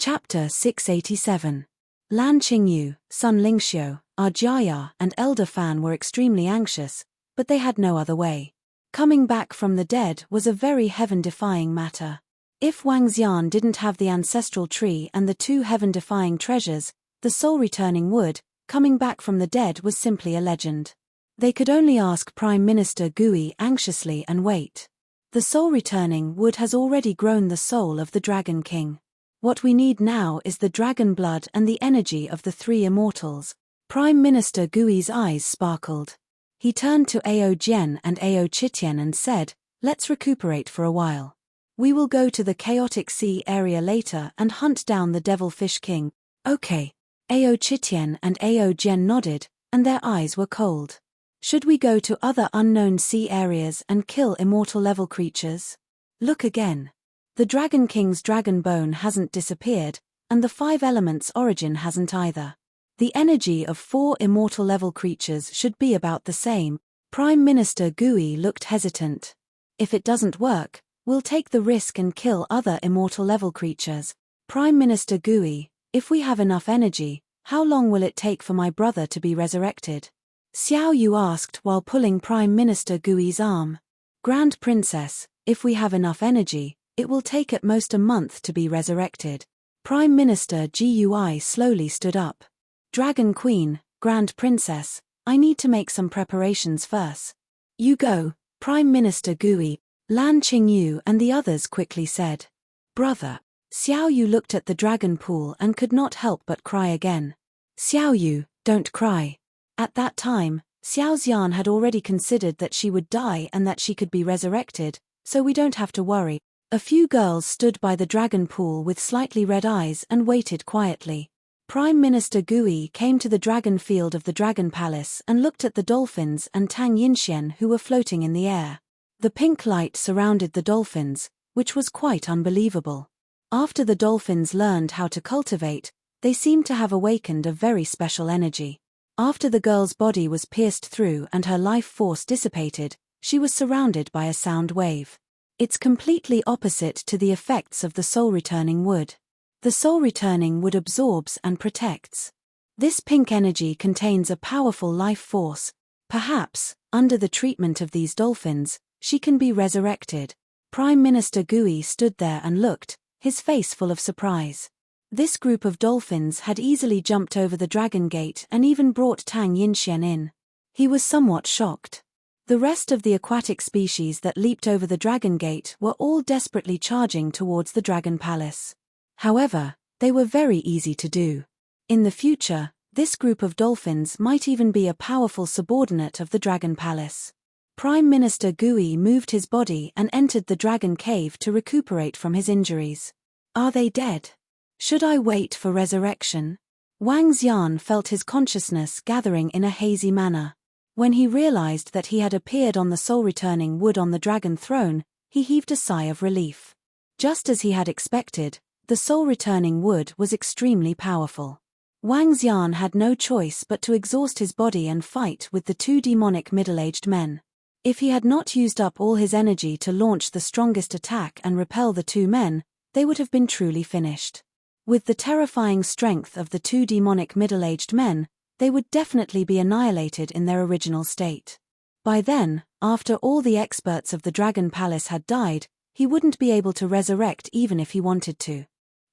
Chapter 687. Lan Qingyu, Sun Lingxiu, Arjaya and Elder Fan were extremely anxious, but they had no other way. Coming back from the dead was a very heaven-defying matter. If Wang Xian didn't have the ancestral tree and the two heaven-defying treasures, the soul-returning wood, coming back from the dead was simply a legend. They could only ask Prime Minister Gui anxiously and wait. The soul-returning wood has already grown the soul of the Dragon King. What we need now is the dragon blood and the energy of the three immortals. Prime Minister Gui's eyes sparkled. He turned to Ao Jian and Ao Chitian and said, "Let's recuperate for a while. We will go to the chaotic sea area later and hunt down the Devilfish King." "Okay." Ao Chitian and Ao Jian nodded, and their eyes were cold. "Should we go to other unknown sea areas and kill immortal-level creatures? Look again. The Dragon King's dragon bone hasn't disappeared, and the five elements' origin hasn't either. The energy of 4 immortal-level creatures should be about the same." Prime Minister Gui looked hesitant. "If it doesn't work, we'll take the risk and kill other immortal-level creatures." "Prime Minister Gui, if we have enough energy, how long will it take for my brother to be resurrected?" Xiao Yu asked while pulling Prime Minister Gui's arm. "Grand Princess, if we have enough energy, it will take at most a month to be resurrected." Prime Minister Gui slowly stood up. "Dragon Queen, Grand Princess, I need to make some preparations first." "You go, Prime Minister Gui," Lan Qingyu and the others quickly said. "Brother." Xiao Yu looked at the dragon pool and could not help but cry again. "Xiao Yu, don't cry." At that time, Xiao Xian had already considered that she would die and that she could be resurrected, so we don't have to worry. A few girls stood by the dragon pool with slightly red eyes and waited quietly. Prime Minister Gui came to the dragon field of the Dragon Palace and looked at the dolphins and Tang Yinxian who were floating in the air. The pink light surrounded the dolphins, which was quite unbelievable. After the dolphins learned how to cultivate, they seemed to have awakened a very special energy. After the girl's body was pierced through and her life force dissipated, she was surrounded by a sound wave. It's completely opposite to the effects of the soul-returning wood. The soul-returning wood absorbs and protects. This pink energy contains a powerful life force. Perhaps, under the treatment of these dolphins, she can be resurrected. Prime Minister Gui stood there and looked, his face full of surprise. This group of dolphins had easily jumped over the dragon gate and even brought Tang Yinxian in. He was somewhat shocked. The rest of the aquatic species that leaped over the dragon gate were all desperately charging towards the Dragon Palace. However, they were very easy to do. In the future, this group of dolphins might even be a powerful subordinate of the Dragon Palace. Prime Minister Gui moved his body and entered the dragon cave to recuperate from his injuries. "Are they dead? Should I wait for resurrection?" Wang Xian felt his consciousness gathering in a hazy manner. When he realized that he had appeared on the soul-returning wood on the dragon throne, he heaved a sigh of relief. Just as he had expected, the soul-returning wood was extremely powerful. Wang Xian had no choice but to exhaust his body and fight with the 2 demonic middle-aged men. If he had not used up all his energy to launch the strongest attack and repel the 2 men, they would have been truly finished. With the terrifying strength of the 2 demonic middle-aged men, they would definitely be annihilated in their original state. By then, after all the experts of the Dragon Palace had died, he wouldn't be able to resurrect even if he wanted to.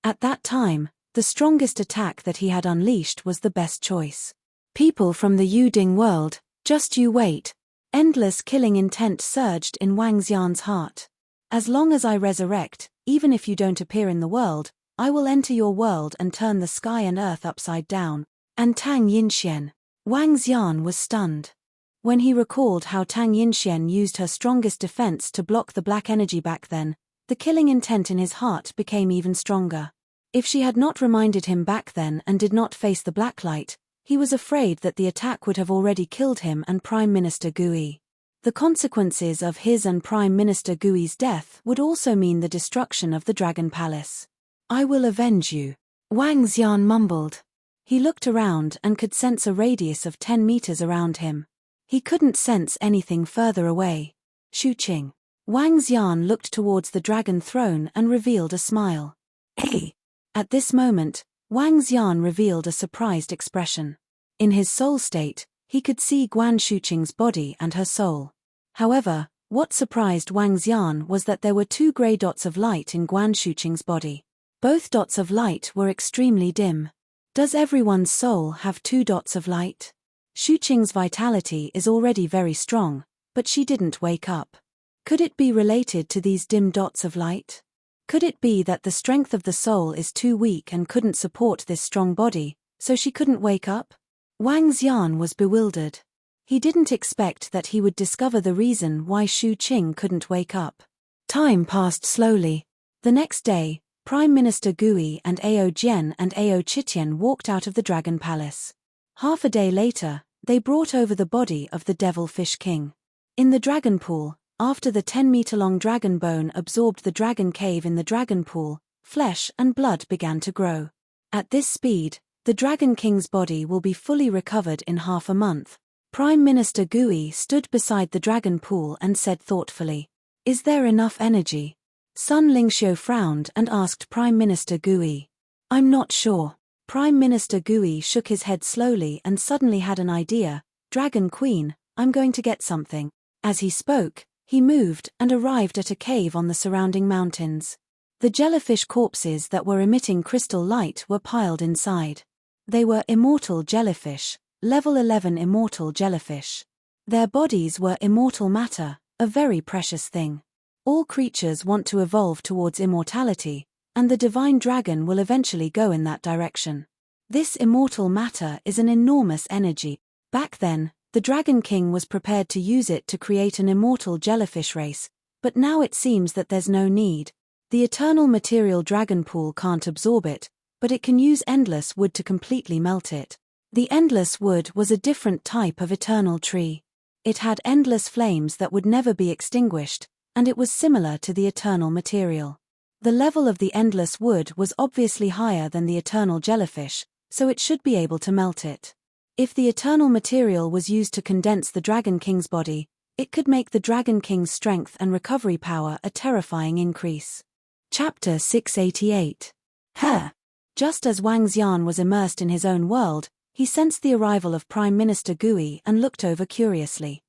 At that time, the strongest attack that he had unleashed was the best choice. "People from the Yuding world, just you wait." Endless killing intent surged in Wang Xian's heart. "As long as I resurrect, even if you don't appear in the world, I will enter your world and turn the sky and earth upside down." And Tang Yinxian. Wang Xian was stunned. When he recalled how Tang Yinxian used her strongest defense to block the black energy back then, the killing intent in his heart became even stronger. If she had not reminded him back then and did not face the black light, he was afraid that the attack would have already killed him and Prime Minister Gui. The consequences of his and Prime Minister Gui's death would also mean the destruction of the Dragon Palace. "I will avenge you," Wang Xian mumbled. He looked around and could sense a radius of 10 meters around him. He couldn't sense anything further away. Shuqing. Wang Xian looked towards the dragon throne and revealed a smile. "Hey!" At this moment, Wang Xian revealed a surprised expression. In his soul state, he could see Guan Shuqing's body and her soul. However, what surprised Wang Xian was that there were 2 grey dots of light in Guan Shuqing's body. Both dots of light were extremely dim. Does everyone's soul have 2 dots of light? Shuqing's vitality is already very strong, but she didn't wake up. Could it be related to these dim dots of light? Could it be that the strength of the soul is too weak and couldn't support this strong body, so she couldn't wake up? Wang Xian was bewildered. He didn't expect that he would discover the reason why Shu Qing couldn't wake up. Time passed slowly. The next day, Prime Minister Gui and Ao Jian and Ao Chitian walked out of the Dragon Palace. Half a day later, they brought over the body of the Devil Fish King. In the dragon pool, after the 10-meter-long dragon bone absorbed the dragon cave in the dragon pool, flesh and blood began to grow. At this speed, the Dragon King's body will be fully recovered in half a month. Prime Minister Gui stood beside the dragon pool and said thoughtfully, "Is there enough energy?" Sun Lingxiu frowned and asked Prime Minister Gui. "I'm not sure." Prime Minister Gui shook his head slowly and suddenly had an idea. "Dragon Queen, I'm going to get something." As he spoke, he moved and arrived at a cave on the surrounding mountains. The jellyfish corpses that were emitting crystal light were piled inside. They were immortal jellyfish, level 11 immortal jellyfish. Their bodies were immortal matter, a very precious thing. All creatures want to evolve towards immortality, and the divine dragon will eventually go in that direction. This immortal matter is an enormous energy. Back then, the Dragon King was prepared to use it to create an immortal jellyfish race, but now it seems that there's no need. The eternal material dragon pool can't absorb it, but it can use endless wood to completely melt it. The endless wood was a different type of eternal tree. It had endless flames that would never be extinguished, and it was similar to the eternal material. The level of the endless wood was obviously higher than the eternal jellyfish, so it should be able to melt it. If the eternal material was used to condense the Dragon King's body, it could make the Dragon King's strength and recovery power a terrifying increase. Chapter 688. Just as Wang Xian was immersed in his own world, he sensed the arrival of Prime Minister Gui and looked over curiously.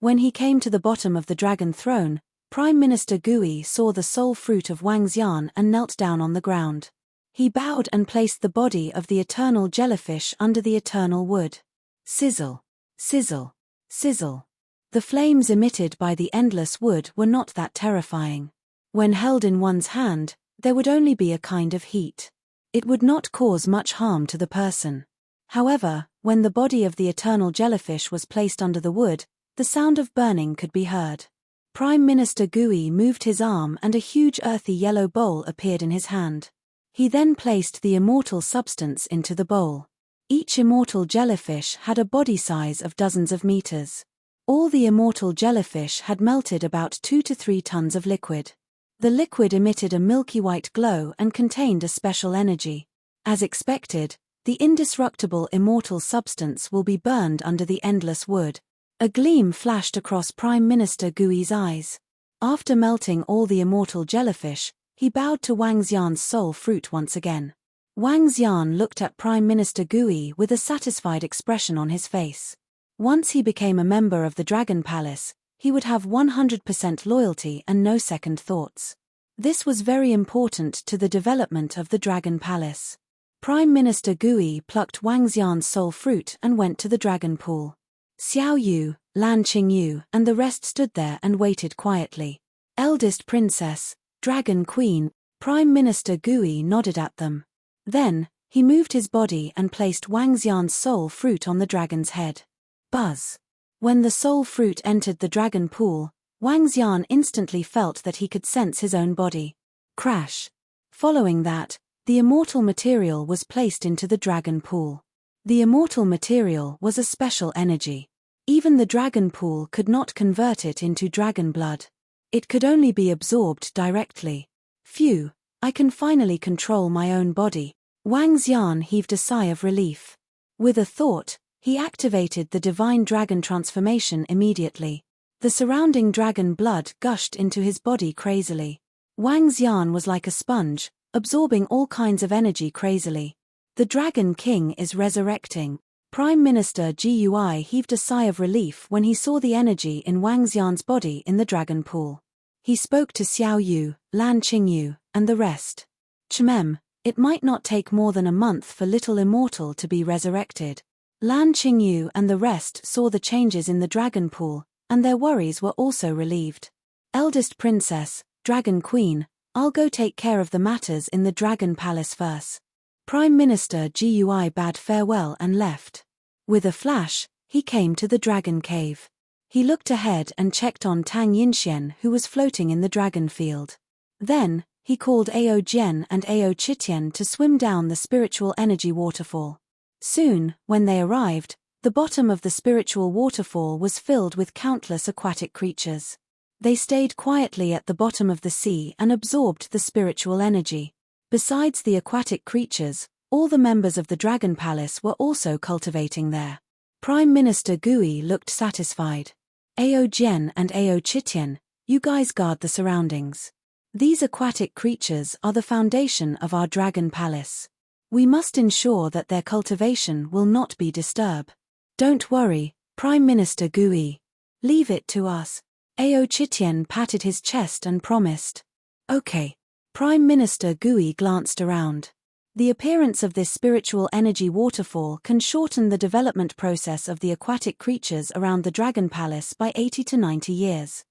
When he came to the bottom of the dragon throne, Prime Minister Gui saw the soul fruit of Wang Xian and knelt down on the ground. He bowed and placed the body of the eternal jellyfish under the eternal wood. Sizzle, sizzle, sizzle. The flames emitted by the endless wood were not that terrifying. When held in one's hand, there would only be a kind of heat. It would not cause much harm to the person. However, when the body of the eternal jellyfish was placed under the wood, the sound of burning could be heard. Prime Minister Gui moved his arm and a huge earthy yellow bowl appeared in his hand. He then placed the immortal substance into the bowl. Each immortal jellyfish had a body size of dozens of meters. All the immortal jellyfish had melted about 2 to 3 tons of liquid. The liquid emitted a milky white glow and contained a special energy. As expected, the indestructible immortal substance will be burned under the endless wood. A gleam flashed across Prime Minister Gui's eyes. After melting all the immortal jellyfish, he bowed to Wang Xian's soul fruit once again. Wang Xian looked at Prime Minister Gui with a satisfied expression on his face. Once he became a member of the Dragon Palace, he would have 100% loyalty and no second thoughts. This was very important to the development of the Dragon Palace. Prime Minister Gui plucked Wang Xian's soul fruit and went to the dragon pool. Xiao Yu, Lan Qingyu, and the rest stood there and waited quietly. Eldest Princess, Dragon Queen, Prime Minister Gui nodded at them. Then, he moved his body and placed Wang Xian's soul fruit on the dragon's head. Buzz. When the soul fruit entered the dragon pool, Wang Xian instantly felt that he could sense his own body. Crash. Following that, the immortal material was placed into the dragon pool. The immortal material was a special energy. Even the dragon pool could not convert it into dragon blood. It could only be absorbed directly. Phew, I can finally control my own body. Wang Xian heaved a sigh of relief. With a thought, he activated the divine dragon transformation immediately. The surrounding dragon blood gushed into his body crazily. Wang Xian was like a sponge, absorbing all kinds of energy crazily. The Dragon King is resurrecting. Prime Minister Gui heaved a sigh of relief when he saw the energy in Wang Xian's body in the dragon pool. He spoke to Xiao Yu, Lan Qingyu, and the rest. Chmem, it might not take more than a month for little immortal to be resurrected. Lan Qingyu and the rest saw the changes in the dragon pool, and their worries were also relieved. Eldest Princess, Dragon Queen, I'll go take care of the matters in the Dragon Palace first. Prime Minister Gui bade farewell and left. With a flash, he came to the Dragon Cave. He looked ahead and checked on Tang Yinxian, who was floating in the dragon field. Then, he called Ao Jian and Ao Chitian to swim down the spiritual energy waterfall. Soon, when they arrived, the bottom of the spiritual waterfall was filled with countless aquatic creatures. They stayed quietly at the bottom of the sea and absorbed the spiritual energy. Besides the aquatic creatures, all the members of the Dragon Palace were also cultivating there. Prime Minister Gui looked satisfied. Ao Jian and Ao Chitian, you guys guard the surroundings. These aquatic creatures are the foundation of our Dragon Palace. We must ensure that their cultivation will not be disturbed. Don't worry, Prime Minister Gui. Leave it to us. Ao Chitian patted his chest and promised. Okay. Prime Minister Gui glanced around. The appearance of this spiritual energy waterfall can shorten the development process of the aquatic creatures around the Dragon Palace by 80 to 90 years.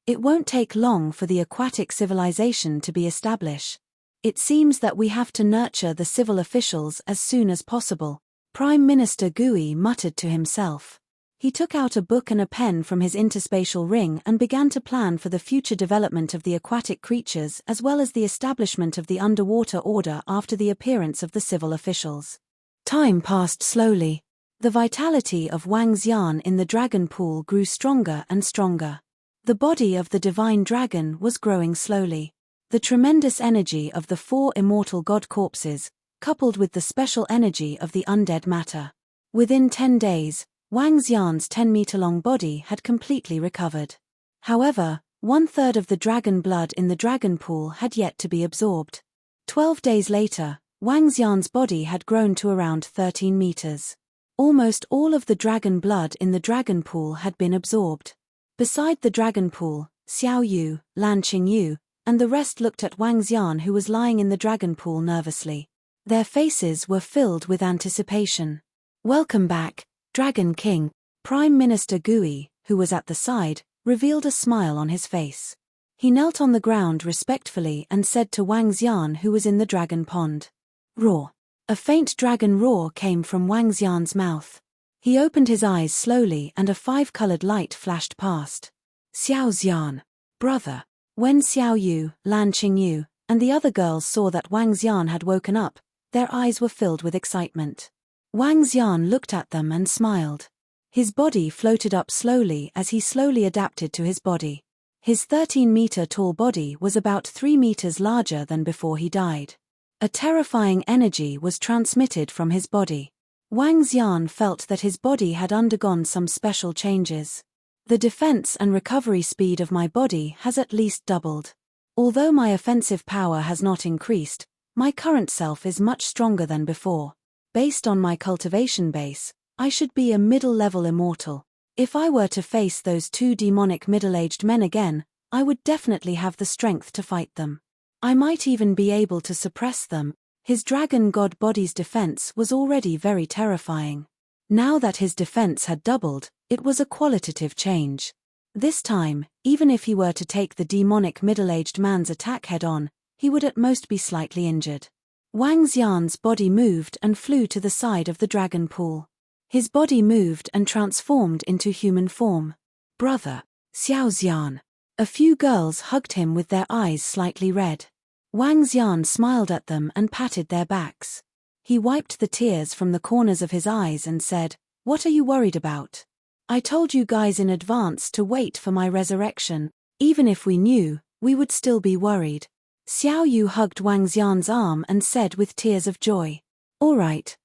It won't take long for the aquatic civilization to be established. It seems that we have to nurture the civil officials as soon as possible, Prime Minister Gui muttered to himself. He took out a book and a pen from his interspatial ring and began to plan for the future development of the aquatic creatures as well as the establishment of the underwater order after the appearance of the civil officials. Time passed slowly. The vitality of Wang Xian in the dragon pool grew stronger and stronger. The body of the divine dragon was growing slowly. The tremendous energy of the 4 immortal god corpses, coupled with the special energy of the undead matter. Within 10 days, Wang Xian's 10-meter-long body had completely recovered. However, 1/3 of the dragon blood in the dragon pool had yet to be absorbed. 12 days later, Wang Xian's body had grown to around 13 meters. Almost all of the dragon blood in the dragon pool had been absorbed. Beside the dragon pool, Xiao Yu, Lan Qingyu, and the rest looked at Wang Xian, who was lying in the dragon pool nervously. Their faces were filled with anticipation. Welcome back, Dragon King. Prime Minister Gui, who was at the side, revealed a smile on his face. He knelt on the ground respectfully and said to Wang Xian, who was in the dragon pond. Roar. A faint dragon roar came from Wang Xian's mouth. He opened his eyes slowly and a 5-colored light flashed past. Xiao Xian. Brother. When Xiao Yu, Lan Qingyu, and the other girls saw that Wang Xian had woken up, their eyes were filled with excitement. Wang Xian looked at them and smiled. His body floated up slowly as he slowly adapted to his body. His 13-meter-tall body was about 3 meters larger than before he died. A terrifying energy was transmitted from his body. Wang Xian felt that his body had undergone some special changes. The defense and recovery speed of my body has at least doubled. Although my offensive power has not increased, my current self is much stronger than before. Based on my cultivation base, I should be a middle-level immortal. If I were to face those 2 demonic middle-aged men again, I would definitely have the strength to fight them. I might even be able to suppress them. His dragon god body's defense was already very terrifying. Now that his defense had doubled, it was a qualitative change. This time, even if he were to take the demonic middle-aged man's attack head-on, he would at most be slightly injured. Wang Xian's body moved and flew to the side of the dragon pool. His body moved and transformed into human form. Brother, Xiao Xian. A few girls hugged him with their eyes slightly red. Wang Xian smiled at them and patted their backs. He wiped the tears from the corners of his eyes and said, "What are you worried about? I told you guys in advance to wait for my resurrection. Even if we knew, we would still be worried." Xiao Yu hugged Wang Xian's arm and said with tears of joy, all right.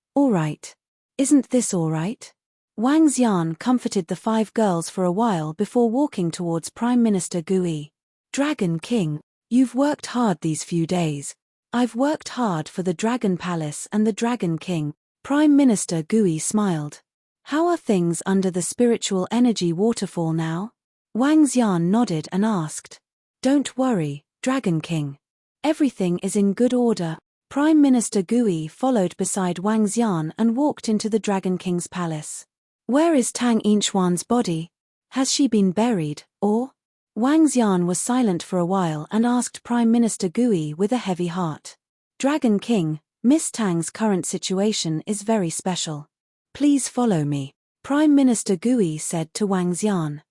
Isn't this all right?" Wang Xian comforted the 5 girls for a while before walking towards Prime Minister Gui. "Dragon King, you've worked hard these few days. I've worked hard for the Dragon Palace and the Dragon King. Prime Minister Gui smiled. How are things under the spiritual energy waterfall now? Wang Xian nodded and asked. Don't worry, Dragon King. Everything is in good order. Prime Minister Gui followed beside Wang Xian and walked into the Dragon King's palace. Where is Tang Yinchuan's body? Has she been buried, or? Wang Xian was silent for a while and asked Prime Minister Gui with a heavy heart. Dragon King, Miss Tang's current situation is very special. Please follow me, Prime Minister Gui said to Wang Xian.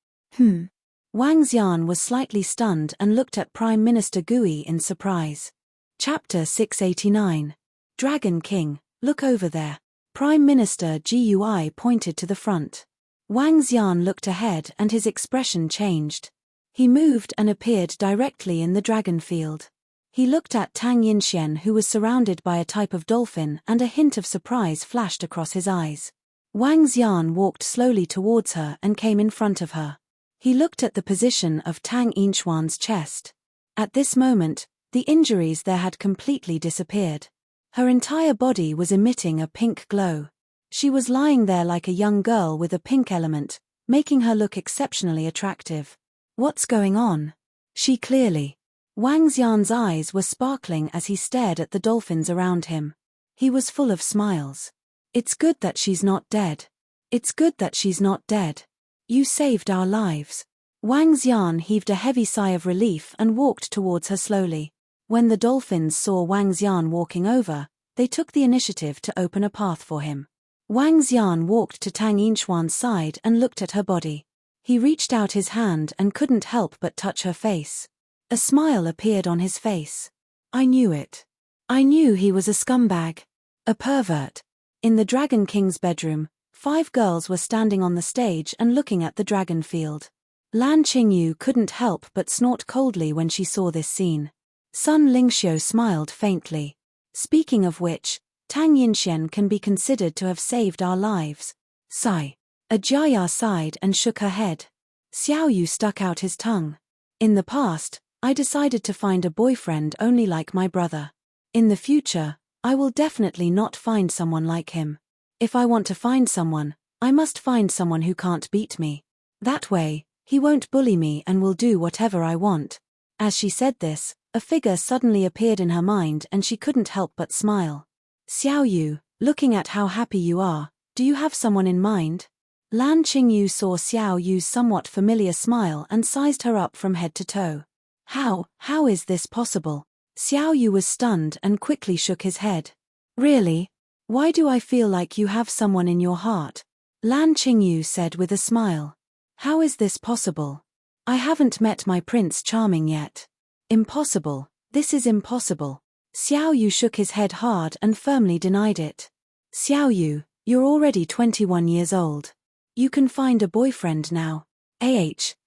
Wang Xian was slightly stunned and looked at Prime Minister Gui in surprise. Chapter 689. Dragon King, look over there. Prime Minister Gui pointed to the front. Wang Xian looked ahead and his expression changed. He moved and appeared directly in the dragon field. He looked at Tang Yinxian, who was surrounded by a type of dolphin, and a hint of surprise flashed across his eyes. Wang Xian walked slowly towards her and came in front of her. He looked at the position of Tang Yinchuan's chest. At this moment, the injuries there had completely disappeared. Her entire body was emitting a pink glow. She was lying there like a young girl with a pink element, making her look exceptionally attractive. What's going on? She clearly. Wang Xian's eyes were sparkling as he stared at the dolphins around him. He was full of smiles. It's good that she's not dead. It's good that she's not dead. You saved our lives. Wang Xian heaved a heavy sigh of relief and walked towards her slowly. When the dolphins saw Wang Xian walking over, they took the initiative to open a path for him. Wang Xian walked to Tang Yinchuan's side and looked at her body. He reached out his hand and couldn't help but touch her face. A smile appeared on his face. I knew it. I knew he was a scumbag. A pervert. In the Dragon King's bedroom, 5 girls were standing on the stage and looking at the dragon field. Lan Qingyu couldn't help but snort coldly when she saw this scene. Sun Lingxiu smiled faintly. Speaking of which, Tang Yinxian can be considered to have saved our lives. Sigh. Ajaya sighed and shook her head. Xiao Yu stuck out his tongue. In the past, I decided to find a boyfriend only like my brother. In the future, I will definitely not find someone like him. If I want to find someone, I must find someone who can't beat me. That way, he won't bully me and will do whatever I want. As she said this, a figure suddenly appeared in her mind and she couldn't help but smile. Xiao Yu, looking at how happy you are, do you have someone in mind? Lan Qingyu saw Xiao Yu's somewhat familiar smile and sized her up from head to toe. How is this possible? Xiao Yu was stunned and quickly shook his head. Really? Why do I feel like you have someone in your heart? Lan Qingyu said with a smile. How is this possible? I haven't met my Prince Charming yet. Impossible, this is impossible. Xiao Yu shook his head hard and firmly denied it. Xiao Yu, you're already 21 years old. You can find a boyfriend now.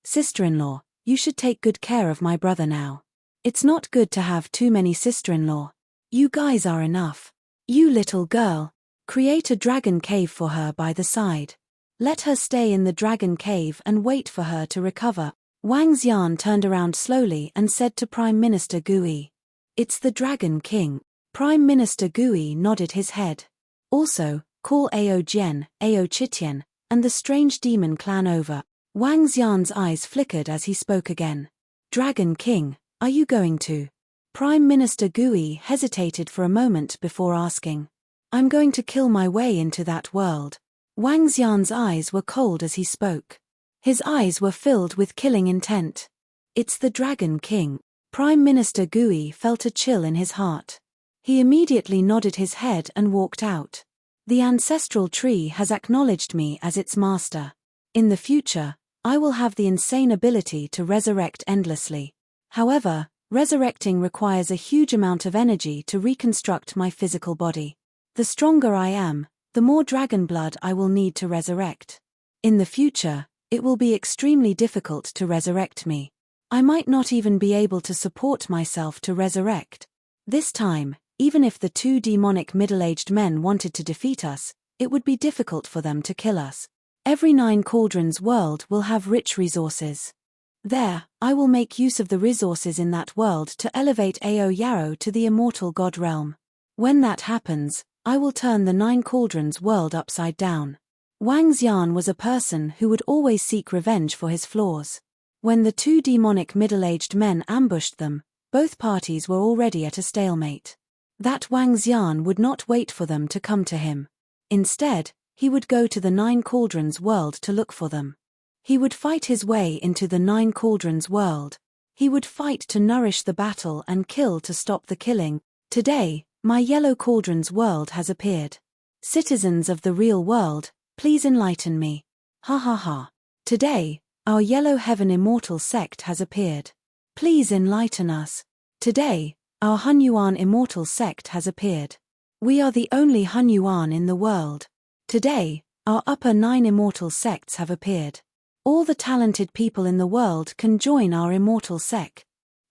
Sister-in-law, you should take good care of my brother now. It's not good to have too many sister-in-law. You guys are enough. You little girl, create a dragon cave for her by the side. Let her stay in the dragon cave and wait for her to recover. Wang Xian turned around slowly and said to Prime Minister Gui. It's the Dragon King. Prime Minister Gui nodded his head. Also, call Ao Jian, Ao Chitian, and the strange demon clan over. Wang Xian's eyes flickered as he spoke again. Dragon King, are you going to? Prime Minister Gui hesitated for a moment before asking. I'm going to kill my way into that world. Wang Xian's eyes were cold as he spoke. His eyes were filled with killing intent. It's the Dragon King. Prime Minister Gui felt a chill in his heart. He immediately nodded his head and walked out. The ancestral tree has acknowledged me as its master. In the future, I will have the insane ability to resurrect endlessly. However, resurrecting requires a huge amount of energy to reconstruct my physical body. The stronger I am, the more dragon blood I will need to resurrect. In the future, it will be extremely difficult to resurrect me. I might not even be able to support myself to resurrect. This time, even if the 2 demonic middle-aged men wanted to defeat us, it would be difficult for them to kill us. Every 9 cauldrons world will have rich resources. There, I will make use of the resources in that world to elevate Ao Yarrow to the immortal god realm. When that happens, I will turn the Nine Cauldrons world upside down. Wang Xian was a person who would always seek revenge for his flaws. When the two demonic middle-aged men ambushed them, both parties were already at a stalemate. That Wang Xian would not wait for them to come to him. Instead, he would go to the Nine Cauldrons world to look for them. He would fight his way into the Nine Cauldrons world. He would fight to nourish the battle and kill to stop the killing. Today, my Yellow Cauldrons world has appeared. Citizens of the real world, please enlighten me. Ha ha ha. Today, our Yellow Heaven Immortal sect has appeared. Please enlighten us. Today, our Hunyuan Immortal sect has appeared. We are the only Hunyuan in the world. Today, our Upper Nine Immortal sects have appeared. All the talented people in the world can join our immortal sect.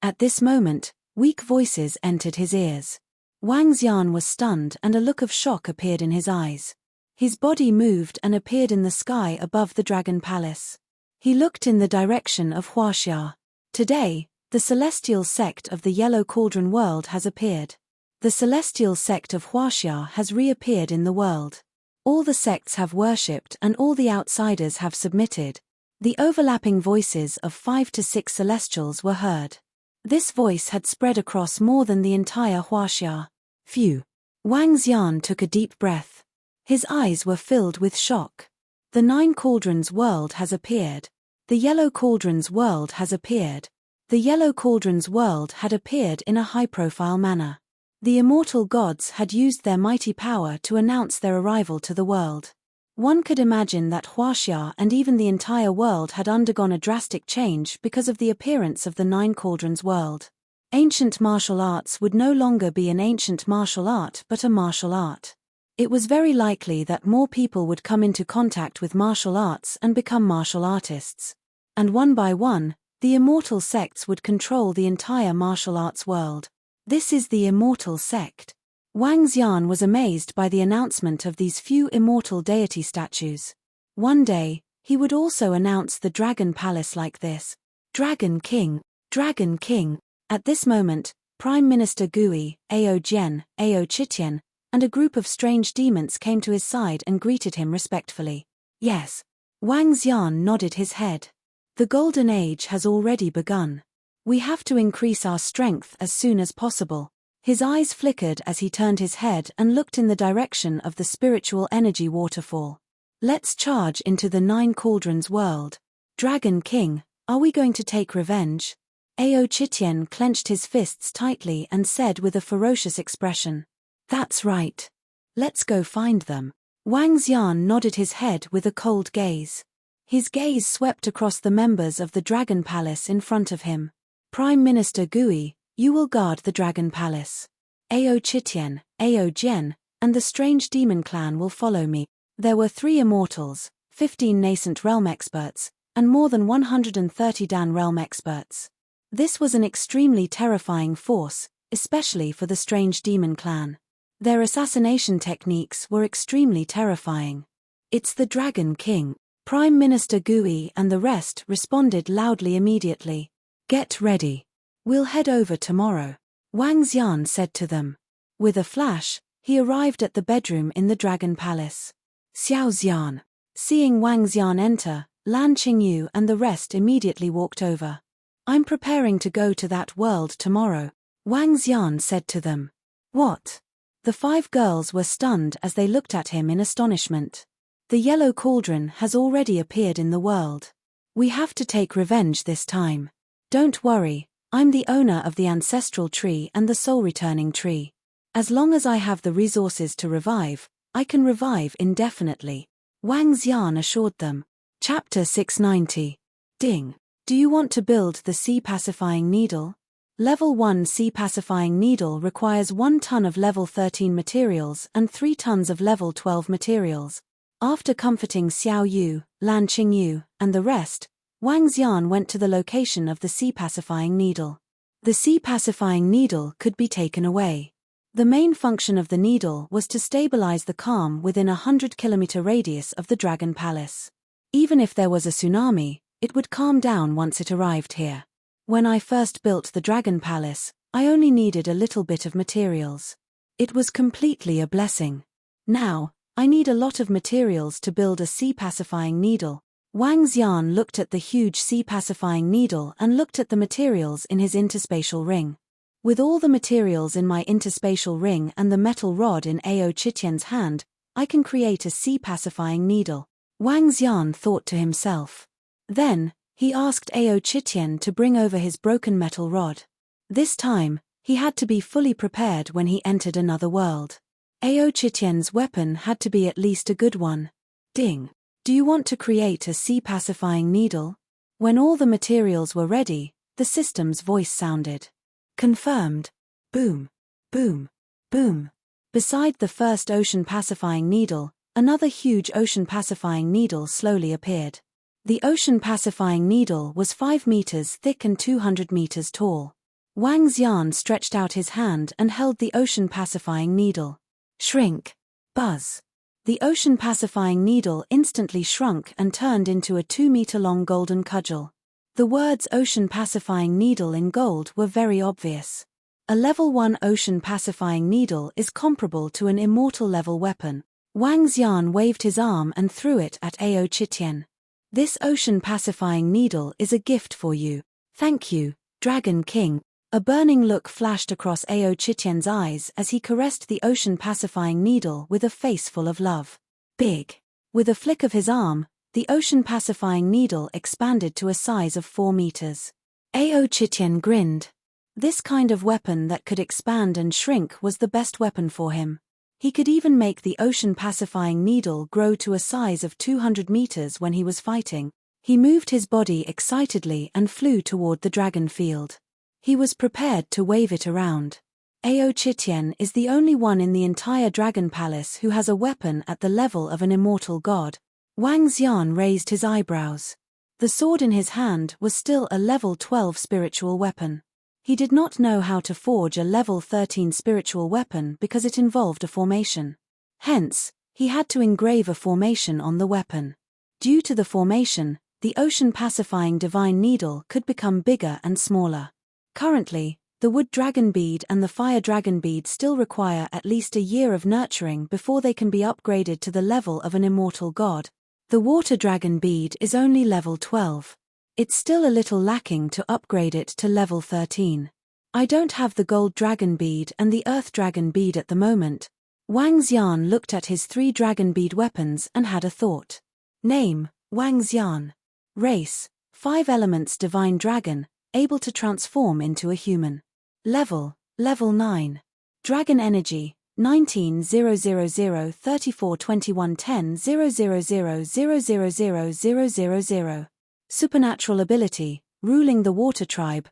At this moment, weak voices entered his ears. Wang Xian was stunned and a look of shock appeared in his eyes. His body moved and appeared in the sky above the Dragon Palace. He looked in the direction of Huaxia. Today, the celestial sect of the Yellow Cauldron world has appeared. The celestial sect of Huaxia has reappeared in the world. All the sects have worshipped and all the outsiders have submitted. The overlapping voices of 5 to 6 celestials were heard. This voice had spread across more than the entire Huaxia. Phew. Wang Xian took a deep breath. His eyes were filled with shock. The Nine Cauldrons world has appeared. The Yellow Cauldrons world has appeared. The Yellow Cauldrons world had appeared in a high-profile manner. The immortal gods had used their mighty power to announce their arrival to the world. One could imagine that Huaxia and even the entire world had undergone a drastic change because of the appearance of the Nine Cauldrons world. Ancient martial arts would no longer be an ancient martial art but a martial art. It was very likely that more people would come into contact with martial arts and become martial artists. And one by one, the immortal sects would control the entire martial arts world. This is the immortal sect. Wang Xian was amazed by the announcement of these few immortal deity statues. One day, he would also announce the Dragon Palace like this. Dragon King, Dragon King. At this moment, Prime Minister Gui, Ao Jian, Ao Chitian, and a group of strange demons came to his side and greeted him respectfully. Yes. Wang Xian nodded his head. The Golden Age has already begun. We have to increase our strength as soon as possible. His eyes flickered as he turned his head and looked in the direction of the spiritual energy waterfall. Let's charge into the Nine Cauldrons world. Dragon King, are we going to take revenge? Ao Chitian clenched his fists tightly and said with a ferocious expression. That's right. Let's go find them. Wang Xian nodded his head with a cold gaze. His gaze swept across the members of the Dragon Palace in front of him. Prime Minister Gui, you will guard the Dragon Palace. Ao Chitian, Ao Jian, and the strange demon clan will follow me. There were 3 immortals, 15 nascent realm experts, and more than 130 Dan realm experts. This was an extremely terrifying force, especially for the strange demon clan. Their assassination techniques were extremely terrifying. It's the Dragon King. Prime Minister Gui and the rest responded loudly immediately. Get ready. We'll head over tomorrow, Wang Xian said to them. With a flash, he arrived at the bedroom in the Dragon Palace. Xiao Xian. Seeing Wang Xian enter, Lan Qingyu and the rest immediately walked over. I'm preparing to go to that world tomorrow, Wang Xian said to them. What? The 5 girls were stunned as they looked at him in astonishment. The Yellow Cauldron has already appeared in the world. We have to take revenge this time. Don't worry, I'm the owner of the ancestral tree and the soul-returning tree. As long as I have the resources to revive, I can revive indefinitely, Wang Xian assured them. Chapter 690. Ding. Do you want to build the sea-pacifying needle? Level 1 sea-pacifying needle requires 1 ton of level 13 materials and 3 tons of level 12 materials. After comforting Xiao Yu, Lan Qingyu, and the rest, Wang Xian went to the location of the sea-pacifying needle. The sea-pacifying needle could be taken away. The main function of the needle was to stabilize the calm within a 100-kilometer radius of the Dragon Palace. Even if there was a tsunami, It would calm down once it arrived here. When I first built the Dragon Palace, I only needed a little bit of materials. It was completely a blessing. Now, I need a lot of materials to build a sea-pacifying needle. Wang Xian looked at the huge sea-pacifying needle and looked at the materials in his interspatial ring. With all the materials in my interspatial ring and the metal rod in Ao Chitian's hand, I can create a sea-pacifying needle. Wang Xian thought to himself. Then, he asked Ao Chitian to bring over his broken metal rod. This time, he had to be fully prepared when he entered another world. Ao Chitian's weapon had to be at least a good one. Ding! Do you want to create a sea-pacifying needle? When all the materials were ready, the system's voice sounded. Confirmed. Boom. Boom. Boom. Beside the first ocean-pacifying needle, another huge ocean-pacifying needle slowly appeared. The ocean-pacifying needle was 5 meters thick and 200 meters tall. Wang Xian stretched out his hand and held the ocean-pacifying needle. Shrink. Buzz. The ocean-pacifying needle instantly shrunk and turned into a 2-meter-long golden cudgel. The words ocean-pacifying needle in gold were very obvious. A level 1 ocean-pacifying needle is comparable to an immortal-level weapon. Wang Xian waved his arm and threw it at Ao Chitian. This ocean-pacifying needle is a gift for you. Thank you, Dragon King. A burning look flashed across Ao Chitian's eyes as he caressed the ocean-pacifying needle with a face full of love. Big. With a flick of his arm, the ocean-pacifying needle expanded to a size of 4 meters. Ao Chitian grinned. This kind of weapon that could expand and shrink was the best weapon for him. He could even make the ocean-pacifying needle grow to a size of 200 meters when he was fighting. He moved his body excitedly and flew toward the dragon field. He was prepared to wave it around. Ao Chitian is the only one in the entire Dragon Palace who has a weapon at the level of an immortal god. Wang Xian raised his eyebrows. The sword in his hand was still a level 12 spiritual weapon. He did not know how to forge a level 13 spiritual weapon because it involved a formation. Hence, he had to engrave a formation on the weapon. Due to the formation, the ocean-pacifying divine needle could become bigger and smaller. Currently, the wood dragon bead and the fire dragon bead still require at least a year of nurturing before they can be upgraded to the level of an immortal god. The water dragon bead is only level 12. It's still a little lacking to upgrade it to level 13. I don't have the gold dragon bead and the earth dragon bead at the moment. Wang Xian looked at his 3 dragon bead weapons and had a thought. Name, Wang Xian. Race, 5 elements divine dragon, able to transform into a human. Level 9. Dragon energy, 19,000,34,21,10,000,000,000. Supernatural ability, ruling the water tribe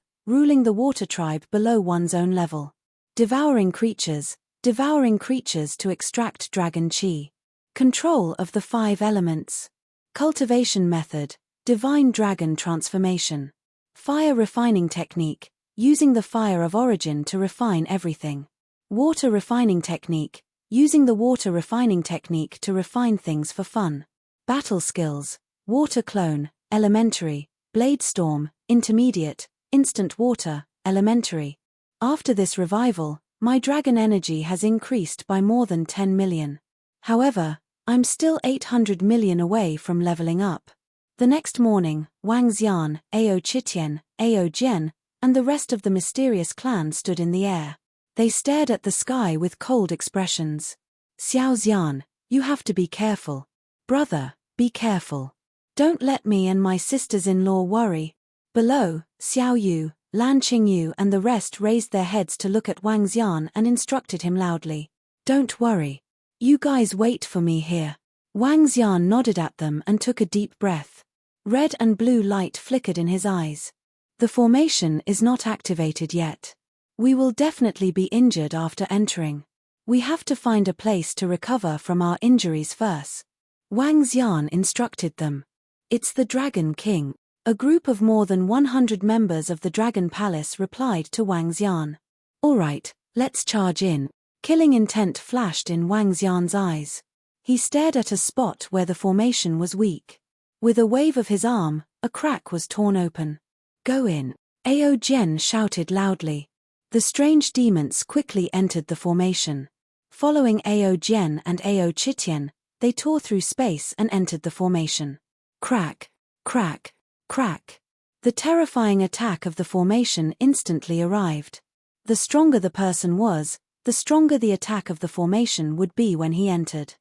below one's own level. Devouring creatures to extract dragon chi. Control of the 5 elements. Cultivation method, divine dragon transformation. Fire refining technique, using the fire of origin to refine everything. Water refining technique, using the water refining technique to refine things for fun. Battle skills, water clone, elementary, blade storm, intermediate, instant water, elementary. After this revival, my dragon energy has increased by more than 10 million. However, I'm still 800 million away from leveling up. The next morning, Wang Xian, Ao Chitian, Ao Jian, and the rest of the mysterious clan stood in the air. They stared at the sky with cold expressions. Xiao Xian, you have to be careful. Brother, be careful. Don't let me and my sisters-in-law worry. Below, Xiao Yu, Lan Qingyu and the rest raised their heads to look at Wang Xian and instructed him loudly. Don't worry. You guys wait for me here. Wang Xian nodded at them and took a deep breath. Red and blue light flickered in his eyes. The formation is not activated yet. We will definitely be injured after entering. We have to find a place to recover from our injuries first. Wang Xian instructed them. It's the Dragon King. A group of more than 100 members of the Dragon Palace replied to Wang Xian. All right, let's charge in. Killing intent flashed in Wang Xian's eyes. He stared at a spot where the formation was weak. With a wave of his arm, A crack was torn open. "Go in," Ao Jian shouted loudly. The strange demons quickly entered the formation. Following Ao Jian and Ao Chitian, they tore through space and entered the formation. Crack, crack, crack. The terrifying attack of the formation instantly arrived. The stronger the person was, the stronger the attack of the formation would be when he entered.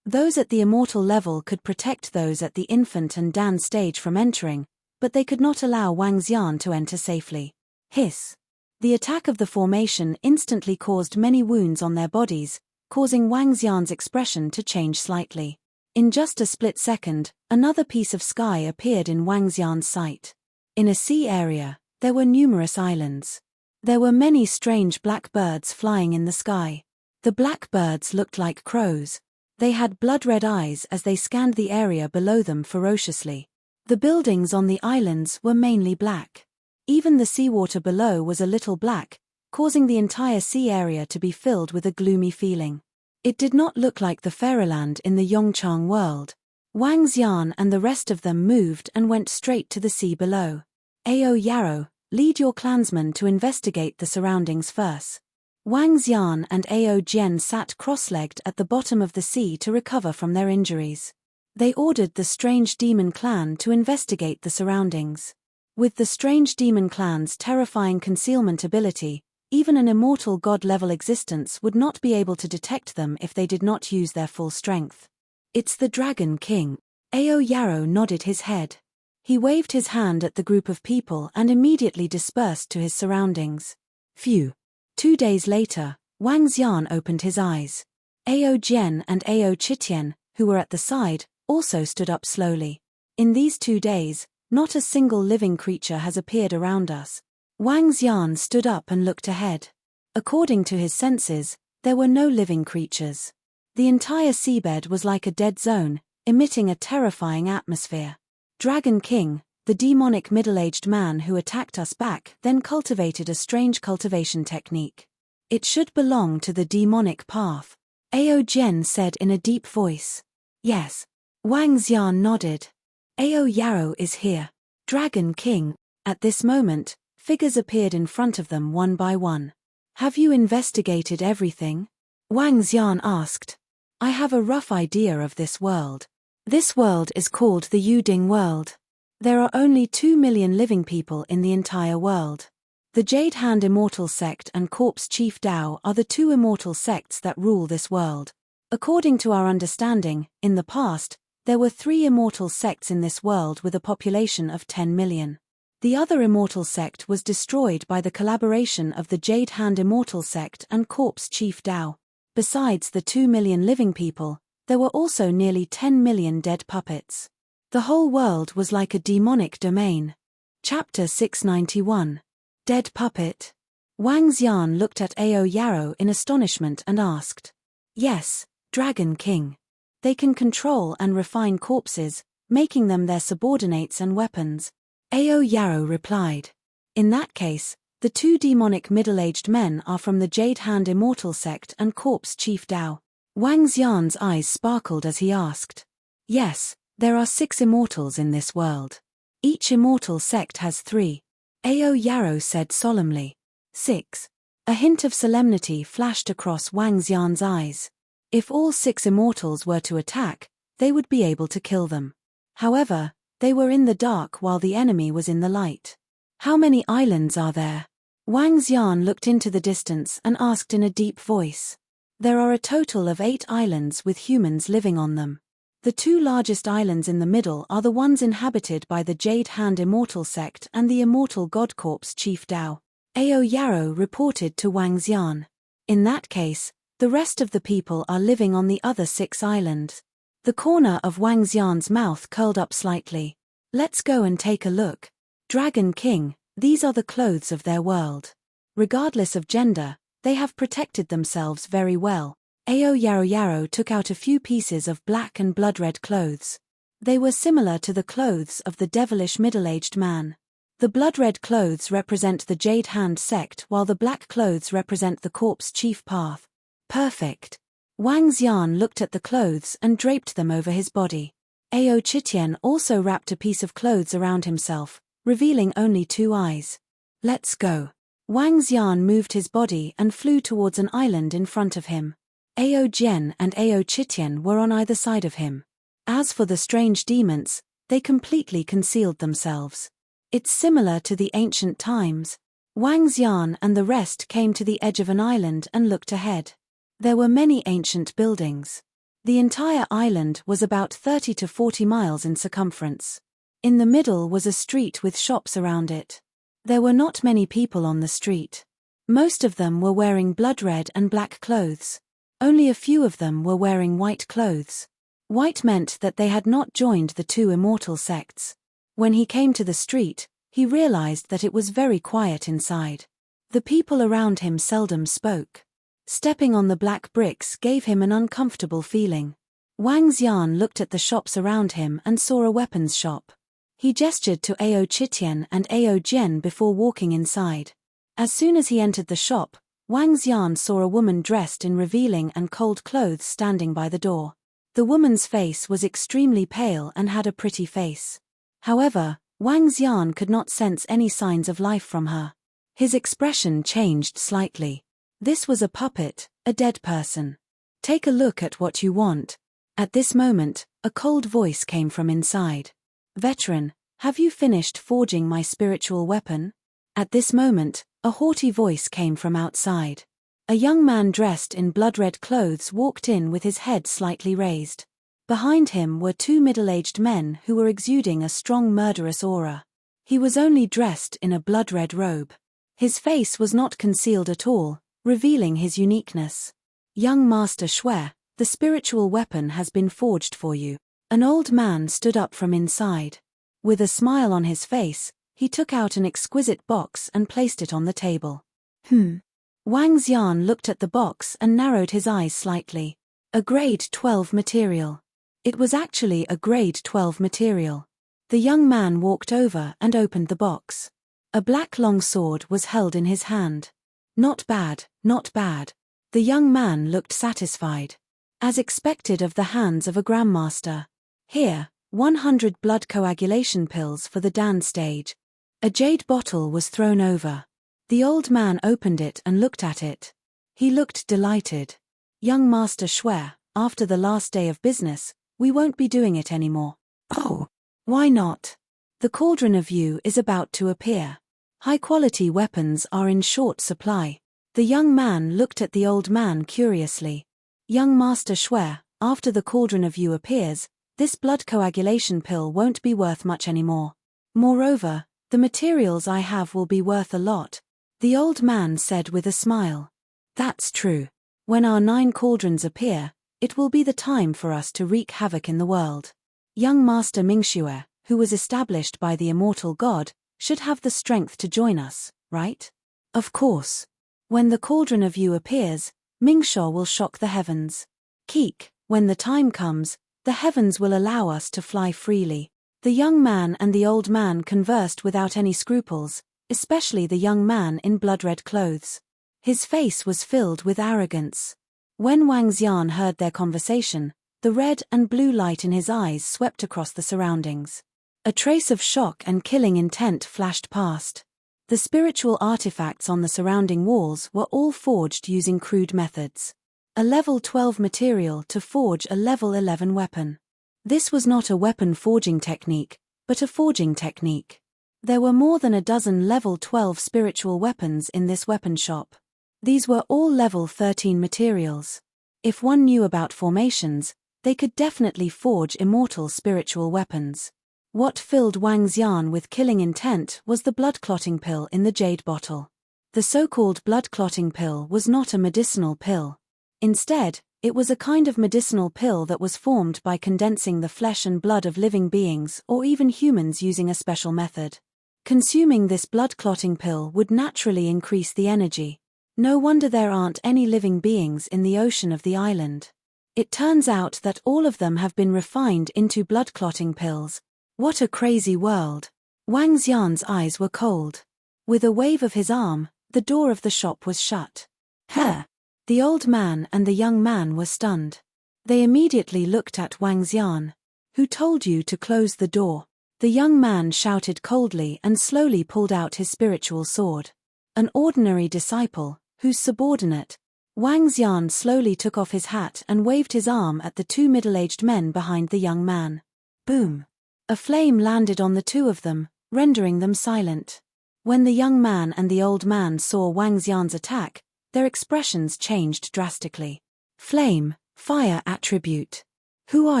Those at the immortal level could protect those at the infant and Dan stage from entering, but they could not allow Wang Xian to enter safely. Hiss. The attack of the formation instantly caused many wounds on their bodies, causing Wang Xian's expression to change slightly. In just a split second, another piece of sky appeared in Wang Xian's sight. In a sea area, there were numerous islands. There were many strange black birds flying in the sky. The black birds looked like crows. They had blood-red eyes as they scanned the area below them ferociously. The buildings on the islands were mainly black. Even the seawater below was a little black, causing the entire sea area to be filled with a gloomy feeling. It did not look like the fairyland in the Yongchang world. Wang Xian and the rest of them moved and went straight to the sea below. Ao Yarrow, lead your clansmen to investigate the surroundings first. Wang Xian and Ao Jian sat cross-legged at the bottom of the sea to recover from their injuries. They ordered the strange demon clan to investigate the surroundings. With the strange demon clan's terrifying concealment ability, even an immortal god-level existence would not be able to detect them if they did not use their full strength. "It's the Dragon King." Ao Yarrow nodded his head. He waved his hand at the group of people and immediately dispersed to his surroundings. Phew. 2 days later, Wang Xian opened his eyes. Ao Jian and Ao Chitian, who were at the side, also stood up slowly. In these 2 days, not a single living creature has appeared around us. Wang Xian stood up and looked ahead. According to his senses, there were no living creatures. The entire seabed was like a dead zone, emitting a terrifying atmosphere. Dragon King, the demonic middle-aged man who attacked us back, then cultivated a strange cultivation technique. "It should belong to the demonic path," Ao Jian said in a deep voice. "Yes." Wang Xian nodded. "Ao Yarrow is here." Dragon King. At this moment, figures appeared in front of them one by one. "Have you investigated everything?" Wang Xian asked. "I have a rough idea of this world. This world is called the Yuding world. There are only 2 million living people in the entire world. The Jade Hand Immortal Sect and Corpse Chief Dao are the 2 immortal sects that rule this world. According to our understanding, in the past, there were 3 immortal sects in this world with a population of 10 million. The other immortal sect was destroyed by the collaboration of the Jade Hand Immortal Sect and Corpse Chief Dao. Besides the 2 million living people, there were also nearly 10 million dead puppets. The whole world was like a demonic domain." Chapter 691. Dead Puppet. Wang Xian looked at Ao Yarrow in astonishment and asked. "Yes, Dragon King. They can control and refine corpses, making them their subordinates and weapons." Ao Yarrow replied. "In that case, the 2 demonic middle-aged men are from the Jade Hand Immortal Sect and Corpse Chief Dao." Wang Xian's eyes sparkled as he asked. "Yes, there are 6 immortals in this world. Each immortal sect has 3. Ao Yarrow said solemnly. 6. A hint of solemnity flashed across Wang Xian's eyes. If all 6 immortals were to attack, they would be able to kill them. However, they were in the dark while the enemy was in the light. "How many islands are there?" Wang Xian looked into the distance and asked in a deep voice. "There are a total of 8 islands with humans living on them. The 2 largest islands in the middle are the ones inhabited by the Jade Hand Immortal Sect and the Immortal God Corpse Chief Dao," Ao Yarrow reported to Wang Xian. "In that case, the rest of the people are living on the other 6 islands." The corner of Wang Xian's mouth curled up slightly. "Let's go and take a look. Dragon King, these are the clothes of their world. Regardless of gender, they have protected themselves very well." Ao Yarrow took out a few pieces of black and blood-red clothes. They were similar to the clothes of the devilish middle-aged man. The blood-red clothes represent the Jade Hand sect while the black clothes represent the Corpse Chief Path. "Perfect." Wang Xian looked at the clothes and draped them over his body. Ao Chitian also wrapped a piece of clothes around himself, revealing only 2 eyes. Let's go. Wang Xian moved his body and flew towards an island in front of him. Ao Jian and Ao Chitian were on either side of him. As for the strange demons, they completely concealed themselves. It's similar to the ancient times. Wang Xian and the rest came to the edge of an island and looked ahead. There were many ancient buildings. The entire island was about 30 to 40 miles in circumference. In the middle was a street with shops around it. There were not many people on the street. Most of them were wearing blood red and black clothes. Only a few of them were wearing white clothes. White meant that they had not joined the 2 immortal sects. When he came to the street, he realized that it was very quiet inside. The people around him seldom spoke. Stepping on the black bricks gave him an uncomfortable feeling. Wang Xian looked at the shops around him and saw a weapons shop. He gestured to Ao Chitian and Ao Jian before walking inside. As soon as he entered the shop, Wang Xian saw a woman dressed in revealing and cold clothes standing by the door. The woman's face was extremely pale and had a pretty face. However, Wang Xian could not sense any signs of life from her. His expression changed slightly. This was a puppet, a dead person. Take a look at what you want. At this moment, a cold voice came from inside. Veteran, have you finished forging my spiritual weapon? At this moment, a haughty voice came from outside. A young man dressed in blood-red clothes walked in with his head slightly raised. Behind him were 2 middle-aged men who were exuding a strong murderous aura. He was only dressed in a blood-red robe. His face was not concealed at all, revealing his uniqueness. Young Master Shui, the spiritual weapon has been forged for you. An old man stood up from inside. With a smile on his face, he took out an exquisite box and placed it on the table. Wang Xian looked at the box and narrowed his eyes slightly. A grade 12 material. It was actually a grade 12 material. The young man walked over and opened the box. A black long sword was held in his hand. Not bad, not bad. The young man looked satisfied. As expected of the hands of a grandmaster. Here, 100 blood coagulation pills for the Dan stage. A jade bottle was thrown over. The old man opened it and looked at it. He looked delighted. Young Master Shui, after the last day of business, we won't be doing it anymore. Oh, why not? The cauldron of you is about to appear. High-quality weapons are in short supply. The young man looked at the old man curiously. Young Master Shui, after the cauldron of you appears, this blood coagulation pill won't be worth much anymore. Moreover, the materials I have will be worth a lot, the old man said with a smile. That's true. When our 9 cauldrons appear, it will be the time for us to wreak havoc in the world. Young Master Mingxue, who was established by the immortal god, should have the strength to join us, right? Of course. When the cauldron of you appears, Mingxue will shock the heavens. Keek, when the time comes, the heavens will allow us to fly freely. The young man and the old man conversed without any scruples, especially the young man in blood-red clothes. His face was filled with arrogance. When Wang Xian heard their conversation, the red and blue light in his eyes swept across the surroundings. A trace of shock and killing intent flashed past. The spiritual artifacts on the surrounding walls were all forged using crude methods. A level 12 material to forge a level 11 weapon. This was not a weapon forging technique, but a forging technique. There were more than a dozen level 12 spiritual weapons in this weapon shop. These were all level 13 materials. If one knew about formations, they could definitely forge immortal spiritual weapons. What filled Wang Xian with killing intent was the blood clotting pill in the jade bottle. The so-called blood clotting pill was not a medicinal pill. Instead, it was a kind of medicinal pill that was formed by condensing the flesh and blood of living beings or even humans using a special method. Consuming this blood clotting pill would naturally increase the energy. No wonder there aren't any living beings in the ocean of the island. It turns out that all of them have been refined into blood clotting pills. What a crazy world. Wang Xian's eyes were cold. With a wave of his arm, the door of the shop was shut. Huh! The old man and the young man were stunned. They immediately looked at Wang Xian. Who told you to close the door? The young man shouted coldly and slowly pulled out his spiritual sword. An ordinary disciple, whose subordinate. Wang Xian slowly took off his hat and waved his arm at the two middle-aged men behind the young man. Boom! A flame landed on the two of them, rendering them silent. When the young man and the old man saw Wang Xian's attack, their expressions changed drastically. Flame, fire attribute. Who are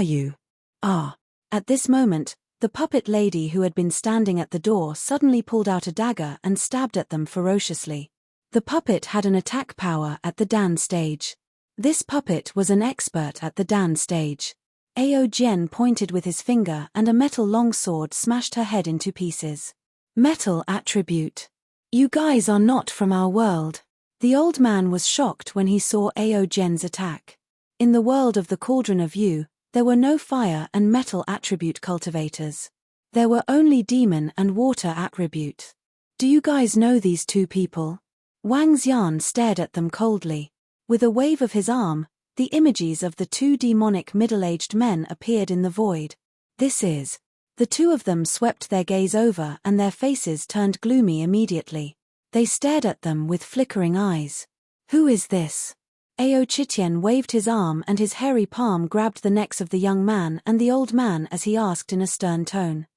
you? Ah. At this moment, the puppet lady who had been standing at the door suddenly pulled out a dagger and stabbed at them ferociously. The puppet had an attack power at the Dan stage. This puppet was an expert at the Dan stage. Ao Jian pointed with his finger and a metal longsword smashed her head into pieces. Metal attribute. You guys are not from our world. The old man was shocked when he saw Ao Jian's attack. In the world of the Cauldron of You, there were no fire and metal attribute cultivators. There were only demon and water attribute. Do you guys know these two people? Wang Xian stared at them coldly. With a wave of his arm, the images of the two demonic middle-aged men appeared in the void. This is. The two of them swept their gaze over and their faces turned gloomy immediately. They stared at them with flickering eyes. Who is this? Ao Chitian waved his arm and his hairy palm grabbed the necks of the young man and the old man as he asked in a stern tone.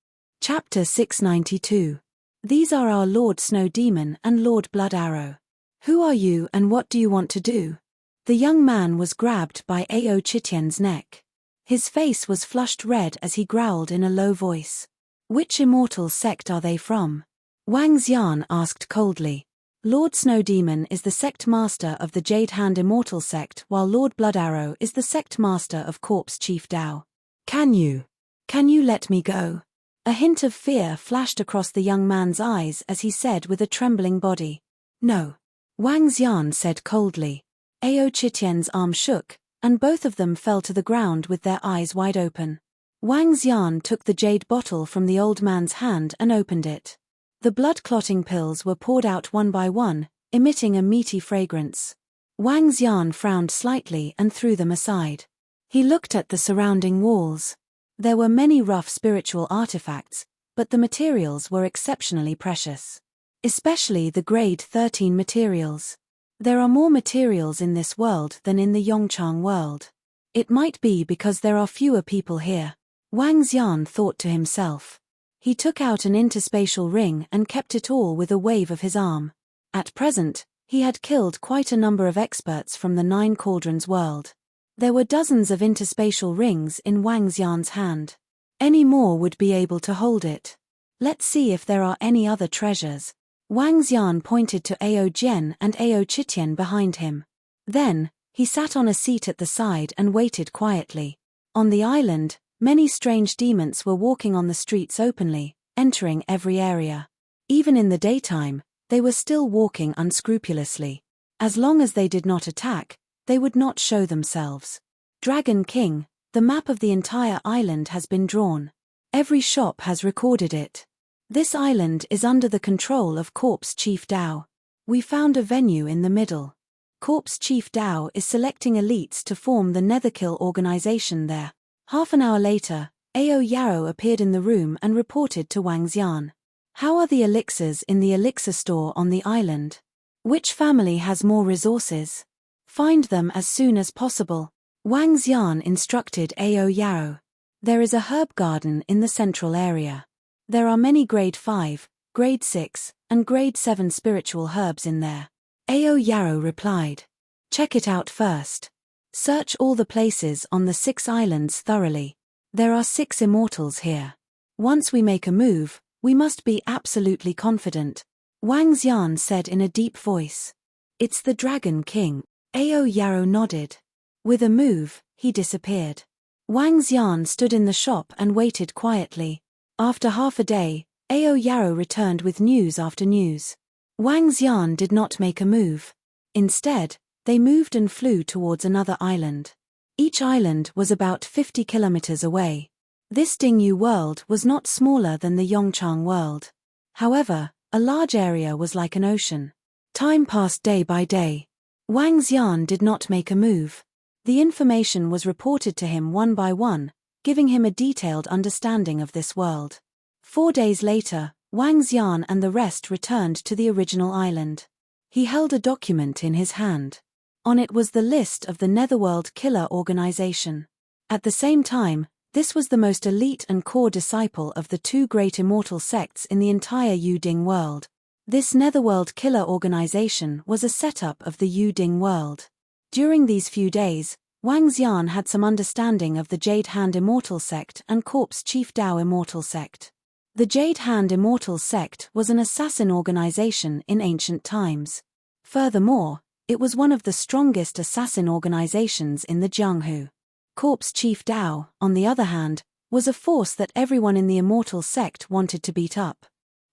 Chapter 692. These are our Lord Snow Demon and Lord Blood Arrow. Who are you and what do you want to do? The young man was grabbed by Ao Chitian's neck. His face was flushed red as he growled in a low voice. Which immortal sect are they from? Wang Xian asked coldly. Lord Snow Demon is the sect master of the Jade Hand Immortal sect while Lord Blood Arrow is the sect master of Corpse Chief Dao. Can you let me go? A hint of fear flashed across the young man's eyes as he said with a trembling body. No. Wang Xian said coldly. Ao Chitian's arm shook, and both of them fell to the ground with their eyes wide open. Wang Xian took the jade bottle from the old man's hand and opened it. The blood-clotting pills were poured out one by one, emitting a meaty fragrance. Wang Xian frowned slightly and threw them aside. He looked at the surrounding walls. There were many rough spiritual artifacts, but the materials were exceptionally precious. Especially the grade 13 materials. There are more materials in this world than in the Yongchang world. It might be because there are fewer people here. Wang Xian thought to himself. He took out an interspatial ring and kept it all with a wave of his arm. At present, he had killed quite a number of experts from the Nine Cauldrons world. There were dozens of interspatial rings in Wang Xian's hand. Any more would be able to hold it. Let's see if there are any other treasures. Wang Xian pointed to Ao Jian and Ao Chitian behind him. Then, he sat on a seat at the side and waited quietly. On the island, many strange demons were walking on the streets openly, entering every area. Even in the daytime, they were still walking unscrupulously. As long as they did not attack, they would not show themselves. Dragon King, the map of the entire island has been drawn. Every shop has recorded it. This island is under the control of Corpse Chief Dao. We found a venue in the middle. Corpse Chief Dao is selecting elites to form the Netherkill organization there. Half an hour later, Ao Yarrow appeared in the room and reported to Wang Xian. How are the elixirs in the elixir store on the island? Which family has more resources? Find them as soon as possible. Wang Xian instructed Ao Yarrow. There is a herb garden in the central area. There are many grade 5, grade 6, and grade 7 spiritual herbs in there. Ao Yarrow replied. Check it out first. Search all the places on the 6 islands thoroughly. There are 6 immortals here. Once we make a move, we must be absolutely confident. Wang Xian said in a deep voice. It's the Dragon King. Ao Yarrow nodded. With a move, he disappeared. Wang Xian stood in the shop and waited quietly. After half a day, Ao Yarrow returned with news after news. Wang Xian did not make a move. Instead, they moved and flew towards another island. Each island was about 50 kilometers away. This Dingyu world was not smaller than the Yongchang world. However, a large area was like an ocean. Time passed day by day. Wang Xian did not make a move. The information was reported to him one by one, giving him a detailed understanding of this world. 4 days later, Wang Xian and the rest returned to the original island. He held a document in his hand. On it was the list of the Netherworld Killer Organization. At the same time, this was the most elite and core disciple of the two great immortal sects in the entire Yuding world. This Netherworld Killer Organization was a setup of the Yuding world. During these few days, Wang Xian had some understanding of the Jade Hand Immortal Sect and Corpse Chief Dao Immortal Sect. The Jade Hand Immortal Sect was an assassin organization in ancient times. Furthermore, it was one of the strongest assassin organizations in the Jianghu. Corpse Chief Dao, on the other hand, was a force that everyone in the Immortal Sect wanted to beat up.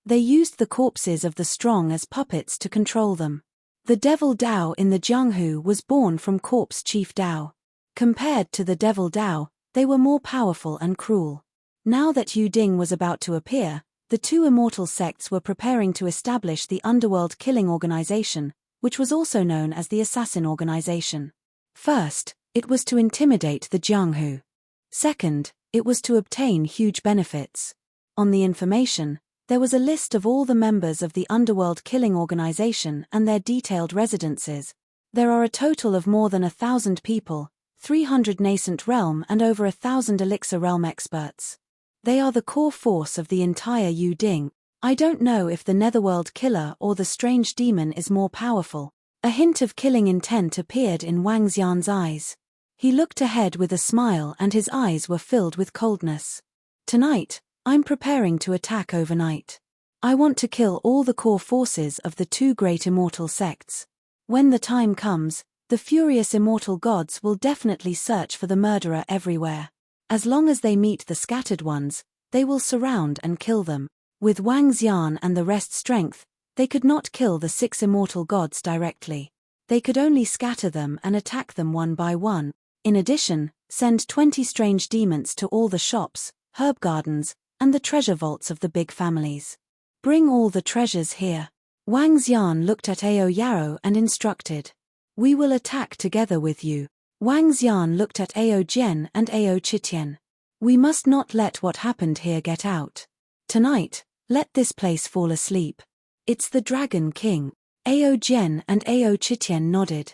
They used the corpses of the strong as puppets to control them. The Devil Dao in the Jianghu was born from Corpse Chief Dao. Compared to the Devil Dao, they were more powerful and cruel. Now that Yuding was about to appear, the two immortal sects were preparing to establish the Underworld Killing Organization, which was also known as the Assassin Organization. First, it was to intimidate the Jianghu. Second, it was to obtain huge benefits. On the information, there was a list of all the members of the Underworld Killing Organization and their detailed residences. There are a total of more than 1,000 people, 300 nascent realm and over 1,000 elixir realm experts. They are the core force of the entire Yuding. I don't know if the Netherworld Killer or the Strange Demon is more powerful. A hint of killing intent appeared in Wang Xian's eyes. He looked ahead with a smile and his eyes were filled with coldness. Tonight, I'm preparing to attack overnight. I want to kill all the core forces of the two great immortal sects. When the time comes, the furious immortal gods will definitely search for the murderer everywhere. As long as they meet the scattered ones, they will surround and kill them. With Wang Xian and the rest's strength, they could not kill the 6 immortal gods directly. They could only scatter them and attack them one by one. In addition, send 20 strange demons to all the shops, herb gardens, and the treasure vaults of the big families. Bring all the treasures here. Wang Xian looked at Ao Yaro and instructed. We will attack together with you. Wang Xian looked at Ao Jian and Ao Chitian. We must not let what happened here get out. Tonight, let this place fall asleep. It's the Dragon King. Ao Jian and Ao Chitian nodded.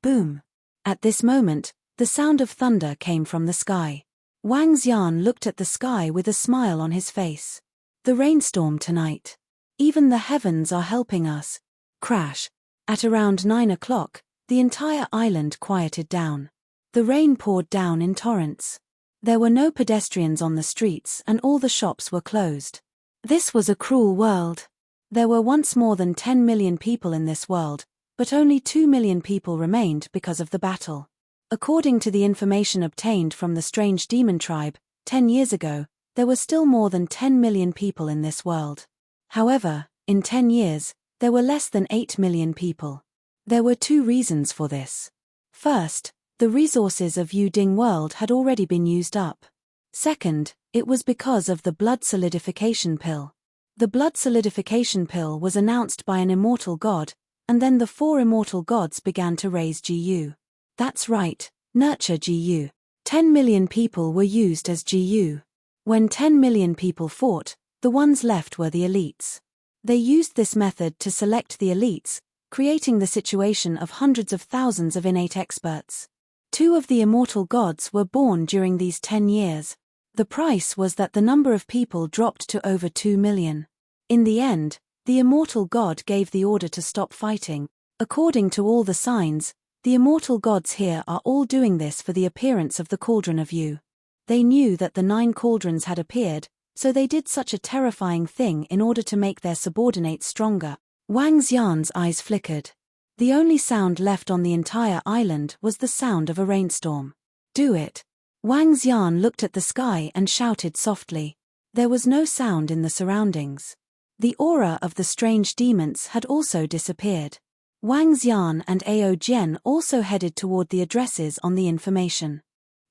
Boom. At this moment, the sound of thunder came from the sky. Wang Xian looked at the sky with a smile on his face. The rainstorm tonight. Even the heavens are helping us. Crash. At around 9 o'clock, the entire island quieted down. The rain poured down in torrents. There were no pedestrians on the streets and all the shops were closed. This was a cruel world. There were once more than 10 million people in this world, but only 2 million people remained because of the battle. According to the information obtained from the strange demon tribe, 10 years ago, there were still more than 10 million people in this world. However, in 10 years, there were less than 8 million people. There were 2 reasons for this. First, the resources of Yuding world had already been used up. Second, it was because of the blood solidification pill. The blood solidification pill was announced by an immortal god, and then the 4 immortal gods began to raise GU. That's right, nurture GU. 10 million people were used as GU. When 10 million people fought, the ones left were the elites. They used this method to select the elites, creating the situation of hundreds of thousands of innate experts. 2 of the immortal gods were born during these 10 years. The price was that the number of people dropped to over 2 million. In the end, the immortal god gave the order to stop fighting. According to all the signs, the immortal gods here are all doing this for the appearance of the cauldron of you. They knew that the 9 cauldrons had appeared, so they did such a terrifying thing in order to make their subordinates stronger. Wang Xian's eyes flickered. The only sound left on the entire island was the sound of a rainstorm. Do it. Wang Xian looked at the sky and shouted softly. There was no sound in the surroundings. The aura of the strange demons had also disappeared. Wang Xian and Ao Jian also headed toward the addresses on the information.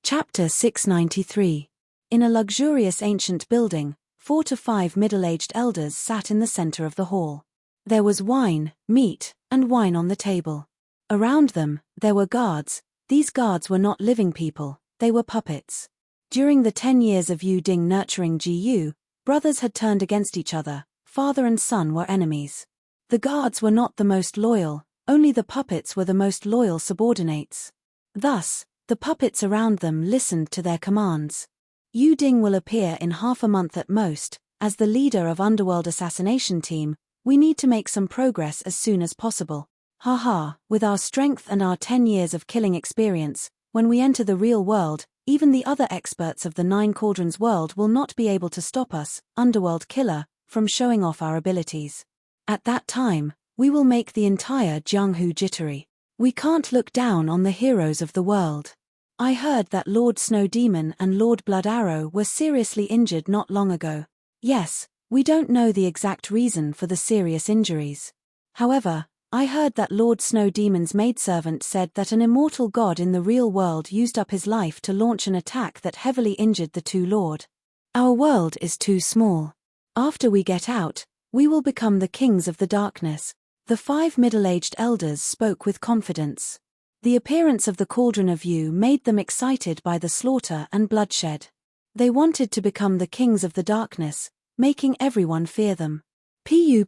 Chapter 693. In a luxurious ancient building, 4 to 5 middle-aged elders sat in the center of the hall. There was wine, meat, and wine on the table. Around them, there were guards. These guards were not living people, they were puppets. During the 10 years of Yu Ding nurturing Gu, brothers had turned against each other, father and son were enemies. The guards were not the most loyal, only the puppets were the most loyal subordinates. Thus, the puppets around them listened to their commands. Yu Ding will appear in half a month at most. As the leader of Underworld Assassination Team, we need to make some progress as soon as possible. Haha, with our strength and our 10 years of killing experience, when we enter the real world, even the other experts of the Nine Cauldrons world will not be able to stop us, Underworld Killer, from showing off our abilities. At that time, we will make the entire Jianghu jittery. We can't look down on the heroes of the world. I heard that Lord Snow Demon and Lord Blood Arrow were seriously injured not long ago. Yes, we don't know the exact reason for the serious injuries. However, I heard that Lord Snow Demon's maidservant said that an immortal god in the real world used up his life to launch an attack that heavily injured the two lord. Our world is too small. After we get out, we will become the kings of the darkness. The 5 middle-aged elders spoke with confidence. The appearance of the Cauldron of Yu made them excited by the slaughter and bloodshed. They wanted to become the kings of the darkness, making everyone fear them. Pu.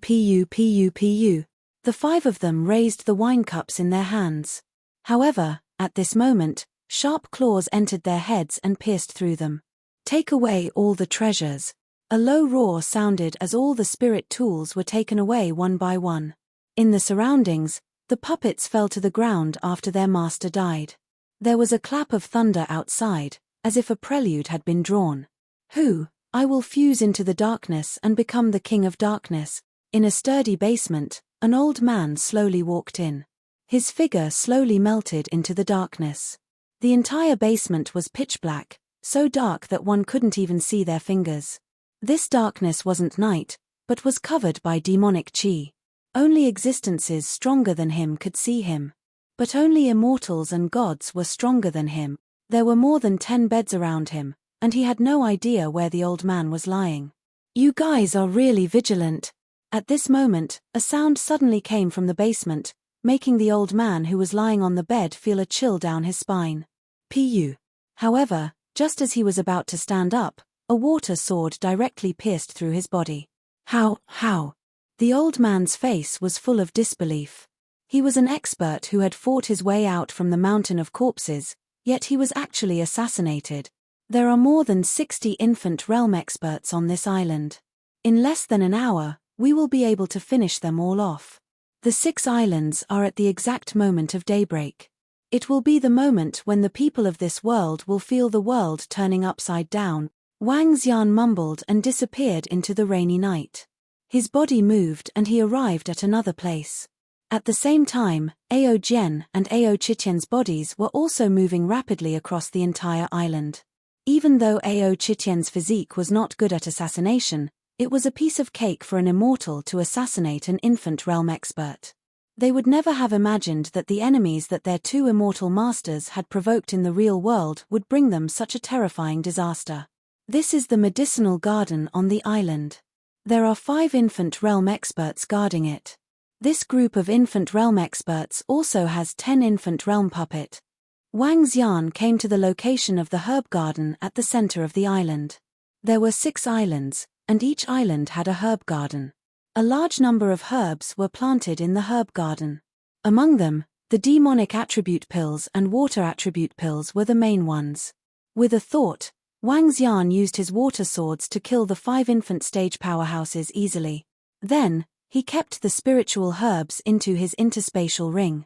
The 5 of them raised the wine cups in their hands. However, at this moment, sharp claws entered their heads and pierced through them. Take away all the treasures. A low roar sounded as all the spirit tools were taken away one by one. In the surroundings, the puppets fell to the ground after their master died. There was a clap of thunder outside, as if a prelude had been drawn. I will fuse into the darkness and become the king of darkness. In a sturdy basement, an old man slowly walked in. His figure slowly melted into the darkness. The entire basement was pitch black, so dark that one couldn't even see their fingers. This darkness wasn't night, but was covered by demonic chi. Only existences stronger than him could see him. But only immortals and gods were stronger than him. There were more than 10 beds around him, and he had no idea where the old man was lying. You guys are really vigilant. At this moment, a sound suddenly came from the basement, making the old man who was lying on the bed feel a chill down his spine. Pu. However, just as he was about to stand up, a water sword directly pierced through his body. How? The old man's face was full of disbelief. He was an expert who had fought his way out from the mountain of corpses, yet he was actually assassinated. There are more than 60 infant realm experts on this island. In less than an hour, we will be able to finish them all off. The 6 islands are at the exact moment of daybreak. It will be the moment when the people of this world will feel the world turning upside down. Wang Xian mumbled and disappeared into the rainy night. His body moved and he arrived at another place. At the same time, Ao Jian and Ao Chitian's bodies were also moving rapidly across the entire island. Even though Ao Chitian's physique was not good at assassination, it was a piece of cake for an immortal to assassinate an infant realm expert. They would never have imagined that the enemies that their 2 immortal masters had provoked in the real world would bring them such a terrifying disaster. This is the medicinal garden on the island. There are 5 infant realm experts guarding it. This group of infant realm experts also has 10 infant realm puppet. Wang Xian came to the location of the herb garden at the center of the island. There were 6 islands, and each island had a herb garden. A large number of herbs were planted in the herb garden. Among them, the demonic attribute pills and water attribute pills were the main ones. With a thought, Wang Xian used his water swords to kill the 5 infant stage powerhouses easily. Then, he kept the spiritual herbs into his interspatial ring.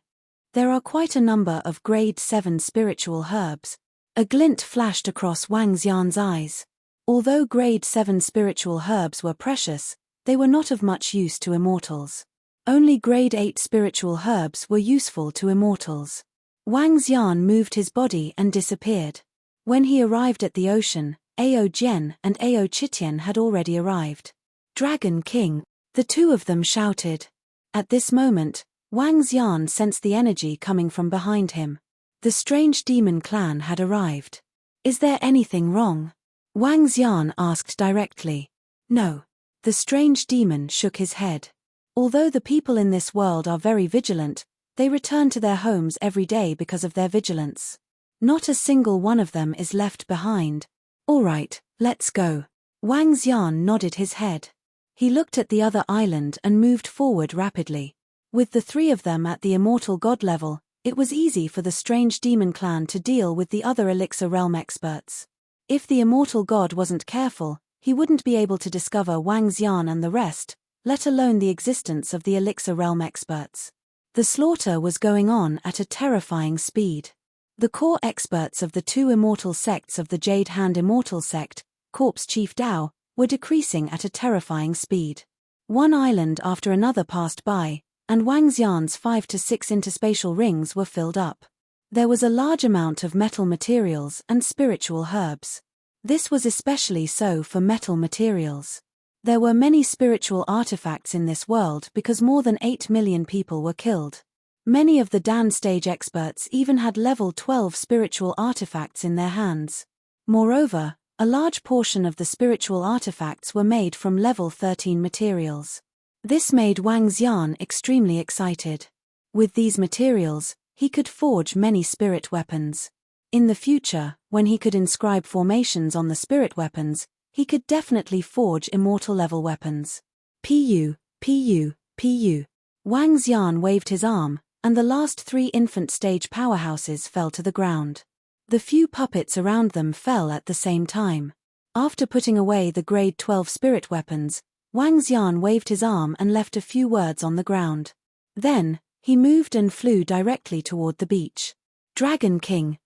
There are quite a number of grade 7 spiritual herbs. A glint flashed across Wang Xian's eyes. Although grade 7 spiritual herbs were precious, they were not of much use to immortals. Only grade 8 spiritual herbs were useful to immortals. Wang Xian moved his body and disappeared. When he arrived at the ocean, Ao Jian and Ao Chitian had already arrived. Dragon King, the 2 of them shouted. At this moment, Wang Xian sensed the energy coming from behind him. The strange demon clan had arrived. Is there anything wrong? Wang Xian asked directly. No. The strange demon shook his head. Although the people in this world are very vigilant, they return to their homes every day because of their vigilance. Not a single one of them is left behind. All right, let's go. Wang Xian nodded his head. He looked at the other island and moved forward rapidly. With the three of them at the immortal god level, it was easy for the strange demon clan to deal with the other Elixir Realm experts. If the immortal god wasn't careful, he wouldn't be able to discover Wang Xian and the rest, let alone the existence of the Elixir Realm experts. The slaughter was going on at a terrifying speed. The core experts of the two immortal sects of the Jade Hand Immortal Sect, Corpse Chief Dao, were decreasing at a terrifying speed. One island after another passed by, and Wang Xian's 5 to 6 interspatial rings were filled up. There was a large amount of metal materials and spiritual herbs. This was especially so for metal materials. There were many spiritual artifacts in this world because more than 8 million people were killed. Many of the Dan stage experts even had level 12 spiritual artifacts in their hands. Moreover, a large portion of the spiritual artifacts were made from level 13 materials. This made Wang Xian extremely excited. With these materials, he could forge many spirit weapons. In the future, when he could inscribe formations on the spirit weapons, he could definitely forge immortal level weapons. Pu. Wang Xian waved his arm, and the last 3 infant stage powerhouses fell to the ground. The few puppets around them fell at the same time. After putting away the grade 12 spirit weapons, Wang Xian waved his arm and left a few words on the ground. Then, he moved and flew directly toward the beach. Dragon King.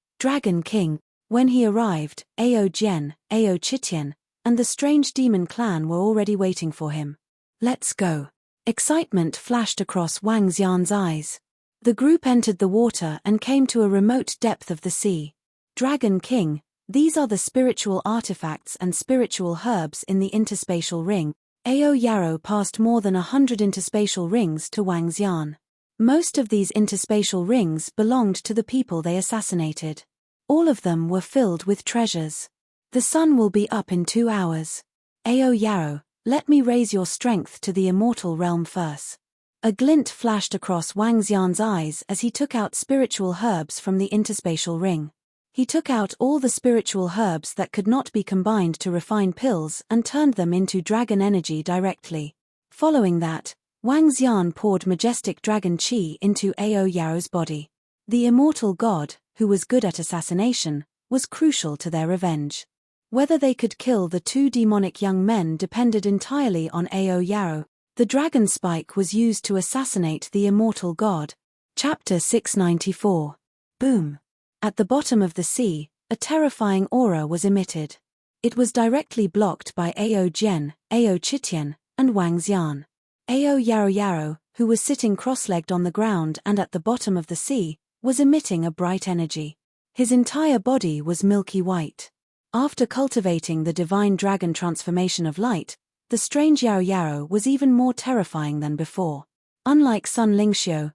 When he arrived, Ao Jian, Ao Chitian, and the strange demon clan were already waiting for him. Let's go. Excitement flashed across Wang Xian's eyes. The group entered the water and came to a remote depth of the sea. Dragon King, these are the spiritual artifacts and spiritual herbs in the interspatial ring. Ao Yarrow passed more than 100 interspatial rings to Wang Xian. Most of these interspatial rings belonged to the people they assassinated. All of them were filled with treasures. The sun will be up in 2 hours. Ao Yarrow, let me raise your strength to the immortal realm first. A glint flashed across Wang Xian's eyes as he took out spiritual herbs from the interspatial ring. He took out all the spiritual herbs that could not be combined to refine pills and turned them into dragon energy directly. Following that, Wang Xian poured majestic dragon qi into Ao Yarrow's body. The immortal god, who was good at assassination, was crucial to their revenge. Whether they could kill the 2 demonic young men depended entirely on Ao Yarrow. The dragon spike was used to assassinate the immortal god. Chapter 694. Boom. At the bottom of the sea, a terrifying aura was emitted. It was directly blocked by Ao Jian, Ao Chitian, and Wang Xian. Ao Yarrow, who was sitting cross-legged on the ground and at the bottom of the sea, was emitting a bright energy. His entire body was milky white. After cultivating the divine dragon transformation of light, the strange Yarrow was even more terrifying than before. Unlike Sun Lingxiu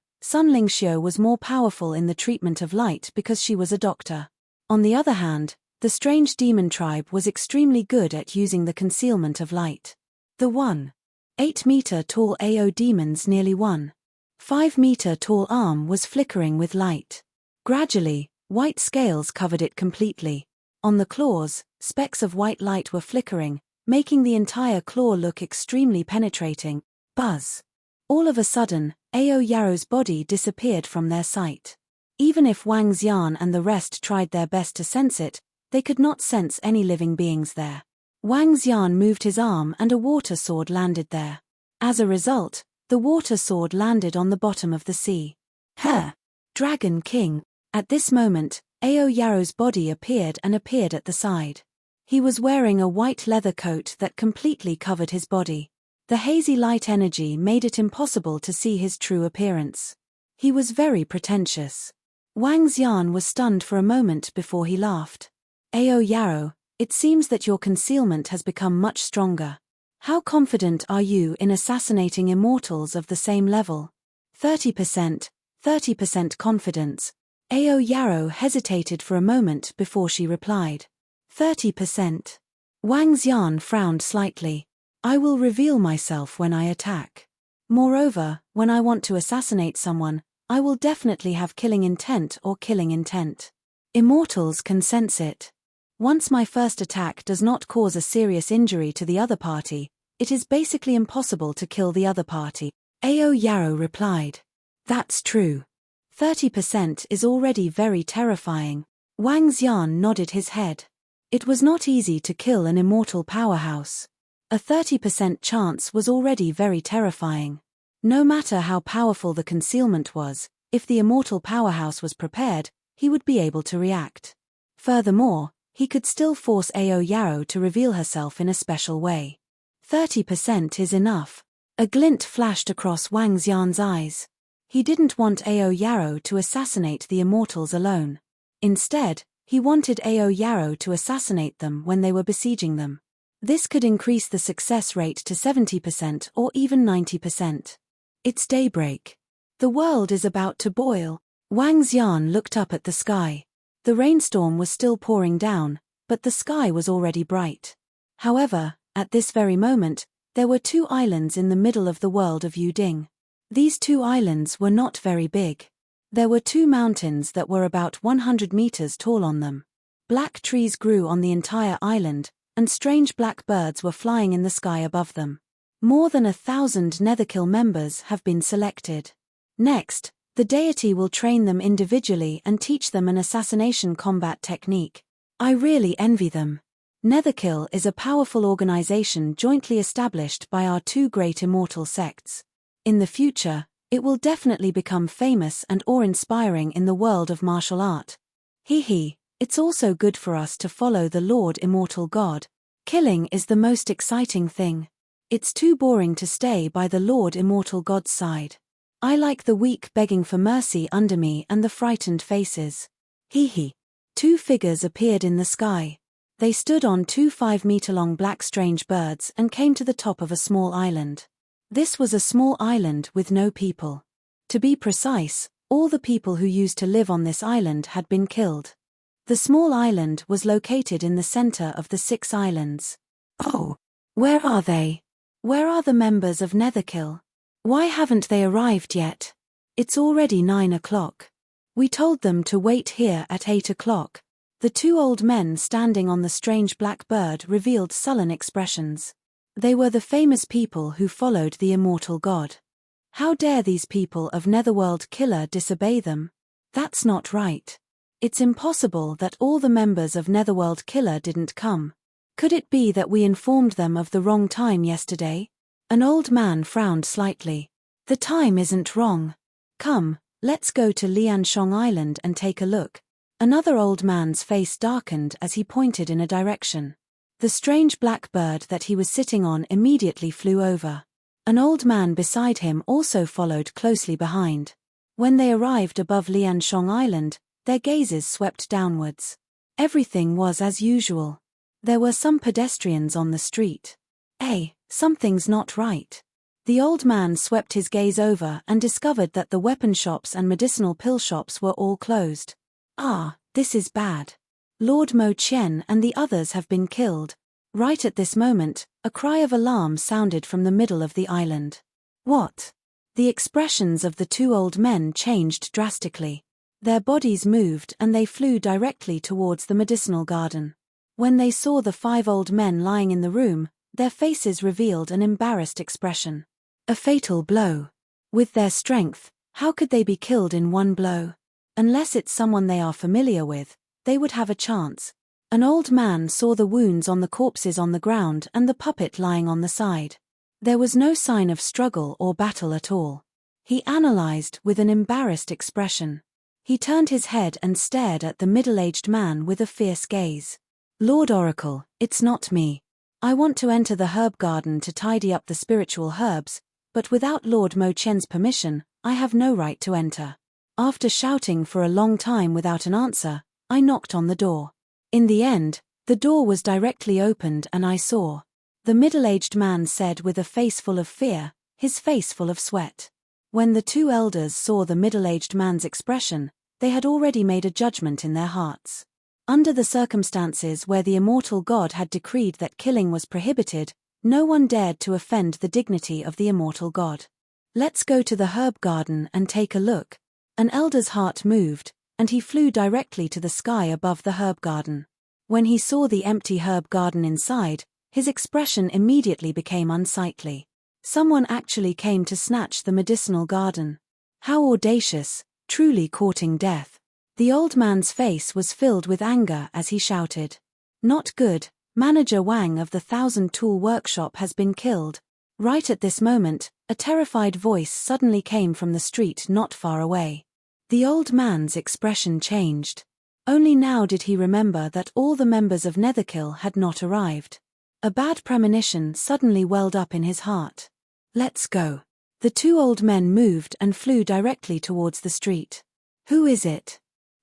was more powerful in the treatment of light because she was a doctor. On the other hand, the strange demon tribe was extremely good at using the concealment of light. The 1.8-meter-tall Ao demon's nearly 1.5-meter-tall arm was flickering with light. Gradually, white scales covered it completely. On the claws, specks of white light were flickering, making the entire claw look extremely penetrating. Buzz. All of a sudden, Ao Yarrow's body disappeared from their sight. Even if Wang Xian and the rest tried their best to sense it, they could not sense any living beings there. Wang Xian moved his arm and a water sword landed there. As a result, the water sword landed on the bottom of the sea. Dragon King. At this moment, Ao Yarrow's body appeared at the side. He was wearing a white leather coat that completely covered his body. The hazy light energy made it impossible to see his true appearance. He was very pretentious. Wang Xian was stunned for a moment before he laughed. Ao Yarrow, it seems that your concealment has become much stronger. How confident are you in assassinating immortals of the same level? 30% confidence. Ao Yarrow hesitated for a moment before she replied. 30%. Wang Xian frowned slightly. I will reveal myself when I attack. Moreover, when I want to assassinate someone, I will definitely have killing intent or killing intent. Immortals can sense it. Once my first attack does not cause a serious injury to the other party, it is basically impossible to kill the other party. Ao Yarrow replied. That's true. 30% is already very terrifying. Wang Xian nodded his head. It was not easy to kill an immortal powerhouse. A 30% chance was already very terrifying. No matter how powerful the concealment was, if the immortal powerhouse was prepared, he would be able to react. Furthermore, he could still force Ao Yarrow to reveal herself in a special way. 30% is enough. A glint flashed across Wang Xian's eyes. He didn't want Ao Yarrow to assassinate the immortals alone. Instead, he wanted Ao Yarrow to assassinate them when they were besieging them. This could increase the success rate to 70% or even 90%. It's daybreak. The world is about to boil. Wang Xian looked up at the sky. The rainstorm was still pouring down, but the sky was already bright. However, at this very moment, there were 2 islands in the middle of the world of Yuding. These 2 islands were not very big. There were 2 mountains that were about 100 meters tall on them. Black trees grew on the entire island, and strange black birds were flying in the sky above them. More than 1,000 Netherkill members have been selected. Next, the deity will train them individually and teach them an assassination combat technique. I really envy them. Netherkill is a powerful organization jointly established by our 2 great immortal sects. In the future, it will definitely become famous and awe-inspiring in the world of martial art. It's also good for us to follow the Lord Immortal God. Killing is the most exciting thing. It's too boring to stay by the Lord Immortal God's side. I like the weak begging for mercy under me and the frightened faces. 2 figures appeared in the sky. They stood on 2 5-meter-long black strange birds and came to the top of a small island. This was a small island with no people. To be precise, all the people who used to live on this island had been killed. The small island was located in the center of the 6 islands. Oh, where are they? Where are the members of Netherkill? Why haven't they arrived yet? It's already 9 o'clock. We told them to wait here at 8 o'clock. The 2 old men standing on the strange black bird revealed sullen expressions. They were the famous people who followed the immortal god. How dare these people of Netherworld Killer disobey them? That's not right. It's impossible that all the members of Netherworld Killer didn't come. Could it be that we informed them of the wrong time yesterday? An old man frowned slightly. The time isn't wrong. Come, let's go to Lianshong Island and take a look. Another old man's face darkened as he pointed in a direction. The strange black bird that he was sitting on immediately flew over. An old man beside him also followed closely behind. When they arrived above Lianshong Island, their gazes swept downwards. Everything was as usual. There were some pedestrians on the street. Something's not right. The old man swept his gaze over and discovered that the weapon shops and medicinal pill shops were all closed. This is bad. Lord Mo Qian and the others have been killed. Right at this moment, a cry of alarm sounded from the middle of the island. What? The expressions of the 2 old men changed drastically. Their bodies moved and they flew directly towards the medicinal garden. When they saw the 5 old men lying in the room, their faces revealed an embarrassed expression. A fatal blow. With their strength, how could they be killed in one blow? Unless it's someone they are familiar with, they would have a chance. An old man saw the wounds on the corpses on the ground and the puppet lying on the side. There was no sign of struggle or battle at all. He analyzed with an embarrassed expression. He turned his head and stared at the middle-aged man with a fierce gaze. Lord Oracle, it's not me. I want to enter the herb garden to tidy up the spiritual herbs, but without Lord Mo Qian's permission, I have no right to enter. After shouting for a long time without an answer, I knocked on the door. In the end, the door was directly opened and I saw. The middle-aged man said with a face full of fear, his face full of sweat. When the 2 elders saw the middle-aged man's expression, they had already made a judgment in their hearts. Under the circumstances where the immortal god had decreed that killing was prohibited, no one dared to offend the dignity of the immortal god. Let's go to the herb garden and take a look. An elder's heart moved, and he flew directly to the sky above the herb garden. When he saw the empty herb garden inside, his expression immediately became unsightly. Someone actually came to snatch the medicinal garden. How audacious, truly courting death. The old man's face was filled with anger as he shouted. Not good, Manager Wang of the 1,000-tool workshop has been killed. Right at this moment, a terrified voice suddenly came from the street not far away. The old man's expression changed. Only now did he remember that all the members of Netherkill had not arrived. A bad premonition suddenly welled up in his heart. Let's go. The two old men moved and flew directly towards the street. Who is it?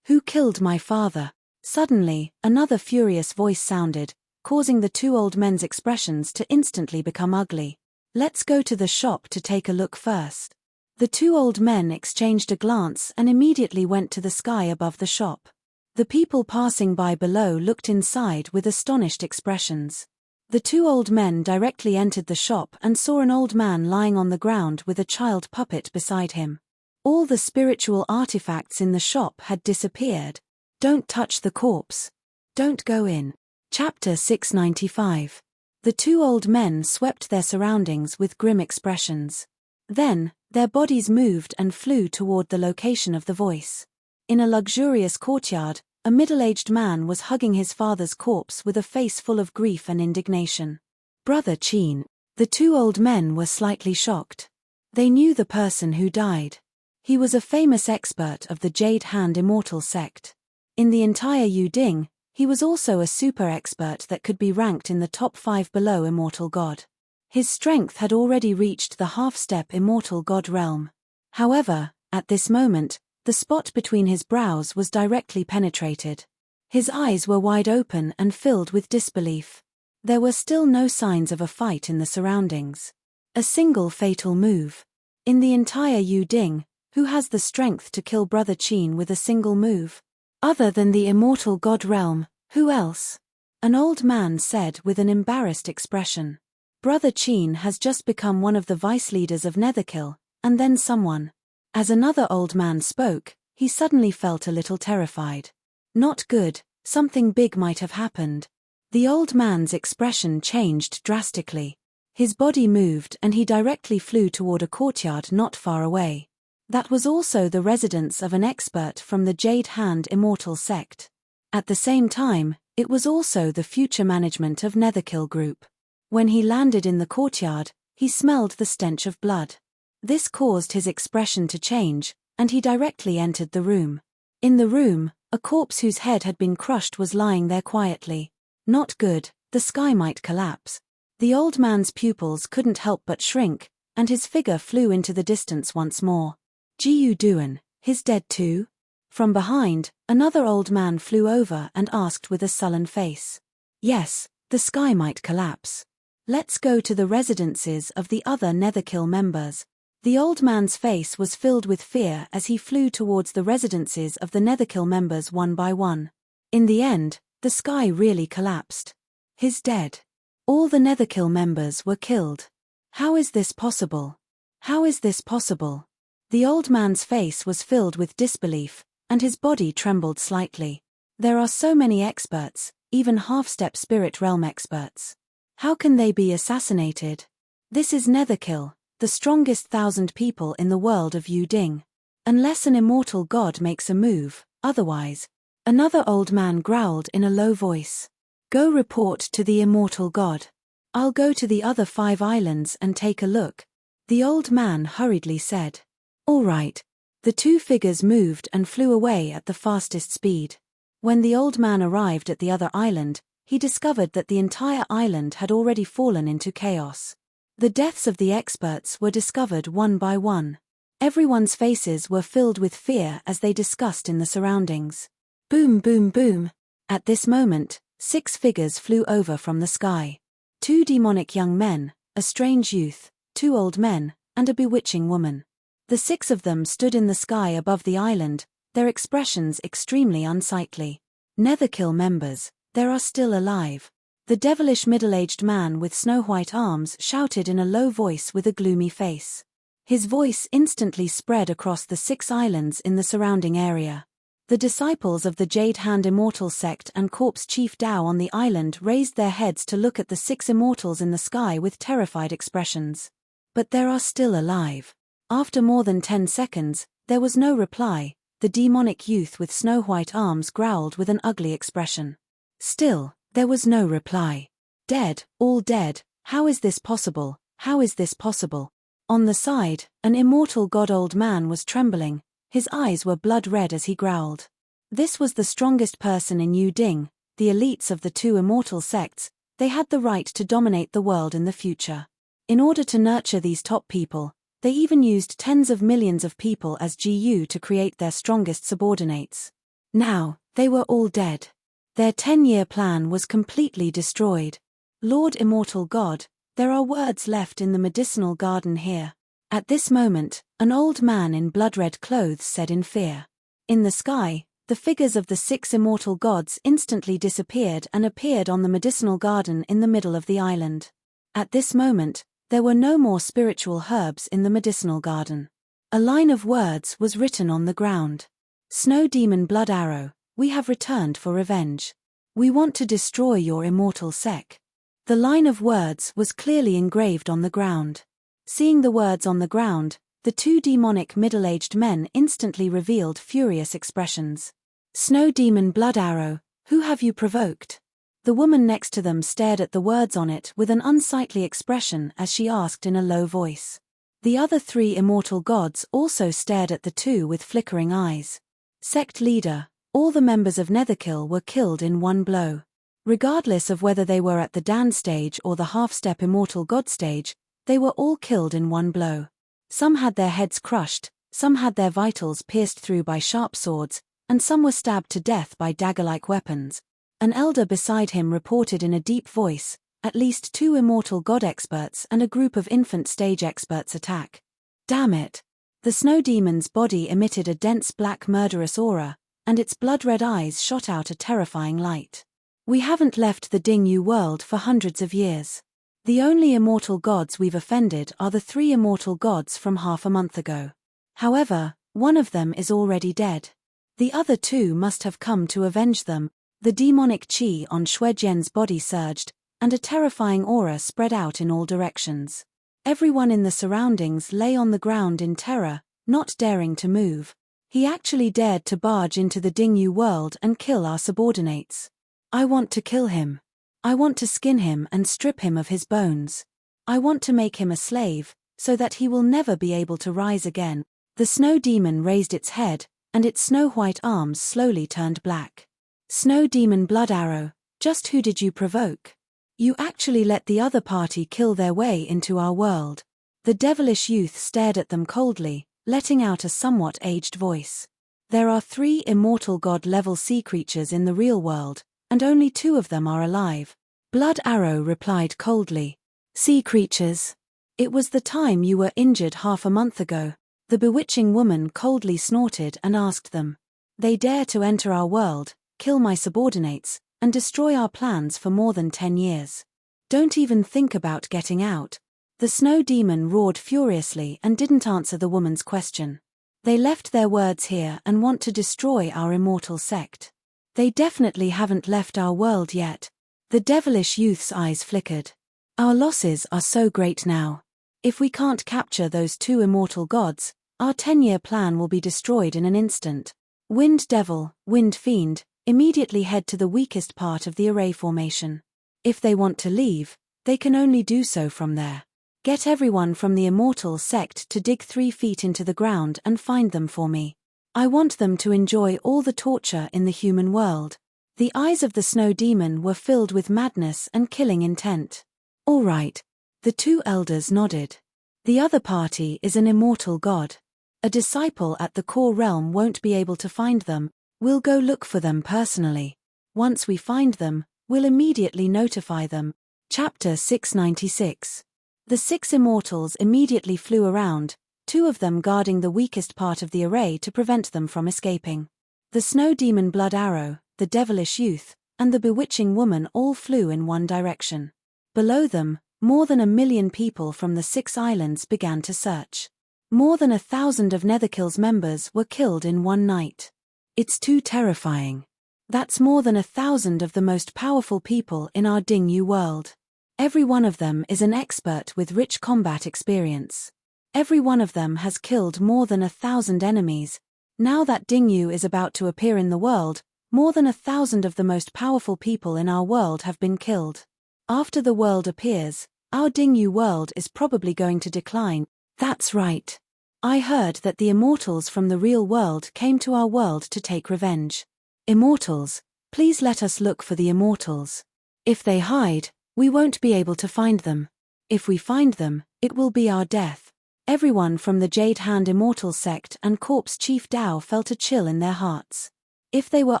Who killed my father? Suddenly, another furious voice sounded, causing the two old men's expressions to instantly become ugly. Let's go to the shop to take a look first. The two old men exchanged a glance and immediately went to the sky above the shop. The people passing by below looked inside with astonished expressions. The two old men directly entered the shop and saw an old man lying on the ground with a child puppet beside him. All the spiritual artifacts in the shop had disappeared. Don't touch the corpse. Don't go in. Chapter 695. The two old men swept their surroundings with grim expressions. Then, their bodies moved and flew toward the location of the voice. In a luxurious courtyard, a middle-aged man was hugging his father's corpse with a face full of grief and indignation. Brother Qin. The two old men were slightly shocked. They knew the person who died. He was a famous expert of the Jade Hand Immortal sect. In the entire Yuding, he was also a super expert that could be ranked in the top 5 below Immortal God. His strength had already reached the half-step Immortal God realm. However, at this moment, the spot between his brows was directly penetrated. His eyes were wide open and filled with disbelief. There were still no signs of a fight in the surroundings. A single fatal move. In the entire Yuding, who has the strength to kill Brother Qin with a single move? Other than the Immortal God realm, who else? An old man said with an embarrassed expression. Brother Qin has just become one of the vice leaders of Netherkill, and then someone. As another old man spoke, he suddenly felt a little terrified. Not good, something big might have happened. The old man's expression changed drastically. His body moved and he directly flew toward a courtyard not far away. That was also the residence of an expert from the Jade Hand Immortal sect. At the same time, it was also the future management of Netherkill Group. When he landed in the courtyard, he smelled the stench of blood. This caused his expression to change, and he directly entered the room. In the room, a corpse whose head had been crushed was lying there quietly. Not good, the sky might collapse. The old man's pupils couldn't help but shrink, and his figure flew into the distance once more. Jiu Duan, he's dead too? From behind, another old man flew over and asked with a sullen face. Yes, the sky might collapse. Let's go to the residences of the other Netherkill members. The old man's face was filled with fear as he flew towards the residences of the Netherkill members one by one. In the end, the sky really collapsed. He's dead. All the Netherkill members were killed. How is this possible? How is this possible? The old man's face was filled with disbelief, and his body trembled slightly. There are so many experts, even half-step spirit realm experts. How can they be assassinated? This is Netherkill, the strongest 1,000 people in the world of Yuding. Unless an immortal god makes a move, otherwise. Another old man growled in a low voice. Go report to the immortal god. I'll go to the other 5 islands and take a look. The old man hurriedly said. All right. The two figures moved and flew away at the fastest speed. When the old man arrived at the other island, he discovered that the entire island had already fallen into chaos. The deaths of the experts were discovered one by one. Everyone's faces were filled with fear as they discussed in the surroundings. Boom, boom, boom. At this moment, 6 figures flew over from the sky. 2 demonic young men, a strange youth, 2 old men, and a bewitching woman. The 6 of them stood in the sky above the island, their expressions extremely unsightly. Netherkill members, there are still alive. The devilish middle-aged man with snow-white arms shouted in a low voice with a gloomy face. His voice instantly spread across the 6 islands in the surrounding area. The disciples of the Jade Hand Immortal sect and Corpse Chief Dao on the island raised their heads to look at the 6 immortals in the sky with terrified expressions. But they are still alive. After more than 10 seconds, there was no reply. The demonic youth with snow-white arms growled with an ugly expression. Still, there was no reply. Dead, all dead, how is this possible, how is this possible? On the side, an immortal god-old man was trembling, his eyes were blood-red as he growled. This was the strongest person in Yu Ding, the elites of the 2 immortal sects. They had the right to dominate the world in the future. In order to nurture these top people, they even used tens of millions of people as GU to create their strongest subordinates. Now, they were all dead. Their 10-year plan was completely destroyed. Lord Immortal God, there are words left in the medicinal garden here. At this moment, an old man in blood-red clothes said in fear. In the sky, the figures of the 6 immortal gods instantly disappeared and appeared on the medicinal garden in the middle of the island. At this moment, there were no more spiritual herbs in the medicinal garden. A line of words was written on the ground. Snow Demon Blood Arrow, we have returned for revenge. We want to destroy your immortal sect. The line of words was clearly engraved on the ground. Seeing the words on the ground, the 2 demonic middle-aged men instantly revealed furious expressions. Snow Demon Blood Arrow, who have you provoked? The woman next to them stared at the words on it with an unsightly expression as she asked in a low voice. The other 3 immortal gods also stared at the 2 with flickering eyes. Sect leader, all the members of Netherkill were killed in one blow. Regardless of whether they were at the Dan stage or the half-step immortal god stage, they were all killed in one blow. Some had their heads crushed, some had their vitals pierced through by sharp swords, and some were stabbed to death by dagger-like weapons. An elder beside him reported in a deep voice, at least 2 immortal god experts and a group of infant stage experts attack. Damn it! The snow demon's body emitted a dense black murderous aura, and its blood-red eyes shot out a terrifying light. We haven't left the Ding-Yu world for hundreds of years. The only immortal gods we've offended are the 3 immortal gods from half a month ago. However, one of them is already dead. The other 2 must have come to avenge them. The demonic qi on Shuejian's body surged, and a terrifying aura spread out in all directions. Everyone in the surroundings lay on the ground in terror, not daring to move. He actually dared to barge into the Ding-Yu world and kill our subordinates. I want to kill him. I want to skin him and strip him of his bones. I want to make him a slave, so that he will never be able to rise again. The snow demon raised its head, and its snow-white arms slowly turned black. Snow Demon Blood Arrow, just who did you provoke? You actually let the other party kill their way into our world. The devilish youth stared at them coldly, letting out a somewhat aged voice. There are 3 immortal god-level sea creatures in the real world, and only 2 of them are alive. Blood Arrow replied coldly. Sea creatures. It was the time you were injured half a month ago. The bewitching woman coldly snorted and asked them. They dare to enter our world, kill my subordinates, and destroy our plans for more than 10 years. Don't even think about getting out. The snow demon roared furiously and didn't answer the woman's question. They left their words here and want to destroy our immortal sect. They definitely haven't left our world yet. The devilish youth's eyes flickered. Our losses are so great now. If we can't capture those 2 immortal gods, our 10-year plan will be destroyed in an instant. Wind Devil, Wind Fiend, immediately head to the weakest part of the array formation. If they want to leave, they can only do so from there. Get everyone from the immortal sect to dig 3 feet into the ground and find them for me. I want them to enjoy all the torture in the human world. The eyes of the snow demon were filled with madness and killing intent. All right. The 2 elders nodded. The other party is an immortal god. A disciple at the core realm won't be able to find them. We'll go look for them personally. Once we find them, we'll immediately notify them. Chapter 696. The 6 immortals immediately flew around, 2 of them guarding the weakest part of the array to prevent them from escaping. The snow demon Blood Arrow, the devilish youth, and the bewitching woman all flew in one direction. Below them, more than 1 million people from the 6 islands began to search. More than 1,000 of Netherkill's members were killed in one night. It's too terrifying. That's more than 1,000 of the most powerful people in our Dingyu world. Every one of them is an expert with rich combat experience. Every one of them has killed more than 1,000 enemies. Now that Dingyu is about to appear in the world, more than 1,000 of the most powerful people in our world have been killed. After the world appears, our Dingyu world is probably going to decline. That's right. I heard that the immortals from the real world came to our world to take revenge. Immortals, please let us look for the immortals. If they hide, we won't be able to find them. If we find them, it will be our death. Everyone from the Jade Hand Immortal sect and Corpse Chief Dao felt a chill in their hearts. If they were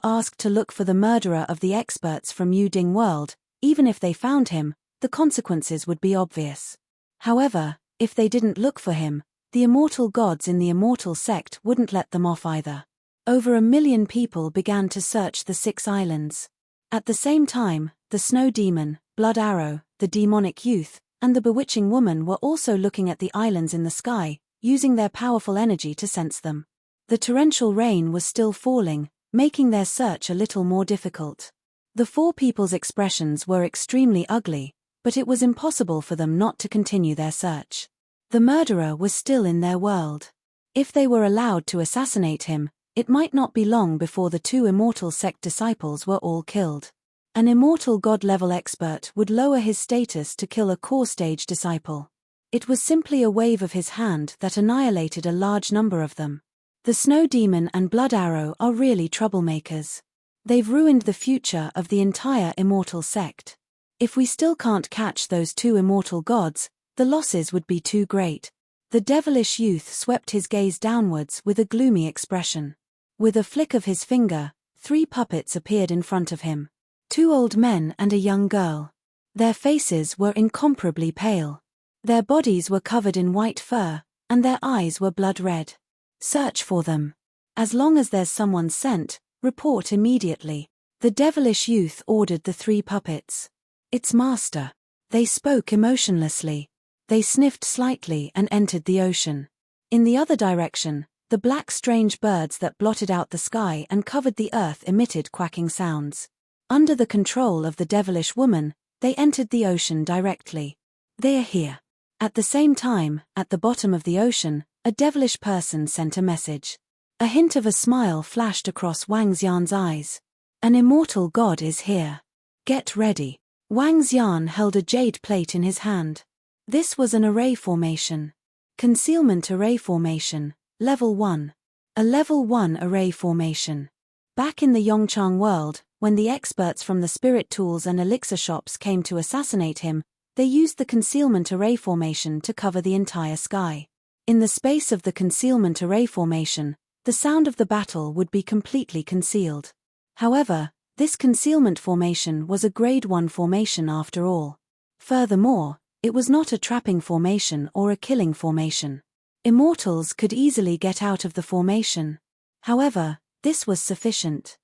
asked to look for the murderer of the experts from Yuding World, even if they found him, the consequences would be obvious. However, if they didn't look for him, the immortal gods in the Immortal sect wouldn't let them off either. Over 1 million people began to search the 6 islands. At the same time, the Snow Demon, Blood Arrow, the Demonic Youth, and the Bewitching Woman were also looking at the islands in the sky, using their powerful energy to sense them. The torrential rain was still falling, making their search a little more difficult. The 4 people's expressions were extremely ugly, but it was impossible for them not to continue their search. The murderer was still in their world. If they were allowed to assassinate him, it might not be long before the 2 Immortal sect disciples were all killed. An Immortal God-level expert would lower his status to kill a core stage disciple. It was simply a wave of his hand that annihilated a large number of them. The Snow Demon and Blood Arrow are really troublemakers. They've ruined the future of the entire Immortal sect. If we still can't catch those 2 immortal gods, the losses would be too great. The devilish youth swept his gaze downwards with a gloomy expression. With a flick of his finger, 3 puppets appeared in front of him. 2 old men and a young girl. Their faces were incomparably pale. Their bodies were covered in white fur, and their eyes were blood red. Search for them. As long as there's someone scent, report immediately. The devilish youth ordered the 3 puppets. It's master. They spoke emotionlessly. They sniffed slightly and entered the ocean. In the other direction, the black strange birds that blotted out the sky and covered the earth emitted quacking sounds. Under the control of the devilish woman, they entered the ocean directly. They're here. At the same time, at the bottom of the ocean, a devilish person sent a message. A hint of a smile flashed across Wang Xian's eyes. An immortal god is here. Get ready. Wang Xian held a jade plate in his hand. This was an array formation. Concealment array formation. Level 1. A Level 1 array formation. Back in the Yongchang world, when the experts from the spirit tools and elixir shops came to assassinate him, they used the concealment array formation to cover the entire sky. In the space of the concealment array formation, the sound of the battle would be completely concealed. However, this concealment formation was a Grade 1 formation after all. Furthermore, it was not a trapping formation or a killing formation. Immortals could easily get out of the formation. However, this was sufficient.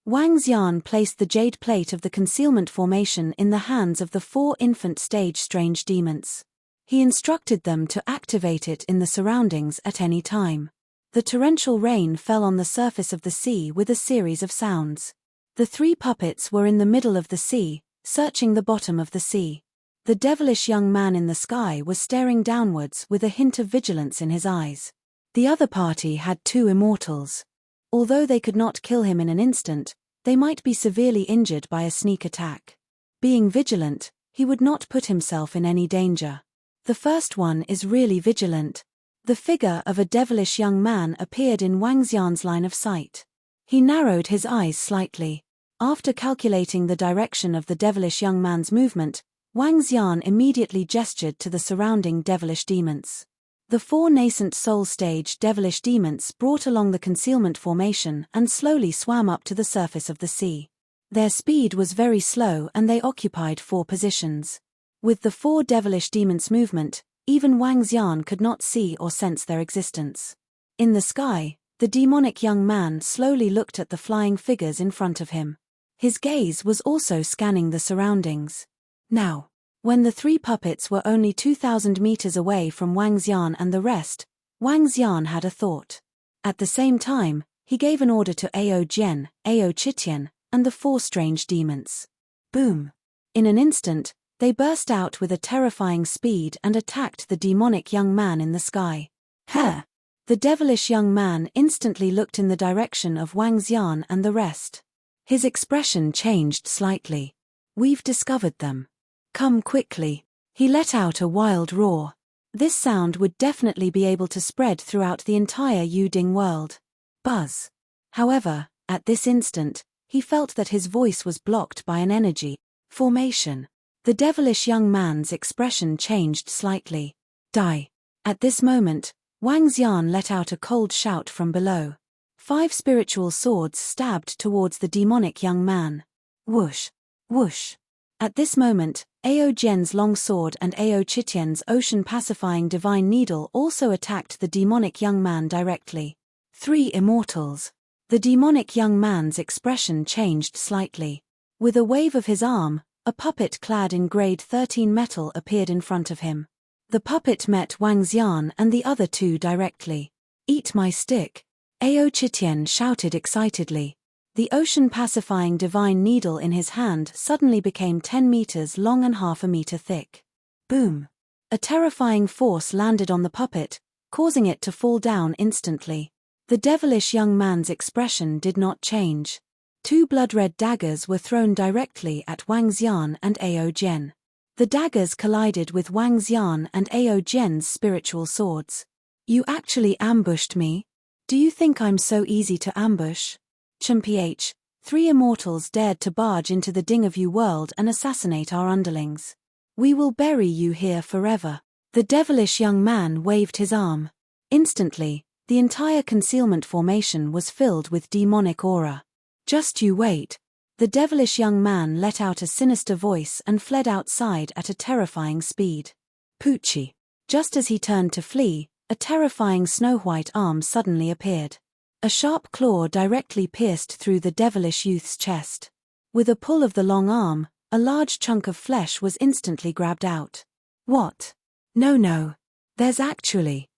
Wang Xian placed the jade plate of the concealment formation in the hands of the 4 infant stage strange demons. He instructed them to activate it in the surroundings at any time. The torrential rain fell on the surface of the sea with a series of sounds. The 3 puppets were in the middle of the sea, searching the bottom of the sea. The devilish young man in the sky was staring downwards with a hint of vigilance in his eyes. The other party had 2 immortals. Although they could not kill him in an instant, they might be severely injured by a sneak attack. Being vigilant, he would not put himself in any danger. The first one is really vigilant. The figure of a devilish young man appeared in Wang Xian's line of sight. He narrowed his eyes slightly. After calculating the direction of the devilish young man's movement, Wang Xian immediately gestured to the surrounding devilish demons. The 4 nascent soul stage devilish demons brought along the concealment formation and slowly swam up to the surface of the sea. Their speed was very slow and they occupied 4 positions. With the 4 devilish demons' movement, even Wang Xian could not see or sense their existence. In the sky, the demonic young man slowly looked at the flying figures in front of him. His gaze was also scanning the surroundings. Now, when the 3 puppets were only 2,000 meters away from Wang Xian and the rest, Wang Xian had a thought. At the same time, He gave an order to Ao Jian, Ao Chitian, and the 4 strange demons. Boom! In an instant, they burst out with a terrifying speed and attacked the demonic young man in the sky. Huh! The devilish young man instantly looked in the direction of Wang Xian and the rest. His expression changed slightly. We've discovered them. Come quickly. He let out a wild roar. This sound would definitely be able to spread throughout the entire Yuding world. Buzz. However, at this instant, he felt that his voice was blocked by an energy formation. The devilish young man's expression changed slightly. Die. At this moment, Wang Xian let out a cold shout from below. 5 spiritual swords stabbed towards the demonic young man. Whoosh! Whoosh! At this moment, Ao Jian's long sword and Ao Chitian's ocean-pacifying divine needle also attacked the demonic young man directly. 3 immortals. The demonic young man's expression changed slightly. With a wave of his arm, a puppet clad in grade 13 metal appeared in front of him. The puppet met Wang Xian and the other 2 directly. Eat my stick! Ao Chitian shouted excitedly. The ocean-pacifying divine needle in his hand suddenly became 10 meters long and half a meter thick. Boom! A terrifying force landed on the puppet, causing it to fall down instantly. The devilish young man's expression did not change. 2 blood-red daggers were thrown directly at Wang Xian and Ao Jian. The daggers collided with Wang Xian and Ao Jian's spiritual swords. You actually ambushed me? Do you think I'm so easy to ambush? Ch. 3 immortals dared to barge into the Ding of You world and assassinate our underlings. We will bury you here forever. The devilish young man waved his arm. Instantly, the entire concealment formation was filled with demonic aura. Just you wait. The devilish young man let out a sinister voice and fled outside at a terrifying speed. Poochie. Just as he turned to flee, a terrifying snow-white arm suddenly appeared. A sharp claw directly pierced through the devilish youth's chest. With a pull of the long arm, a large chunk of flesh was instantly grabbed out. What? No. There's actually.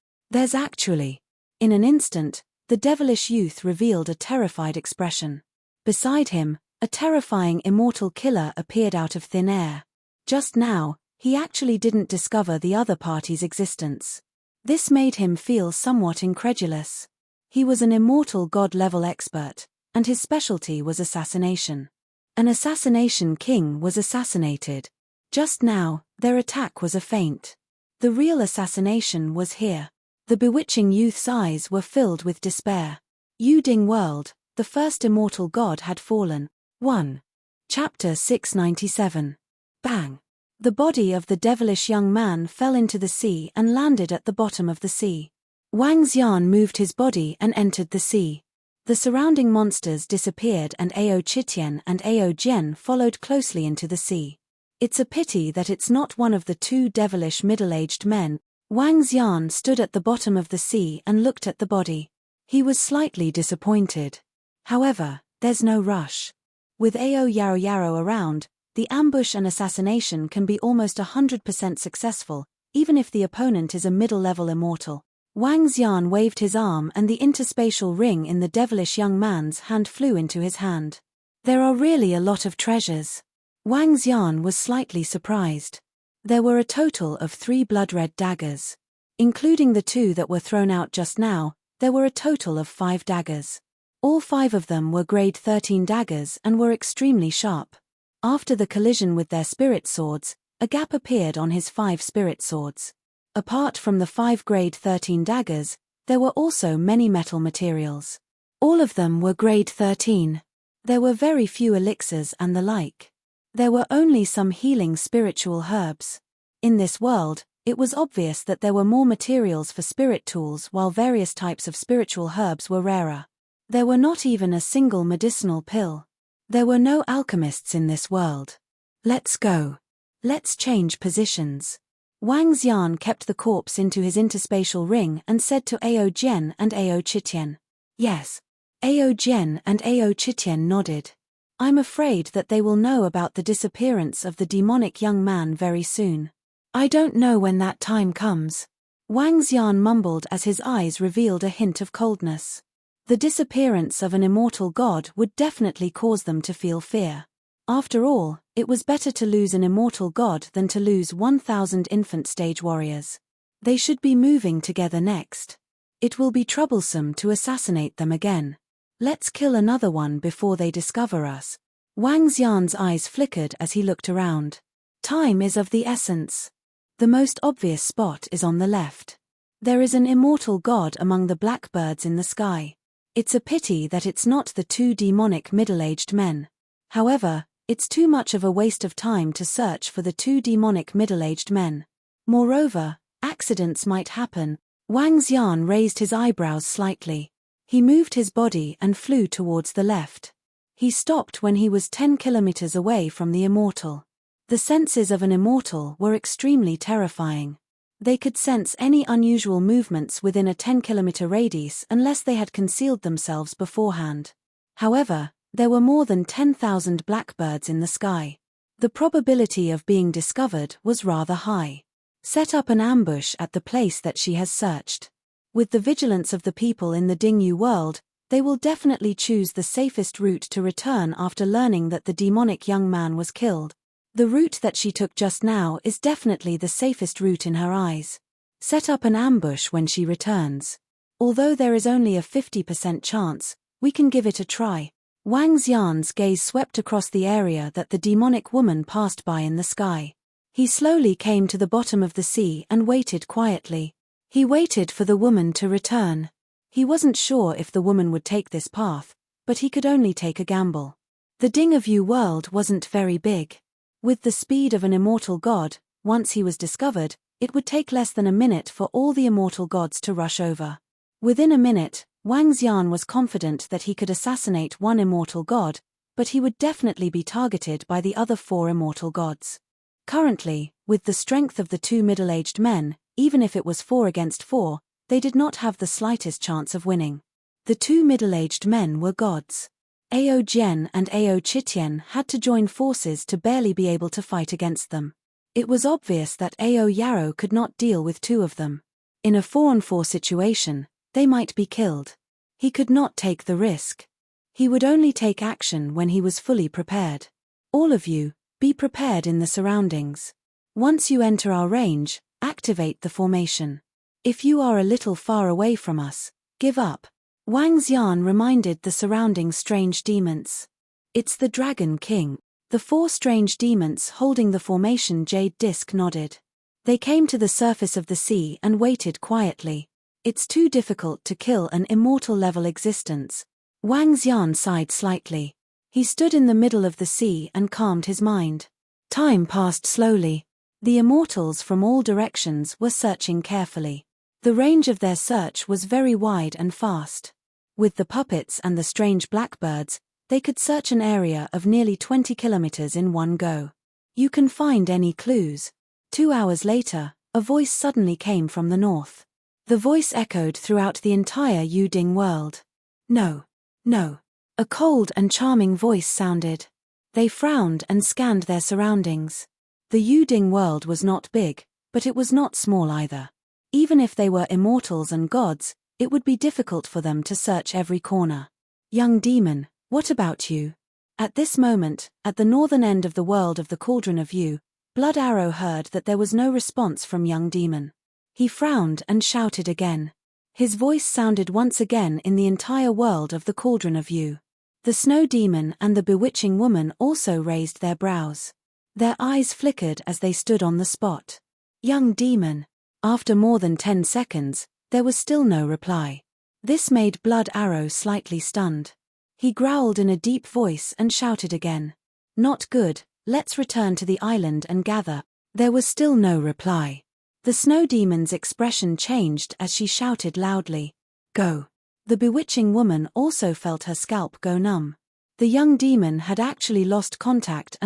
In an instant, the devilish youth revealed a terrified expression. Beside him, a terrifying immortal killer appeared out of thin air. Just now, he actually didn't discover the other party's existence. This made him feel somewhat incredulous. He was an immortal god-level expert, and his specialty was assassination. An assassination king was assassinated. Just now, their attack was a feint. The real assassination was here. The bewitching youth's eyes were filled with despair. Yuding world, the first immortal god had fallen. 1. Chapter 697. Bang! The body of the devilish young man fell into the sea and landed at the bottom of the sea. Wang Xian moved his body and entered the sea. The surrounding monsters disappeared and Ao Chitian and Ao Jian followed closely into the sea. It's a pity that it's not one of the 2 devilish middle-aged men. Wang Xian stood at the bottom of the sea and looked at the body. He was slightly disappointed. However, there's no rush. With Ao Yaro around, the ambush and assassination can be almost 100% successful, even if the opponent is a middle-level immortal. Wang Xian waved his arm and the interspatial ring in the devilish young man's hand flew into his hand. There are really a lot of treasures. Wang Xian was slightly surprised. There were a total of 3 blood-red daggers. Including the 2 that were thrown out just now, there were a total of 5 daggers. All 5 of them were grade 13 daggers and were extremely sharp. After the collision with their spirit swords, a gap appeared on his 5 spirit swords. Apart from the 5 grade 13 daggers, there were also many metal materials. All of them were grade 13. There were very few elixirs and the like. There were only some healing spiritual herbs. In this world, it was obvious that there were more materials for spirit tools while various types of spiritual herbs were rarer. There were not even a single medicinal pill. There were no alchemists in this world. Let's go. Let's change positions. Wang Xian kept the corpse into his interspatial ring and said to Ao Jian and Ao Chitian. Yes. Ao Jian and Ao Chitian nodded. I'm afraid that they will know about the disappearance of the demonic young man very soon. I don't know when that time comes. Wang Xian mumbled as his eyes revealed a hint of coldness. The disappearance of an immortal god would definitely cause them to feel fear. After all, it was better to lose an immortal god than to lose 1,000 infant stage warriors. They should be moving together next. It will be troublesome to assassinate them again. Let's kill another one before they discover us. Wang Xian's eyes flickered as he looked around. Time is of the essence. The most obvious spot is on the left. There is an immortal god among the blackbirds in the sky. It's a pity that it's not the two demonic middle-aged men. However, it's too much of a waste of time to search for the two demonic middle-aged men. Moreover, accidents might happen. Wang Xian raised his eyebrows slightly. He moved his body and flew towards the left. He stopped when he was 10 kilometers away from the immortal. The senses of an immortal were extremely terrifying. They could sense any unusual movements within a 10-kilometer radius unless they had concealed themselves beforehand. However, there were more than 10,000 blackbirds in the sky. The probability of being discovered was rather high. Set up an ambush at the place that she has searched. With the vigilance of the people in the Dingyu world, they will definitely choose the safest route to return after learning that the demonic young man was killed. The route that she took just now is definitely the safest route in her eyes. Set up an ambush when she returns. Although there is only a 50% chance, we can give it a try. Wang Xian's gaze swept across the area that the demonic woman passed by in the sky. He slowly came to the bottom of the sea and waited quietly. He waited for the woman to return. He wasn't sure if the woman would take this path, but he could only take a gamble. The Dingyu world wasn't very big. With the speed of an immortal god, once he was discovered, it would take less than a minute for all the immortal gods to rush over. Within a minute, Wang Xian was confident that he could assassinate one immortal god, but he would definitely be targeted by the other 4 immortal gods. Currently, with the strength of the 2 middle-aged men, even if it was 4 against 4, they did not have the slightest chance of winning. The 2 middle-aged men were gods. Ao Jian and Ao Chitian had to join forces to barely be able to fight against them. It was obvious that Ao Yarrow could not deal with 2 of them. In a 4-on-4 situation, they might be killed. He could not take the risk. He would only take action when he was fully prepared. All of you, be prepared in the surroundings. Once you enter our range, activate the formation. If you are a little far away from us, give up. Wang Xian reminded the surrounding strange demons. It's the Dragon King. The 4 strange demons holding the formation jade disc nodded. They came to the surface of the sea and waited quietly. It's too difficult to kill an immortal-level existence. Wang Xian sighed slightly. He stood in the middle of the sea and calmed his mind. Time passed slowly. The immortals from all directions were searching carefully. The range of their search was very wide and fast. With the puppets and the strange blackbirds, they could search an area of nearly 20 kilometers in one go. You can find any clues. 2 hours later, a voice suddenly came from the north. The voice echoed throughout the entire Yuding world. No. No. A cold and charming voice sounded. They frowned and scanned their surroundings. The Yuding world was not big, but it was not small either. Even if they were immortals and gods, it would be difficult for them to search every corner. Young demon, what about you? At this moment, at the northern end of the world of the Cauldron of Yu, Blood Arrow heard that there was no response from young demon. He frowned and shouted again. His voice sounded once again in the entire world of the Cauldron of Yu. The snow demon and the bewitching woman also raised their brows. Their eyes flickered as they stood on the spot. Young demon. After more than 10 seconds, there was still no reply. This made Blood Arrow slightly stunned. He growled in a deep voice and shouted again. Not good, let's return to the island and gather. There was still no reply. The snow demon's expression changed as she shouted loudly. Go. The bewitching woman also felt her scalp go numb. The young demon had actually lost contact.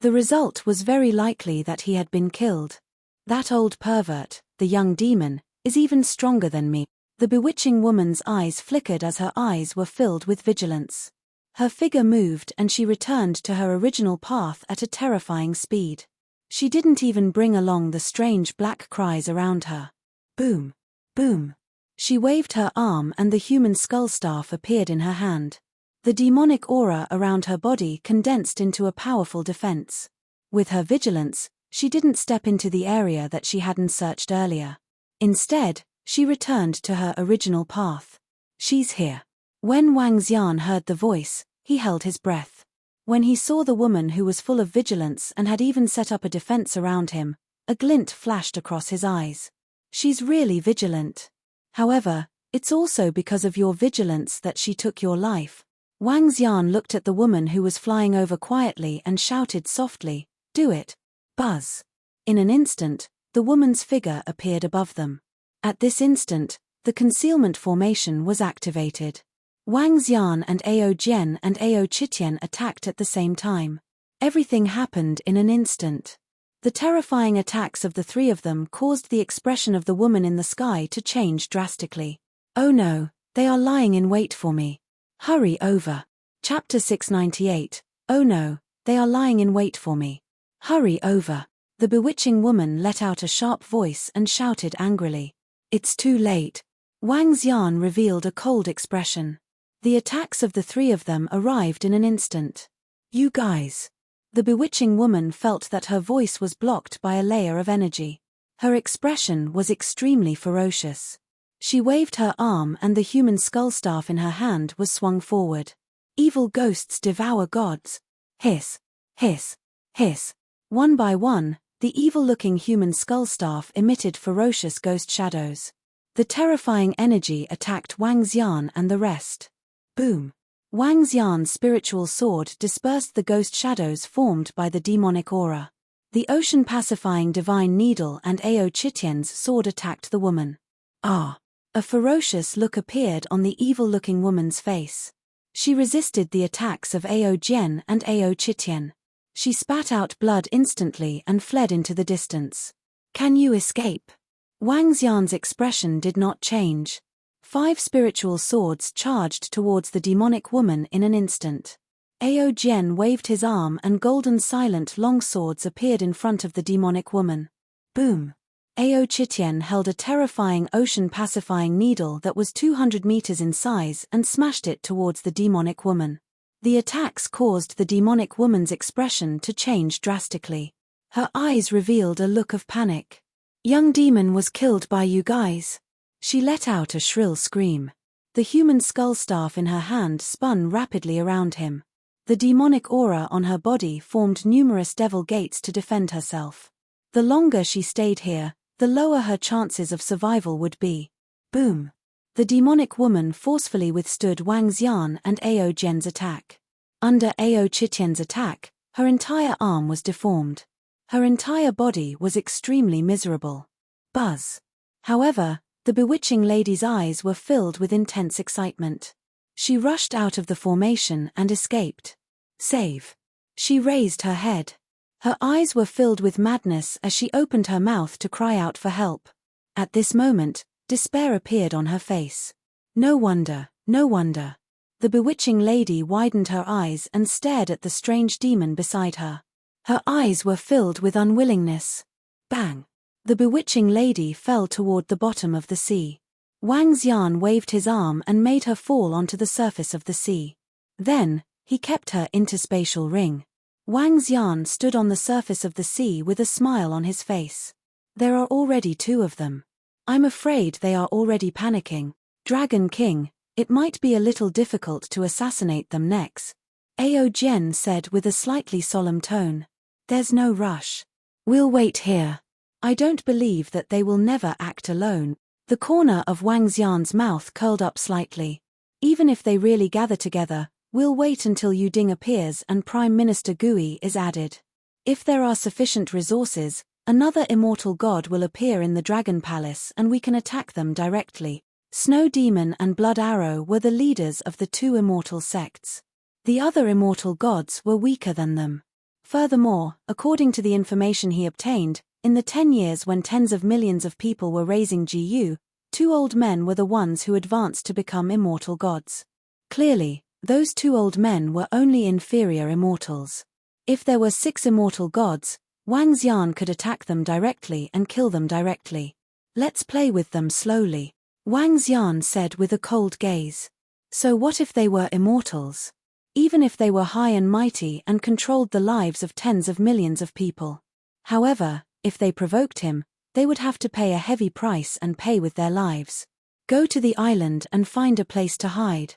The result was very likely that he had been killed. That old pervert, the young demon, is even stronger than me. The bewitching woman's eyes flickered as her eyes were filled with vigilance. Her figure moved and she returned to her original path at a terrifying speed. She didn't even bring along the strange black cries around her. Boom. Boom. She waved her arm and the human skull staff appeared in her hand. The demonic aura around her body condensed into a powerful defense. With her vigilance, she didn't step into the area that she hadn't searched earlier. Instead, she returned to her original path. She's here. When Wang Xian heard the voice, he held his breath. When he saw the woman who was full of vigilance and had even set up a defense around him, a glint flashed across his eyes. She's really vigilant. However, it's also because of your vigilance that she took your life. Wang Xian looked at the woman who was flying over quietly and shouted softly, "Do it." Buzz. In an instant, the woman's figure appeared above them. At this instant, the concealment formation was activated. Wang Xian and Ao Jian and Ao Qitian attacked at the same time. Everything happened in an instant. The terrifying attacks of the three of them caused the expression of the woman in the sky to change drastically. "Oh no, they are lying in wait for me. Hurry over." Chapter 698. Oh no, they are lying in wait for me. Hurry over. The bewitching woman let out a sharp voice and shouted angrily. It's too late. Wang Xian revealed a cold expression. The attacks of the three of them arrived in an instant. You guys. The bewitching woman felt that her voice was blocked by a layer of energy. Her expression was extremely ferocious. She waved her arm and the human skull staff in her hand was swung forward. Evil ghosts devour gods. Hiss, hiss, hiss. One by one, the evil-looking human skull staff emitted ferocious ghost shadows. The terrifying energy attacked Wang Xian and the rest. Boom. Wang Xian's spiritual sword dispersed the ghost shadows formed by the demonic aura. The ocean-pacifying divine needle and Ao Qitian's sword attacked the woman. Ah! A ferocious look appeared on the evil-looking woman's face. She resisted the attacks of Ao Jian and Ao Qitian. She spat out blood instantly and fled into the distance. Can you escape? Wang Xian's expression did not change. 5 spiritual swords charged towards the demonic woman in an instant. Ao Jian waved his arm and golden silent long swords appeared in front of the demonic woman. Boom! Ao Qitian held a terrifying ocean-pacifying needle that was 200 meters in size and smashed it towards the demonic woman. The attacks caused the demonic woman's expression to change drastically. Her eyes revealed a look of panic. Young demon was killed by you guys. She let out a shrill scream. The human skull staff in her hand spun rapidly around him. The demonic aura on her body formed numerous devil gates to defend herself. The longer she stayed here, the lower her chances of survival would be. Boom! The demonic woman forcefully withstood Wang Xian and Ao Jian's attack. Under Ao Qitian's attack, her entire arm was deformed. Her entire body was extremely miserable. Buzz. However, the bewitching lady's eyes were filled with intense excitement. She rushed out of the formation and escaped. Save. She raised her head. Her eyes were filled with madness as she opened her mouth to cry out for help. At this moment, despair appeared on her face. No wonder, no wonder. The bewitching lady widened her eyes and stared at the strange demon beside her. Her eyes were filled with unwillingness. Bang! The bewitching lady fell toward the bottom of the sea. Wang Xian waved his arm and made her fall onto the surface of the sea. Then, he kept her interspatial ring. Wang Xian stood on the surface of the sea with a smile on his face. There are already 2 of them. I'm afraid they are already panicking. Dragon King, it might be a little difficult to assassinate them next. Ao Jian said with a slightly solemn tone. There's no rush. We'll wait here. I don't believe that they will never act alone. The corner of Wang Xian's mouth curled up slightly. Even if they really gather together, we'll wait until Yu Ding appears and Prime Minister Gui is added. If there are sufficient resources, another immortal god will appear in the Dragon Palace and we can attack them directly. Snow Demon and Blood Arrow were the leaders of the 2 immortal sects. The other immortal gods were weaker than them. Furthermore, according to the information he obtained, in the 10 years when tens of millions of people were raising GU, 2 old men were the ones who advanced to become immortal gods. Clearly, those 2 old men were only inferior immortals. If there were 6 immortal gods, Wang Xian could attack them directly and kill them directly. Let's play with them slowly. Wang Xian said with a cold gaze. So what if they were immortals? Even if they were high and mighty and controlled the lives of tens of millions of people. However, if they provoked him, they would have to pay a heavy price and pay with their lives. Go to the island and find a place to hide.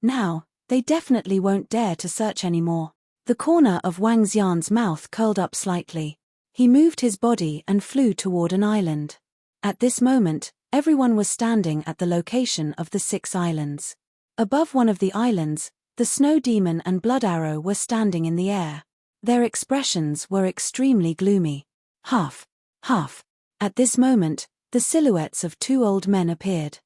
Now, they definitely won't dare to search anymore. The corner of Wang Xian's mouth curled up slightly. He moved his body and flew toward an island. At this moment, everyone was standing at the location of the 6 islands. Above one of the islands, the Snow Demon and Blood Arrow were standing in the air. Their expressions were extremely gloomy. Half. At this moment, the silhouettes of 2 old men appeared.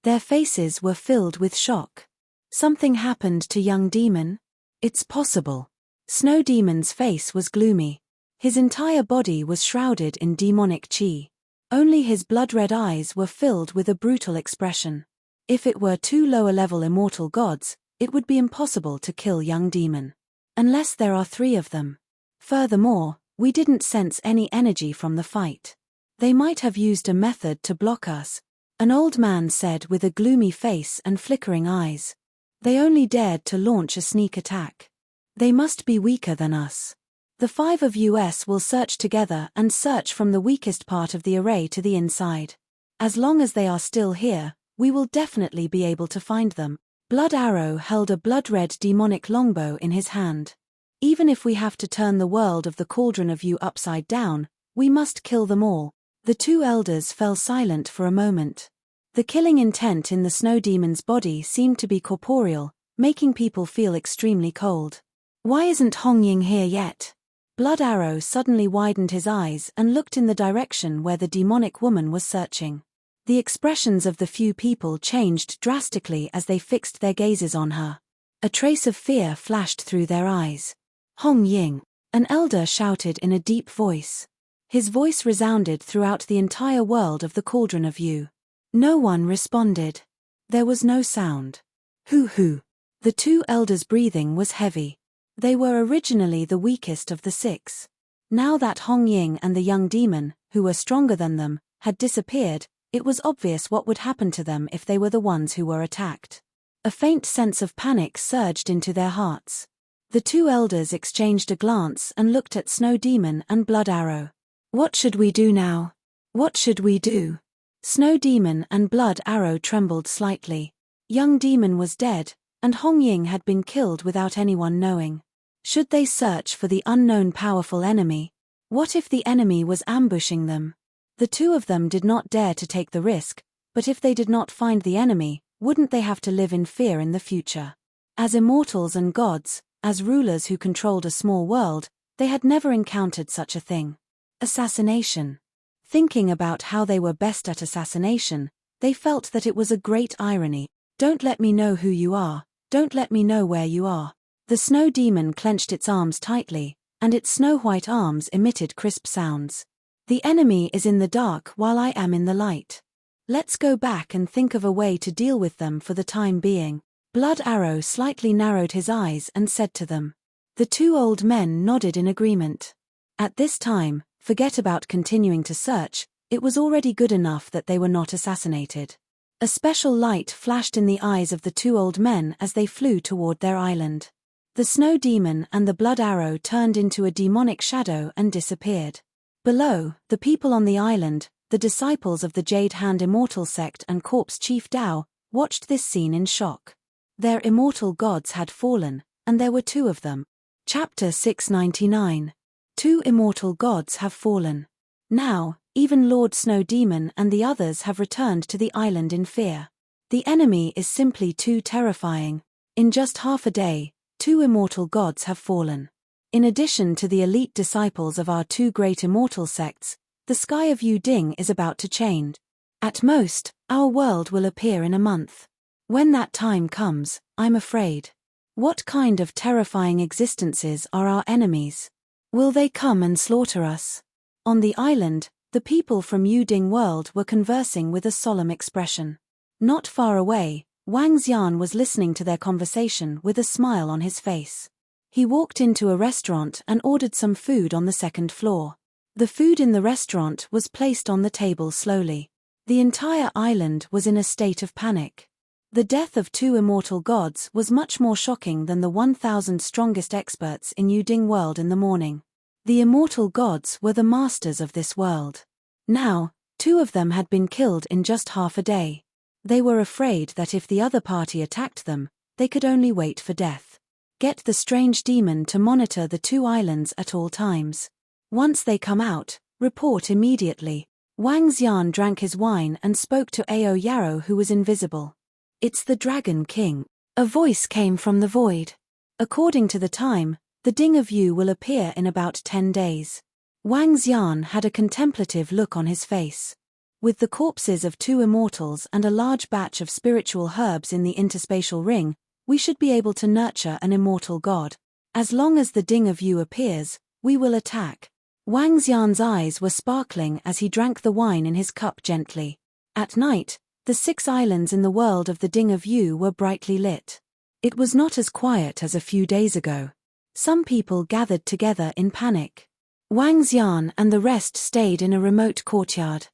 Their faces were filled with shock. Something happened to young demon? It's possible. Snow Demon's face was gloomy. His entire body was shrouded in demonic chi. Only his blood-red eyes were filled with a brutal expression. If it were 2 lower-level immortal gods, it would be impossible to kill young demon. Unless there are 3 of them. Furthermore, we didn't sense any energy from the fight. They might have used a method to block us, an old man said with a gloomy face and flickering eyes. They only dared to launch a sneak attack. They must be weaker than us. The 5 of us will search together and search from the weakest part of the array to the inside. As long as they are still here, we will definitely be able to find them. Blood Arrow held a blood-red demonic longbow in his hand. Even if we have to turn the world of the Cauldron of You upside down, we must kill them all. The 2 elders fell silent for a moment. The killing intent in the Snow Demon's body seemed to be corporeal, making people feel extremely cold. Why isn't Hong Ying here yet? Blood Arrow suddenly widened his eyes and looked in the direction where the demonic woman was searching. The expressions of the few people changed drastically as they fixed their gazes on her. A trace of fear flashed through their eyes. Hong Ying, an elder shouted in a deep voice. His voice resounded throughout the entire world of the Cauldron of You. No one responded. There was no sound. Hoo. The 2 elders' breathing was heavy. They were originally the weakest of the 6. Now that Hong Ying and the young demon, who were stronger than them, had disappeared, it was obvious what would happen to them if they were the ones who were attacked. A faint sense of panic surged into their hearts. The 2 elders exchanged a glance and looked at Snow Demon and Blood Arrow. What should we do now? What should we do? Snow Demon and Blood Arrow trembled slightly. Young demon was dead, and Hong Ying had been killed without anyone knowing. Should they search for the unknown powerful enemy? What if the enemy was ambushing them? The 2 of them did not dare to take the risk, but if they did not find the enemy, wouldn't they have to live in fear in the future? As immortals and gods, as rulers who controlled a small world, they had never encountered such a thing. Assassination. Thinking about how they were best at assassination, they felt that it was a great irony. Don't let me know who you are, don't let me know where you are. The Snow Demon clenched its arms tightly, and its snow-white arms emitted crisp sounds. The enemy is in the dark while I am in the light. Let's go back and think of a way to deal with them for the time being. Blood Arrow slightly narrowed his eyes and said to them. The 2 old men nodded in agreement. At this time, forget about continuing to search, it was already good enough that they were not assassinated. A special light flashed in the eyes of the 2 old men as they flew toward their island. The Snow Demon and the Blood Arrow turned into a demonic shadow and disappeared. Below, the people on the island, the disciples of the Jade Hand Immortal Sect and Corpse Chief Dao, watched this scene in shock. Their immortal gods had fallen, and there were 2 of them. Chapter 699. 2 immortal gods have fallen. Now, even Lord Snow Demon and the others have returned to the island in fear. The enemy is simply too terrifying. In just half a day, 2 immortal gods have fallen. In addition to the elite disciples of our 2 great immortal sects, the sky of Yuding is about to change. At most, our world will appear in a month. When that time comes, I'm afraid. What kind of terrifying existences are our enemies? Will they come and slaughter us? On the island, the people from Yuding world were conversing with a solemn expression. Not far away, Wang Xian was listening to their conversation with a smile on his face. He walked into a restaurant and ordered some food on the 2nd floor. The food in the restaurant was placed on the table slowly. The entire island was in a state of panic. The death of two immortal gods was much more shocking than the 1,000 strongest experts in Yuding world in the morning. The immortal gods were the masters of this world. Now, two of them had been killed in just half a day. They were afraid that if the other party attacked them, they could only wait for death. Get the strange demon to monitor the two islands at all times. Once they come out, report immediately. Wang Xian drank his wine and spoke to Ao Yarrow, who was invisible. It's the Dragon King. A voice came from the void. According to the time, the Ding of Yu will appear in about 10 days. Wang Xian had a contemplative look on his face. With the corpses of two immortals and a large batch of spiritual herbs in the interspatial ring, we should be able to nurture an immortal god. As long as the Ding of Yu appears, we will attack. Wang Xian's eyes were sparkling as he drank the wine in his cup gently. At night, the 6 islands in the world of the Ding of Yu were brightly lit. It was not as quiet as a few days ago. Some people gathered together in panic. Wang Xian and the rest stayed in a remote courtyard.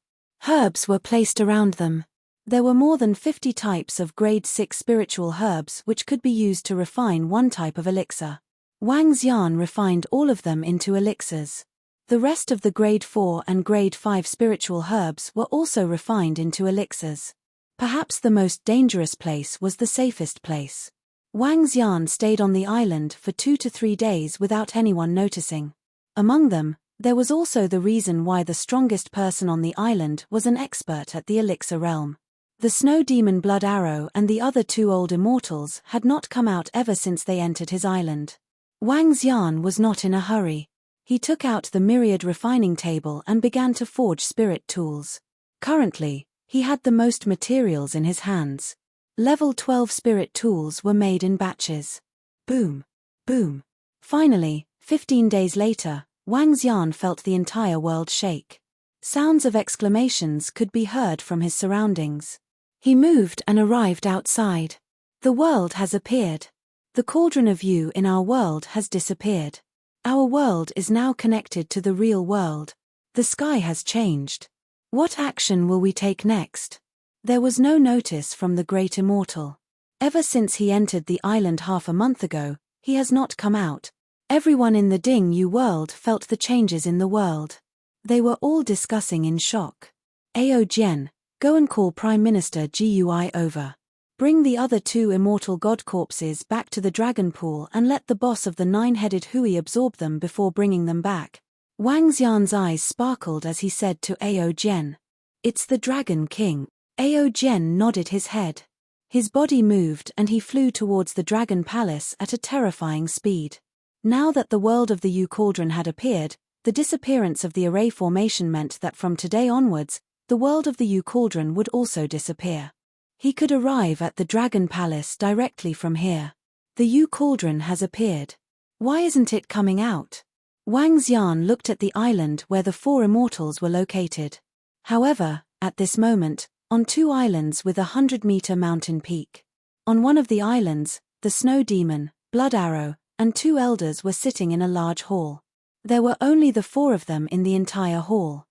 Herbs were placed around them. There were more than 50 types of grade 6 spiritual herbs which could be used to refine one type of elixir. Wang Xian refined all of them into elixirs. The rest of the grade 4 and grade 5 spiritual herbs were also refined into elixirs. Perhaps the most dangerous place was the safest place. Wang Xian stayed on the island for 2 to 3 days without anyone noticing. Among them, there was also the reason why the strongest person on the island was an expert at the elixir realm. The snow demon Blood Arrow and the other 2 old immortals had not come out ever since they entered his island. Wang Xian was not in a hurry. He took out the myriad refining table and began to forge spirit tools. Currently, he had the most materials in his hands. Level 12 spirit tools were made in batches. Boom. Boom. Finally, 15 days later, Wang Xian felt the entire world shake. Sounds of exclamations could be heard from his surroundings. He moved and arrived outside. The world has appeared. The cauldron of Yu in our world has disappeared. Our world is now connected to the real world. The sky has changed. What action will we take next? There was no notice from the great immortal. Ever since he entered the island half a month ago, he has not come out. Everyone in the Ding Yu world felt the changes in the world. They were all discussing in shock. Ao Jian, go and call Prime Minister Gui over. Bring the other 2 immortal god corpses back to the dragon pool and let the boss of the 9-headed Hui absorb them before bringing them back. Wang Xian's eyes sparkled as he said to Ao Jian. It's the Dragon King. Ao Jian nodded his head. His body moved and he flew towards the Dragon Palace at a terrifying speed. Now that the world of the Yu Cauldron had appeared, the disappearance of the array formation meant that from today onwards, the world of the Yu Cauldron would also disappear. He could arrive at the Dragon Palace directly from here. The Yu Cauldron has appeared. Why isn't it coming out? Wang Xian looked at the island where the 4 immortals were located. However, at this moment, on 2 islands with a 100-meter mountain peak. On one of the islands, the snow demon, Blood Arrow, and 2 elders were sitting in a large hall. There were only the 4 of them in the entire hall.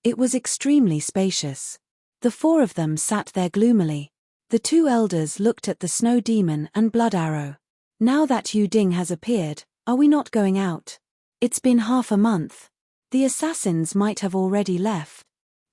It was extremely spacious. The 4 of them sat there gloomily. The 2 elders looked at the snow demon and Blood Arrow. Now that Yu Ding has appeared, are we not going out? It's been half a month. The assassins might have already left.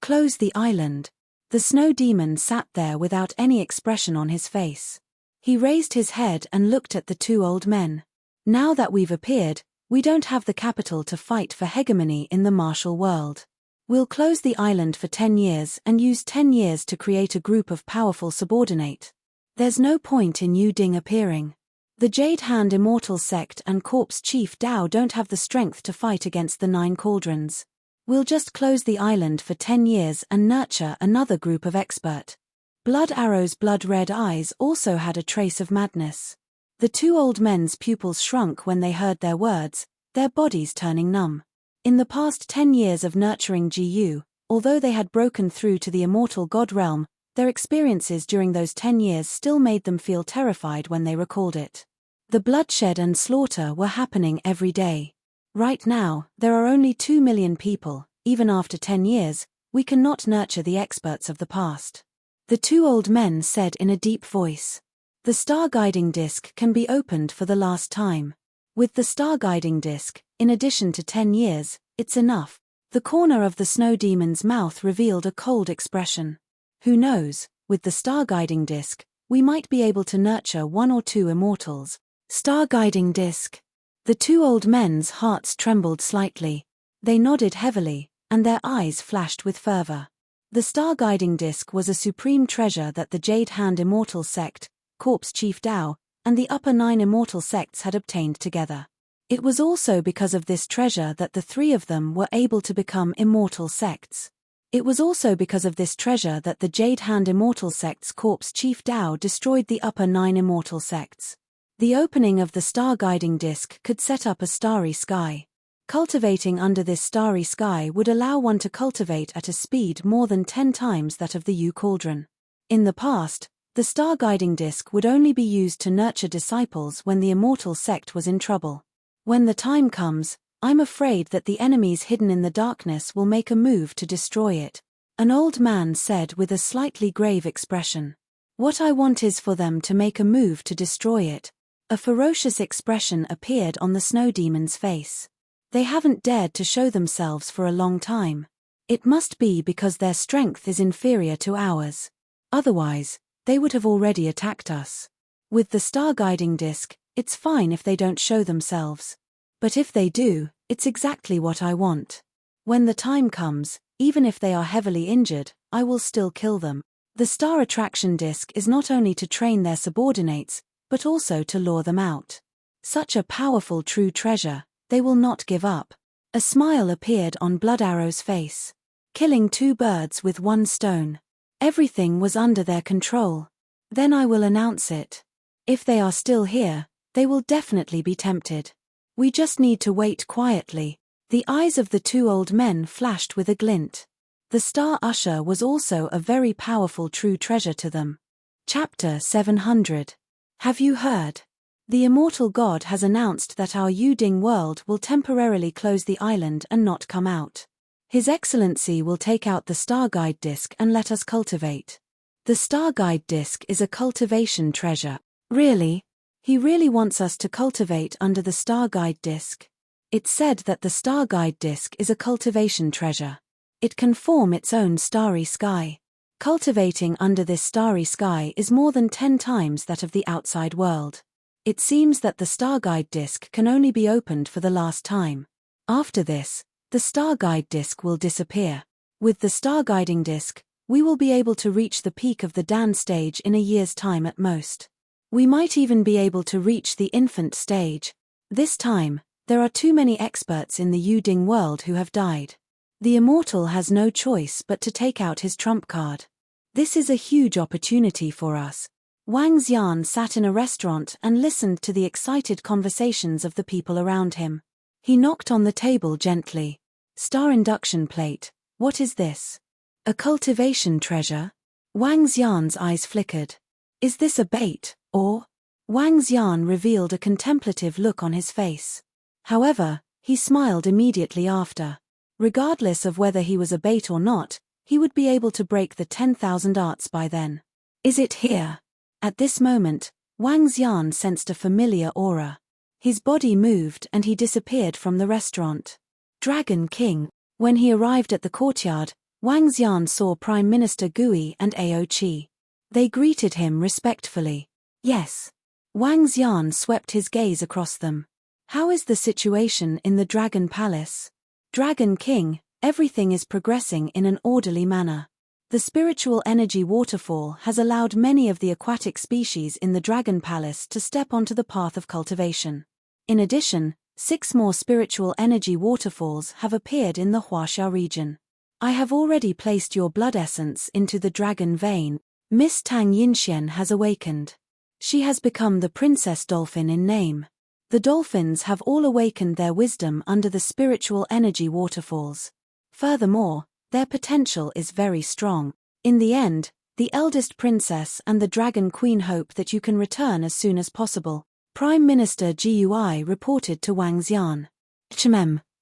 Close the island. The snow demon sat there without any expression on his face. He raised his head and looked at the 2 old men. Now that we've appeared, we don't have the capital to fight for hegemony in the martial world. We'll close the island for 10 years and use 10 years to create a group of powerful subordinate. There's no point in Yu Ding appearing. The Jade Hand Immortal Sect and Corpse Chief Dao don't have the strength to fight against the 9 cauldrons. We'll just close the island for 10 years and nurture another group of expert. Blood Arrow's blood-red eyes also had a trace of madness. The 2 old men's pupils shrunk when they heard their words, their bodies turning numb. In the past 10 years of nurturing GU, although they had broken through to the immortal god realm, their experiences during those 10 years still made them feel terrified when they recalled it. The bloodshed and slaughter were happening every day. Right now, there are only 2 million people, even after 10 years, we cannot nurture the experts of the past. The two old men said in a deep voice. The star guiding disc can be opened for the last time. With the star guiding disc, in addition to 10 years, it's enough. The corner of the snow demon's mouth revealed a cold expression. Who knows, with the star guiding disc, we might be able to nurture 1 or 2 immortals. Star guiding disc. The two old men's hearts trembled slightly. They nodded heavily, and their eyes flashed with fervor. The star guiding disc was a supreme treasure that the Jade Hand Immortal Sect, Corpse Chief Dao, and the upper 9 immortal sects had obtained together. It was also because of this treasure that the 3 of them were able to become immortal sects. It was also because of this treasure that the Jade Hand Immortal Sect's Corpse Chief Dao destroyed the upper 9 immortal sects. The opening of the star guiding disc could set up a starry sky. Cultivating under this starry sky would allow one to cultivate at a speed more than 10 times that of the Yu Cauldron. In the past, the star guiding disc would only be used to nurture disciples when the immortal sect was in trouble. When the time comes, I'm afraid that the enemies hidden in the darkness will make a move to destroy it, an old man said with a slightly grave expression. What I want is for them to make a move to destroy it. A ferocious expression appeared on the snow demon's face. They haven't dared to show themselves for a long time. It must be because their strength is inferior to ours. Otherwise, they would have already attacked us. With the star guiding disc, it's fine if they don't show themselves. But if they do, it's exactly what I want. When the time comes, even if they are heavily injured, I will still kill them. The star attraction disc is not only to train their subordinates, but also to lure them out. Such a powerful true treasure, they will not give up. A smile appeared on Blood Arrow's face. Killing 2 birds with 1 stone. Everything was under their control. Then I will announce it. If they are still here, they will definitely be tempted. We just need to wait quietly. The eyes of the 2 old men flashed with a glint. The Star Usher was also a very powerful true treasure to them. Chapter 700. Have you heard? The immortal god has announced that our Yuding world will temporarily close the island and not come out. His Excellency will take out the Star Guide Disc and let us cultivate. The Star Guide Disc is a cultivation treasure. Really? He really wants us to cultivate under the Star Guide Disc. It's said that the Star Guide Disc is a cultivation treasure. It can form its own starry sky. Cultivating under this starry sky is more than 10 times that of the outside world. It seems that the Star Guide Disc can only be opened for the last time. After this, the Star Guide Disc will disappear. With the Star Guiding Disc, we will be able to reach the peak of the Dan stage in a year's time at most. We might even be able to reach the infant stage. This time, there are too many experts in the Yuding world who have died. The immortal has no choice but to take out his trump card. This is a huge opportunity for us. Wang Xian sat in a restaurant and listened to the excited conversations of the people around him. He knocked on the table gently. Star induction plate, what is this? A cultivation treasure? Wang Xian's eyes flickered. Is this a bait, or? Wang Xian revealed a contemplative look on his face. However, he smiled immediately after. Regardless of whether he was a bait or not, he would be able to break the 10,000 arts by then. Is it here? At this moment, Wang Xian sensed a familiar aura. His body moved and he disappeared from the restaurant. Dragon King. When he arrived at the courtyard, Wang Xian saw Prime Minister Gui and Ao Qi. They greeted him respectfully. Yes. Wang Xian swept his gaze across them. How is the situation in the Dragon Palace? Dragon King, everything is progressing in an orderly manner. The spiritual energy waterfall has allowed many of the aquatic species in the Dragon Palace to step onto the path of cultivation. In addition, 6 more spiritual energy waterfalls have appeared in the Huaxia region. I have already placed your blood essence into the dragon vein. Miss Tang Yinxian has awakened. She has become the Princess Dolphin in name. The dolphins have all awakened their wisdom under the spiritual energy waterfalls. Furthermore, their potential is very strong. In the end, the eldest princess and the Dragon Queen hope that you can return as soon as possible. Prime Minister Gui reported to Wang Xian.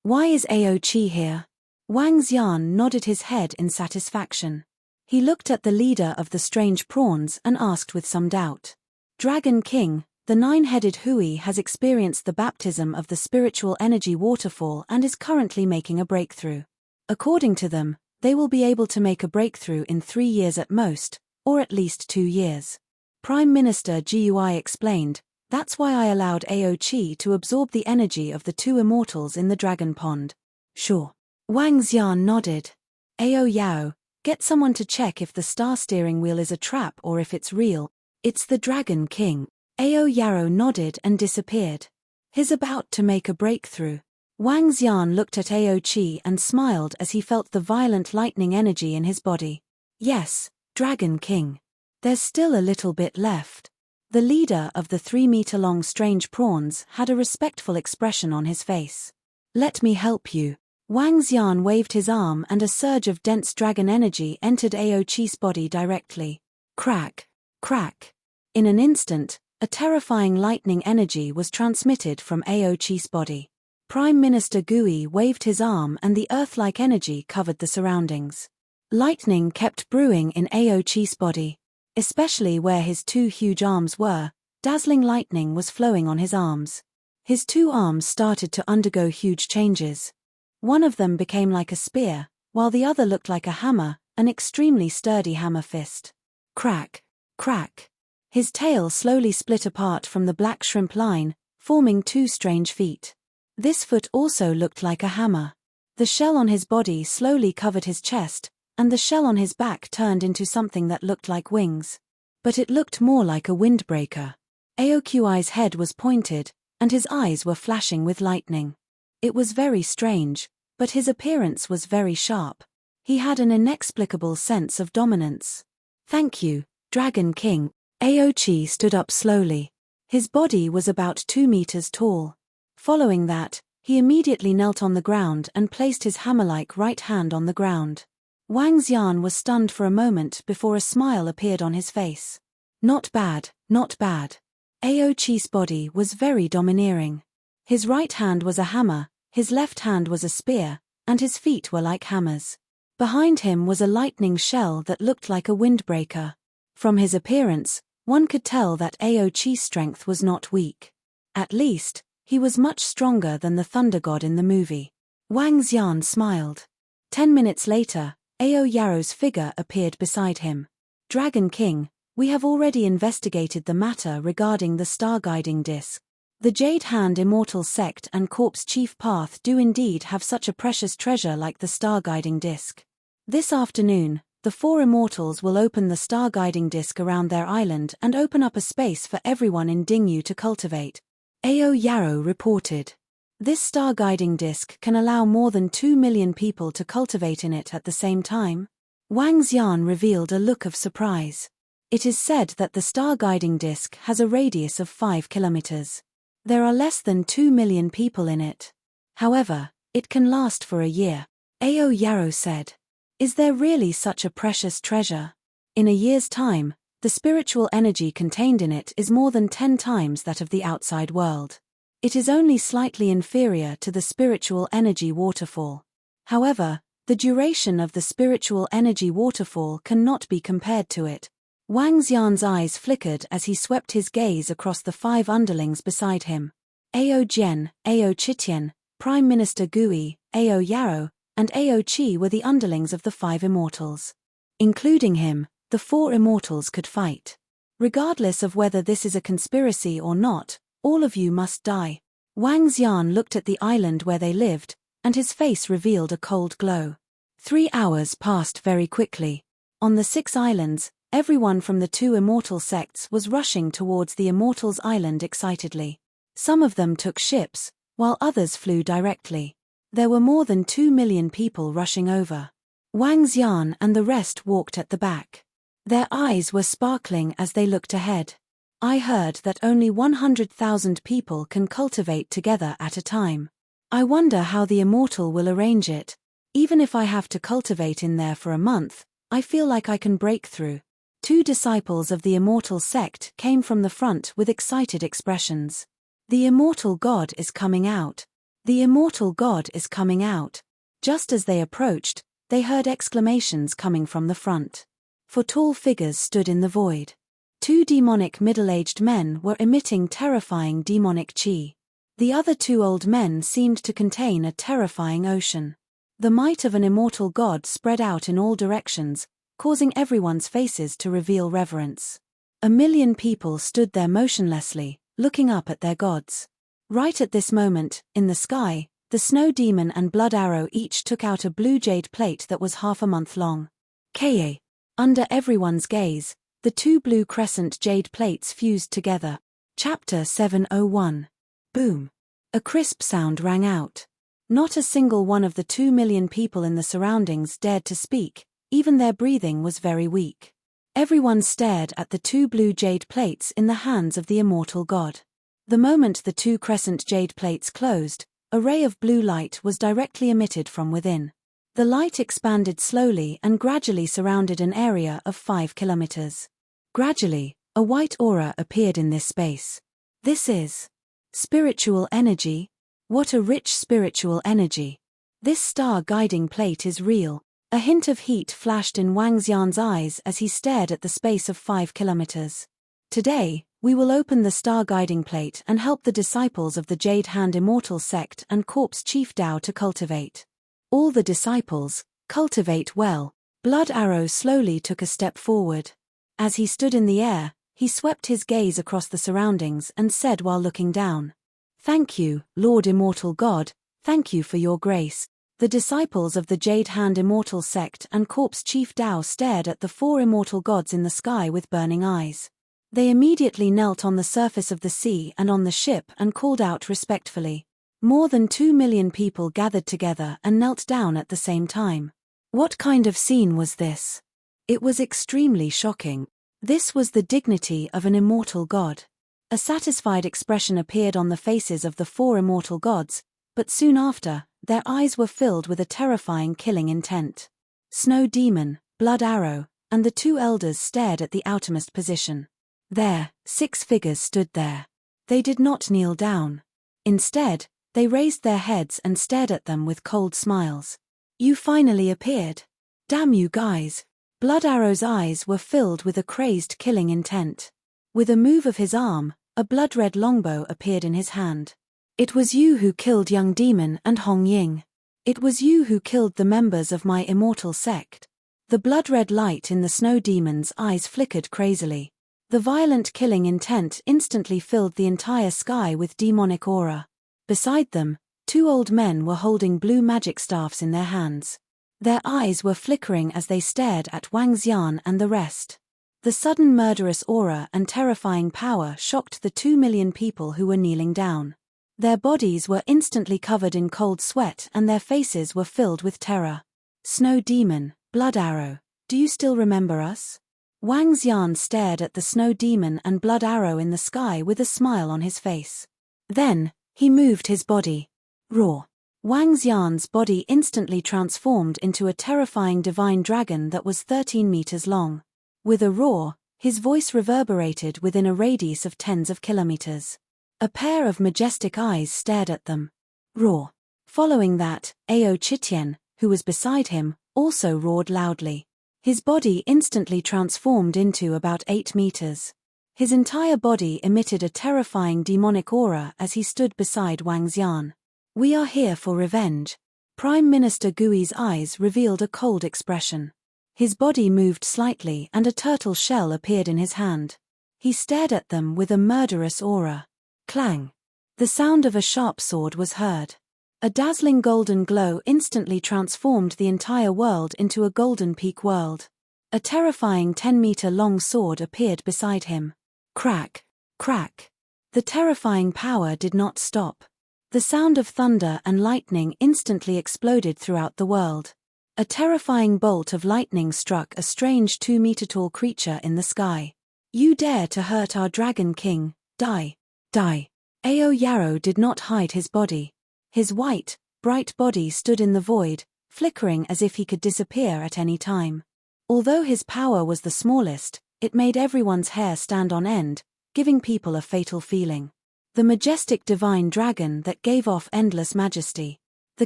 Why is Ao Qi here? Wang Xian nodded his head in satisfaction. He looked at the leader of the strange prawns and asked with some doubt. Dragon King, the nine-headed Hui has experienced the baptism of the spiritual energy waterfall and is currently making a breakthrough. According to them, they will be able to make a breakthrough in 3 years at most, or at least 2 years. Prime Minister Gui explained, that's why I allowed Ao Qi to absorb the energy of the 2 immortals in the dragon pond. Sure. Wang Xian nodded. Ao Yao, get someone to check if the star steering wheel is a trap or if it's real. It's the Dragon King. Ao Yao nodded and disappeared. He's about to make a breakthrough. Wang Xian looked at Ao Qi and smiled as he felt the violent lightning energy in his body. Yes, Dragon King. There's still a little bit left. The leader of the 3-meter-long strange prawns had a respectful expression on his face. Let me help you. Wang Xian waved his arm and a surge of dense dragon energy entered Ao Qi's body directly. Crack, crack. In an instant, a terrifying lightning energy was transmitted from Ao Qi's body. Prime Minister Gui waved his arm and the earth-like energy covered the surroundings. Lightning kept brewing in Ao Qi's body. Especially where his 2 huge arms were, dazzling lightning was flowing on his arms. His 2 arms started to undergo huge changes. One of them became like a spear, while the other looked like a hammer, an extremely sturdy hammer fist. Crack, crack. His tail slowly split apart from the black shrimp line, forming 2 strange feet. This foot also looked like a hammer. The shell on his body slowly covered his chest, and the shell on his back turned into something that looked like wings. But it looked more like a windbreaker. Ao Qi's head was pointed, and his eyes were flashing with lightning. It was very strange, but his appearance was very sharp. He had an inexplicable sense of dominance. Thank you, Dragon King. Ao Qi stood up slowly. His body was about 2 meters tall. Following that, he immediately knelt on the ground and placed his hammer-like right hand on the ground. Wang Xian was stunned for a moment before a smile appeared on his face. Not bad, not bad. Ao Qi's body was very domineering. His right hand was a hammer, his left hand was a spear, and his feet were like hammers. Behind him was a lightning shell that looked like a windbreaker. From his appearance, one could tell that Ao Qi's strength was not weak. At least, he was much stronger than the thunder god in the movie. Wang Xian smiled. 10 minutes later, Ao Yao's figure appeared beside him. Dragon King, we have already investigated the matter regarding the star-guiding disc. The Jade Hand Immortal Sect and Corpse Chief Path do indeed have such a precious treasure like the star-guiding disc. This afternoon, the 4 immortals will open the star-guiding disc around their island and open up a space for everyone in Dingyu to cultivate. Ao Yao reported. This star-guiding disc can allow more than 2 million people to cultivate in it at the same time. Wang Xian revealed a look of surprise. It is said that the star-guiding disc has a radius of 5 kilometers. There are less than 2 million people in it. However, it can last for a year. Ao Yao said. Is there really such a precious treasure? In a year's time, the spiritual energy contained in it is more than 10 times that of the outside world. It is only slightly inferior to the spiritual energy waterfall. However, the duration of the spiritual energy waterfall cannot be compared to it. Wang Xian's eyes flickered as he swept his gaze across the 5 underlings beside him. Ao Jian, Ao Qitian, Prime Minister Gui, Ao Yao, and Ao Qi were the underlings of the 5 immortals. Including him, the 4 immortals could fight. Regardless of whether this is a conspiracy or not, all of you must die. Wang Xian looked at the island where they lived, and his face revealed a cold glow. 3 hours passed very quickly. On the 6 islands, everyone from the 2 immortal sects was rushing towards the Immortals' Island excitedly. Some of them took ships, while others flew directly. There were more than 2 million people rushing over. Wang Xian and the rest walked at the back. Their eyes were sparkling as they looked ahead. I heard that only 100,000 people can cultivate together at a time. I wonder how the Immortal will arrange it. Even if I have to cultivate in there for a month, I feel like I can break through. 2 disciples of the Immortal sect came from the front with excited expressions. The Immortal God is coming out. The Immortal God is coming out. Just as they approached, they heard exclamations coming from the front. 4 tall figures stood in the void. 2 demonic middle-aged men were emitting terrifying demonic chi. The other 2 old men seemed to contain a terrifying ocean. The might of an immortal god spread out in all directions, causing everyone's faces to reveal reverence. 1,000,000 people stood there motionlessly, looking up at their gods. Right at this moment, in the sky, the snow demon and blood arrow each took out a blue jade plate that was half a month long. Ka. Under everyone's gaze, the 2 blue crescent jade plates fused together. Chapter 701. Boom. A crisp sound rang out. Not a single one of the 2,000,000 people in the surroundings dared to speak, even their breathing was very weak. Everyone stared at the 2 blue jade plates in the hands of the immortal god. The moment the 2 crescent jade plates closed, a ray of blue light was directly emitted from within. The light expanded slowly and gradually surrounded an area of 5 kilometers. Gradually, a white aura appeared in this space. This is spiritual energy. What a rich spiritual energy. This star guiding plate is real. A hint of heat flashed in Wang Xian's eyes as he stared at the space of 5 kilometers. Today, we will open the star guiding plate and help the disciples of the Jade Hand Immortal Sect and Corpse Chief Dao to cultivate. All the disciples, cultivate well. Blood Arrow slowly took a step forward. As he stood in the air, he swept his gaze across the surroundings and said while looking down, "Thank you, Lord Immortal God, thank you for your grace." The disciples of the Jade Hand Immortal Sect and Corpse Chief Dao stared at the 4 immortal gods in the sky with burning eyes. They immediately knelt on the surface of the sea and on the ship and called out respectfully. More than 2,000,000 people gathered together and knelt down at the same time. What kind of scene was this? It was extremely shocking. This was the dignity of an immortal god. A satisfied expression appeared on the faces of the 4 immortal gods, but soon after, their eyes were filled with a terrifying killing intent. Snow Demon, Blood Arrow, and the 2 elders stared at the outermost position. There, 6 figures stood there. They did not kneel down. Instead, they raised their heads and stared at them with cold smiles. "You finally appeared. Damn you guys." Blood Arrow's eyes were filled with a crazed killing intent. With a move of his arm, a blood-red longbow appeared in his hand. "It was you who killed Young Demon and Hong Ying. It was you who killed the members of my immortal sect." The blood-red light in the Snow Demon's eyes flickered crazily. The violent killing intent instantly filled the entire sky with demonic aura. Beside them, 2 old men were holding blue magic staffs in their hands. Their eyes were flickering as they stared at Wang Xian and the rest. The sudden murderous aura and terrifying power shocked the 2,000,000 people who were kneeling down. Their bodies were instantly covered in cold sweat and their faces were filled with terror. "Snow Demon, Blood Arrow, do you still remember us?" Wang Xian stared at the Snow Demon and Blood Arrow in the sky with a smile on his face. Then, he moved his body. Roar. Wang Xian's body instantly transformed into a terrifying divine dragon that was 13 meters long. With a roar, his voice reverberated within a radius of tens of kilometers. A pair of majestic eyes stared at them. Roar. Following that, Ao Chitian, who was beside him, also roared loudly. His body instantly transformed into about 8 meters. His entire body emitted a terrifying demonic aura as he stood beside Wang Xian. "We are here for revenge." Prime Minister Gui's eyes revealed a cold expression. His body moved slightly and a turtle shell appeared in his hand. He stared at them with a murderous aura. Clang! The sound of a sharp sword was heard. A dazzling golden glow instantly transformed the entire world into a golden peak world. A terrifying 10-meter-long sword appeared beside him. Crack! Crack! The terrifying power did not stop. The sound of thunder and lightning instantly exploded throughout the world. A terrifying bolt of lightning struck a strange 2-meter-tall creature in the sky. "You dare to hurt our Dragon King, die! Die!" Ao Yarrow did not hide his body. His white, bright body stood in the void, flickering as if he could disappear at any time. Although his power was the smallest, it made everyone's hair stand on end, giving people a fatal feeling. The majestic divine dragon that gave off endless majesty. The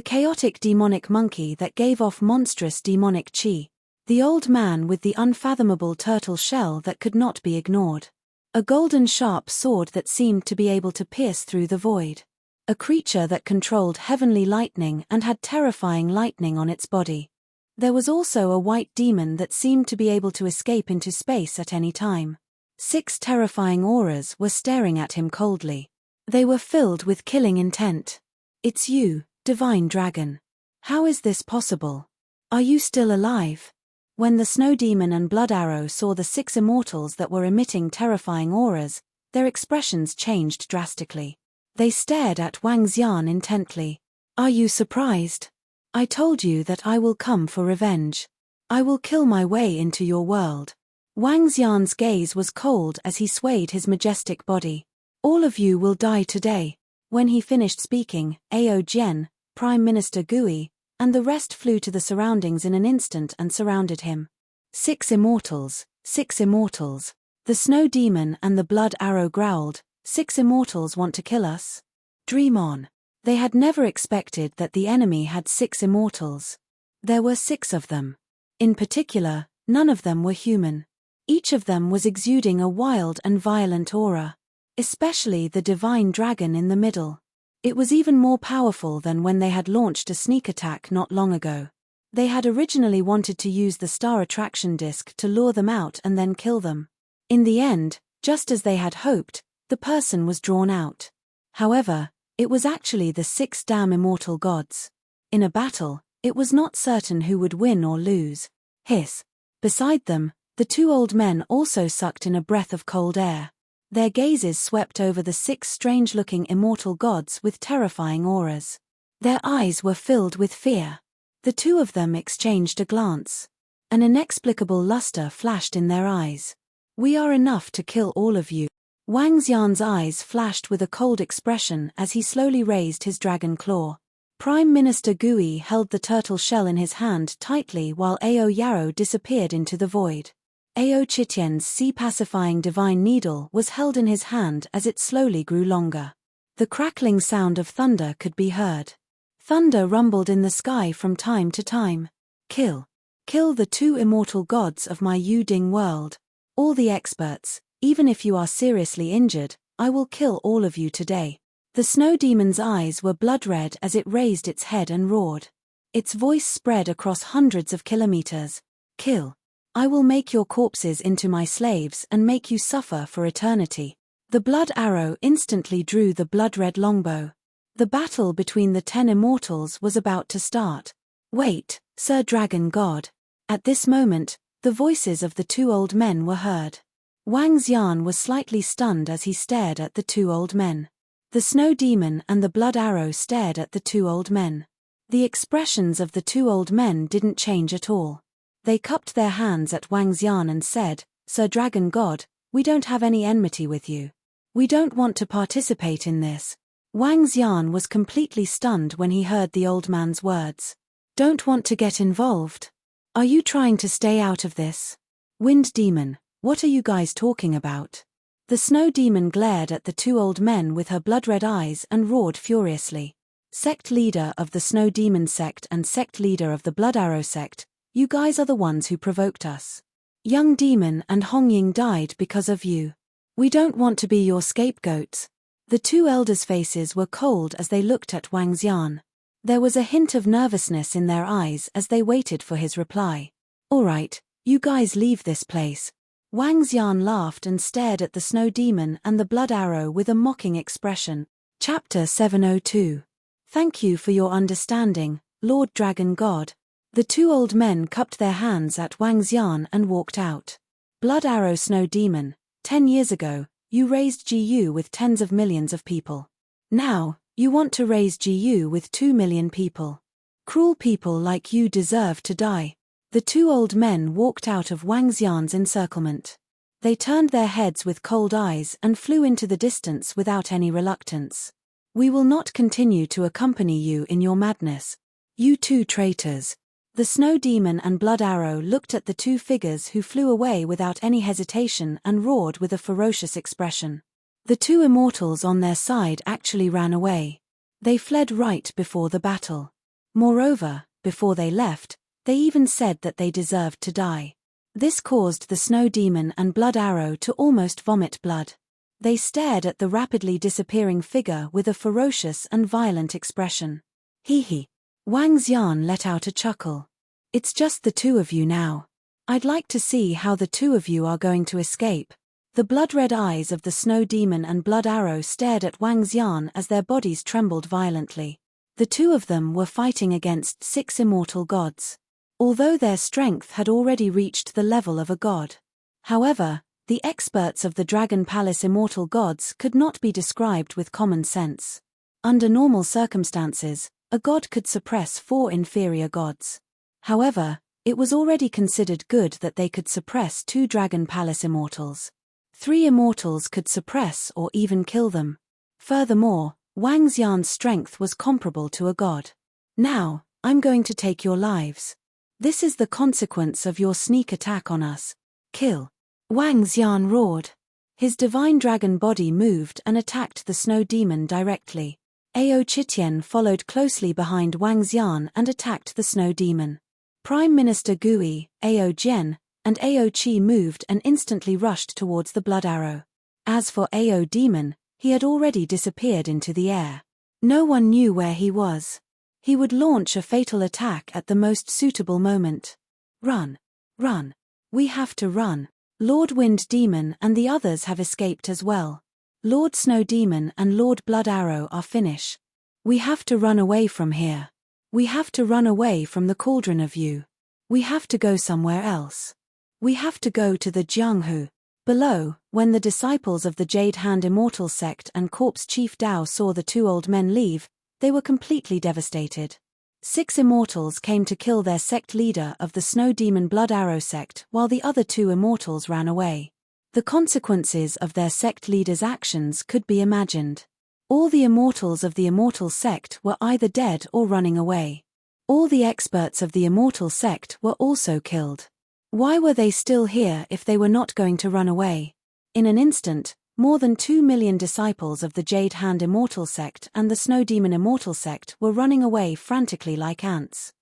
chaotic demonic monkey that gave off monstrous demonic chi. The old man with the unfathomable turtle shell that could not be ignored. A golden sharp sword that seemed to be able to pierce through the void. A creature that controlled heavenly lightning and had terrifying lightning on its body. There was also a white demon that seemed to be able to escape into space at any time. 6 terrifying auras were staring at him coldly. They were filled with killing intent. It's you, divine dragon. How is this possible? Are you still alive? When the snow demon and blood arrow saw the 6 immortals that were emitting terrifying auras, their expressions changed drastically. They stared at Wang Xian intently. Are you surprised? I told you that I will come for revenge. I will kill my way into your world. Wang Xian's gaze was cold as he swayed his majestic body. All of you will die today. When he finished speaking, Ao Jian, Prime Minister Gui, and the rest flew to the surroundings in an instant and surrounded him. 6 immortals, 6 immortals. The snow demon and the blood arrow growled, 6 immortals want to kill us? Dream on. They had never expected that the enemy had 6 immortals. There were 6 of them. In particular, none of them were human. Each of them was exuding a wild and violent aura. Especially the divine dragon in the middle. It was even more powerful than when they had launched a sneak attack not long ago. They had originally wanted to use the star attraction disc to lure them out and then kill them. In the end, just as they had hoped, the person was drawn out. However, it was actually the 6 damn immortal gods. In a battle, it was not certain who would win or lose. Hiss. Beside them, the 2 old men also sucked in a breath of cold air. Their gazes swept over the 6 strange-looking immortal gods with terrifying auras. Their eyes were filled with fear. The 2 of them exchanged a glance. An inexplicable luster flashed in their eyes. We are enough to kill all of you. Wang Xian's eyes flashed with a cold expression as he slowly raised his dragon claw. Prime Minister Gui held the turtle shell in his hand tightly while Ao Yarrow disappeared into the void. Ao Chitien's sea-pacifying divine needle was held in his hand as it slowly grew longer. The crackling sound of thunder could be heard. Thunder rumbled in the sky from time to time. Kill. Kill the 2 immortal gods of my Yuding world. All the experts, even if you are seriously injured, I will kill all of you today. The snow demon's eyes were blood red as it raised its head and roared. Its voice spread across hundreds of kilometers. Kill. I will make your corpses into my slaves and make you suffer for eternity. The blood arrow instantly drew the blood-red longbow. The battle between the 10 immortals was about to start. Wait, Sir Dragon God. At this moment, the voices of the 2 old men were heard. Wang Xian was slightly stunned as he stared at the 2 old men. The snow demon and the blood arrow stared at the 2 old men. The expressions of the 2 old men didn't change at all. They cupped their hands at Wang Xian and said, Sir Dragon God, we don't have any enmity with you. We don't want to participate in this. Wang Xian was completely stunned when he heard the old man's words. Don't want to get involved? Are you trying to stay out of this? Wind demon, what are you guys talking about? The snow demon glared at the 2 old men with her blood-red eyes and roared furiously. Sect leader of the snow demon sect and sect leader of the blood arrow sect, you guys are the ones who provoked us. Young demon and Hongying died because of you. We don't want to be your scapegoats. The 2 elders' faces were cold as they looked at Wang Xian. There was a hint of nervousness in their eyes as they waited for his reply. All right, you guys leave this place. Wang Xian laughed and stared at the snow demon and the blood arrow with a mocking expression. Chapter 702. Thank you for your understanding, Lord Dragon God. The 2 old men cupped their hands at Wang Xian and walked out. Blood arrow snow demon, 10 years ago, you raised GU with tens of millions of people. Now, you want to raise GU with 2 million people. Cruel people like you deserve to die. The 2 old men walked out of Wang Xian's encirclement. They turned their heads with cold eyes and flew into the distance without any reluctance. We will not continue to accompany you in your madness. You 2 traitors. The snow demon and blood arrow looked at the 2 figures who flew away without any hesitation and roared with a ferocious expression. The 2 immortals on their side actually ran away. They fled right before the battle. Moreover, before they left, they even said that they deserved to die. This caused the snow demon and Blood Arrow to almost vomit blood. They stared at the rapidly disappearing figure with a ferocious and violent expression. Hee hee. Wang Xian let out a chuckle. It's just the two of you now. I'd like to see how the two of you are going to escape. The blood-red eyes of the snow demon and Blood Arrow stared at Wang Xian as their bodies trembled violently. The two of them were fighting against 6 immortal gods. Although their strength had already reached the level of a god. However, the experts of the Dragon Palace immortal gods could not be described with common sense. Under normal circumstances, a god could suppress 4 inferior gods. However, it was already considered good that they could suppress 2 Dragon Palace immortals. 3 immortals could suppress or even kill them. Furthermore, Wang Xian's strength was comparable to a god. Now, I'm going to take your lives. This is the consequence of your sneak attack on us. Kill. Wang Xian roared. His divine dragon body moved and attacked the snow demon directly. Ao Chitian followed closely behind Wang Xian and attacked the snow demon. Prime Minister Gui, Ao Jian, and Ao Qi moved and instantly rushed towards the Blood Arrow. As for Ao Demon, he had already disappeared into the air. No one knew where he was. He would launch a fatal attack at the most suitable moment. Run. Run. We have to run. Lord Wind Demon and the others have escaped as well. Lord Snow Demon and Lord Blood Arrow are finished. We have to run away from here. We have to run away from the cauldron of you. We have to go somewhere else. We have to go to the Jianghu. Below, when the disciples of the Jade Hand Immortal Sect and Corpse Chief Dao saw the 2 old men leave, they were completely devastated. 6 immortals came to kill their sect leader of the Snow Demon Blood Arrow sect while the other 2 immortals ran away. The consequences of their sect leader's actions could be imagined. All the immortals of the immortal sect were either dead or running away. All the experts of the immortal sect were also killed. Why were they still here if they were not going to run away? In an instant, more than 2 million disciples of the Jade Hand Immortal Sect and the Snow Demon Immortal Sect were running away frantically like ants.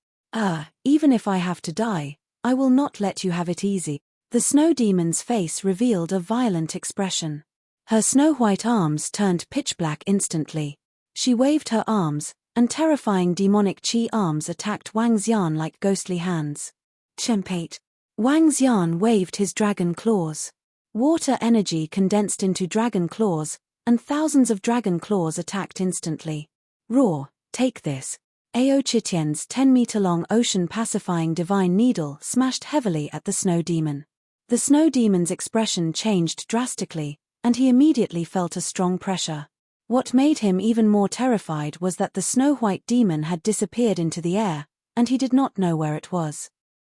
Even if I have to die, I will not let you have it easy. The Snow Demon's face revealed a violent expression. Her snow-white arms turned pitch-black instantly. She waved her arms, and terrifying demonic chi arms attacked Wang Xian like ghostly hands. Chempate. Wang Xian waved his dragon claws. Water energy condensed into dragon claws, and thousands of dragon claws attacked instantly. Roar, take this. Ao Chitian's 10-meter-long ocean-pacifying divine needle smashed heavily at the snow demon. The snow demon's expression changed drastically, and he immediately felt a strong pressure. What made him even more terrified was that the snow-white demon had disappeared into the air, and he did not know where it was.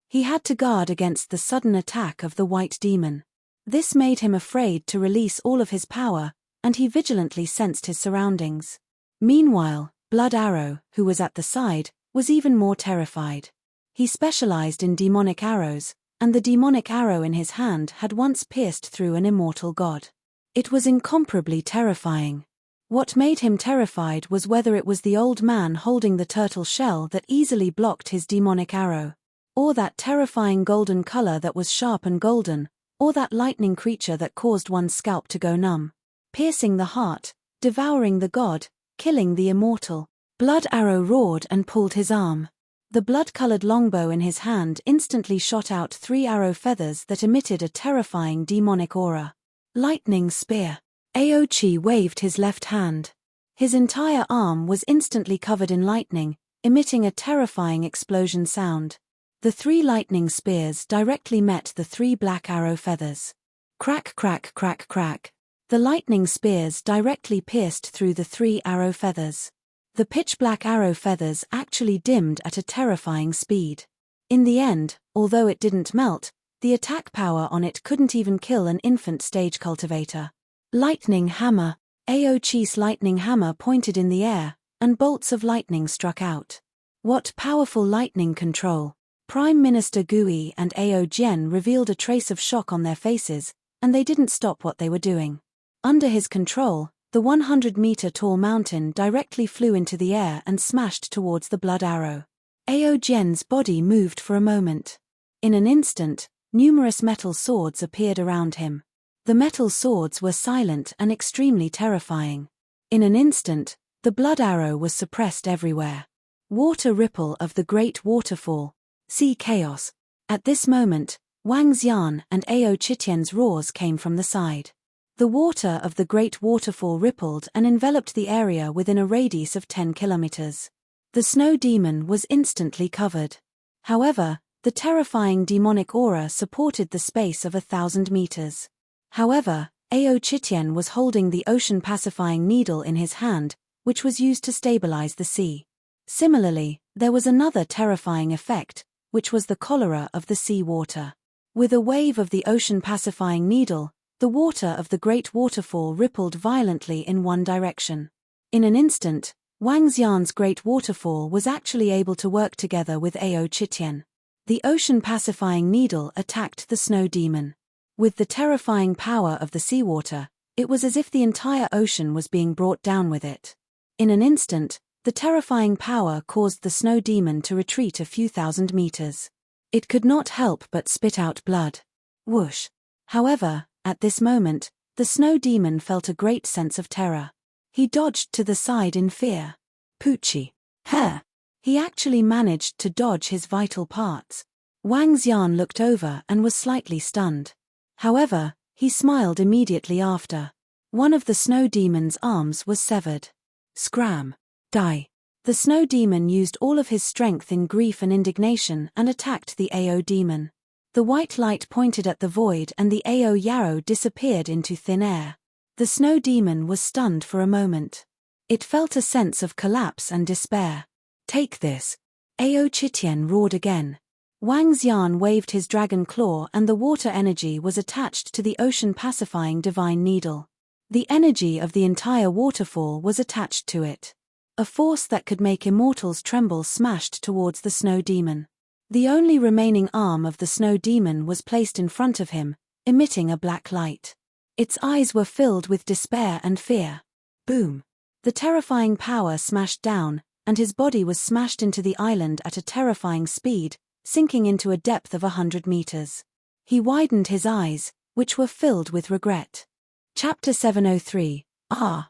He had to guard against the sudden attack of the white demon. This made him afraid to release all of his power, and he vigilantly sensed his surroundings. Meanwhile, Blood Arrow, who was at the side, was even more terrified. He specialized in demonic arrows, and the demonic arrow in his hand had once pierced through an immortal god. It was incomparably terrifying. What made him terrified was whether it was the old man holding the turtle shell that easily blocked his demonic arrow, or that terrifying golden color that was sharp and golden, or that lightning creature that caused one's scalp to go numb, piercing the heart, devouring the god, killing the immortal. Blood Arrow roared and pulled his arm. The blood-colored longbow in his hand instantly shot out 3 arrow feathers that emitted a terrifying demonic aura. Lightning spear. Ao Qi waved his left hand. His entire arm was instantly covered in lightning, emitting a terrifying explosion sound. The 3 lightning spears directly met the 3 black arrow feathers. Crack, crack, crack, crack. The lightning spears directly pierced through the 3 arrow feathers. The pitch-black arrow feathers actually dimmed at a terrifying speed. In the end, although it didn't melt, the attack power on it couldn't even kill an infant stage cultivator. Lightning hammer. Ao Qi's lightning hammer pointed in the air, and bolts of lightning struck out. What powerful lightning control! Prime Minister Gui and Ao Jian revealed a trace of shock on their faces, and they didn't stop what they were doing. Under his control, The 100-meter-tall mountain directly flew into the air and smashed towards the blood arrow. Ao Jian's body moved for a moment. In an instant, numerous metal swords appeared around him. The metal swords were silent and extremely terrifying. In an instant, the blood arrow was suppressed everywhere. Water ripple of the great waterfall. Sea chaos. At this moment, Wang Xian and Ao Chitian's roars came from the side. The water of the great waterfall rippled and enveloped the area within a radius of 10 kilometers. The snow demon was instantly covered. However, the terrifying demonic aura supported the space of 1,000 meters. However, Ao Chitian was holding the ocean-pacifying needle in his hand, which was used to stabilize the sea. Similarly, there was another terrifying effect, which was the cholera of the sea water. With a wave of the ocean-pacifying needle, the water of the great waterfall rippled violently in one direction. In an instant, Wang Xian's great waterfall was actually able to work together with Ao Chitian. The ocean-pacifying needle attacked the snow demon. With the terrifying power of the seawater, it was as if the entire ocean was being brought down with it. In an instant, the terrifying power caused the snow demon to retreat a few thousand meters. It could not help but spit out blood. Whoosh! However, at this moment, the snow demon felt a great sense of terror. He dodged to the side in fear. Poochie! Heh! He actually managed to dodge his vital parts. Wang Xian looked over and was slightly stunned. However, he smiled immediately after. One of the snow demon's arms was severed. Scram! Die! The snow demon used all of his strength in grief and indignation and attacked the Ao demon. The white light pointed at the void and the Ao Yarrow disappeared into thin air. The snow demon was stunned for a moment. It felt a sense of collapse and despair. Take this! Ao Chitian roared again. Wang Xian waved his dragon claw and the water energy was attached to the ocean-pacifying divine needle. The energy of the entire waterfall was attached to it. A force that could make immortals tremble smashed towards the snow demon. The only remaining arm of the snow demon was placed in front of him, emitting a black light. Its eyes were filled with despair and fear. Boom! The terrifying power smashed down, and his body was smashed into the island at a terrifying speed, sinking into a depth of 100 meters. He widened his eyes, which were filled with regret. Chapter 703. I'm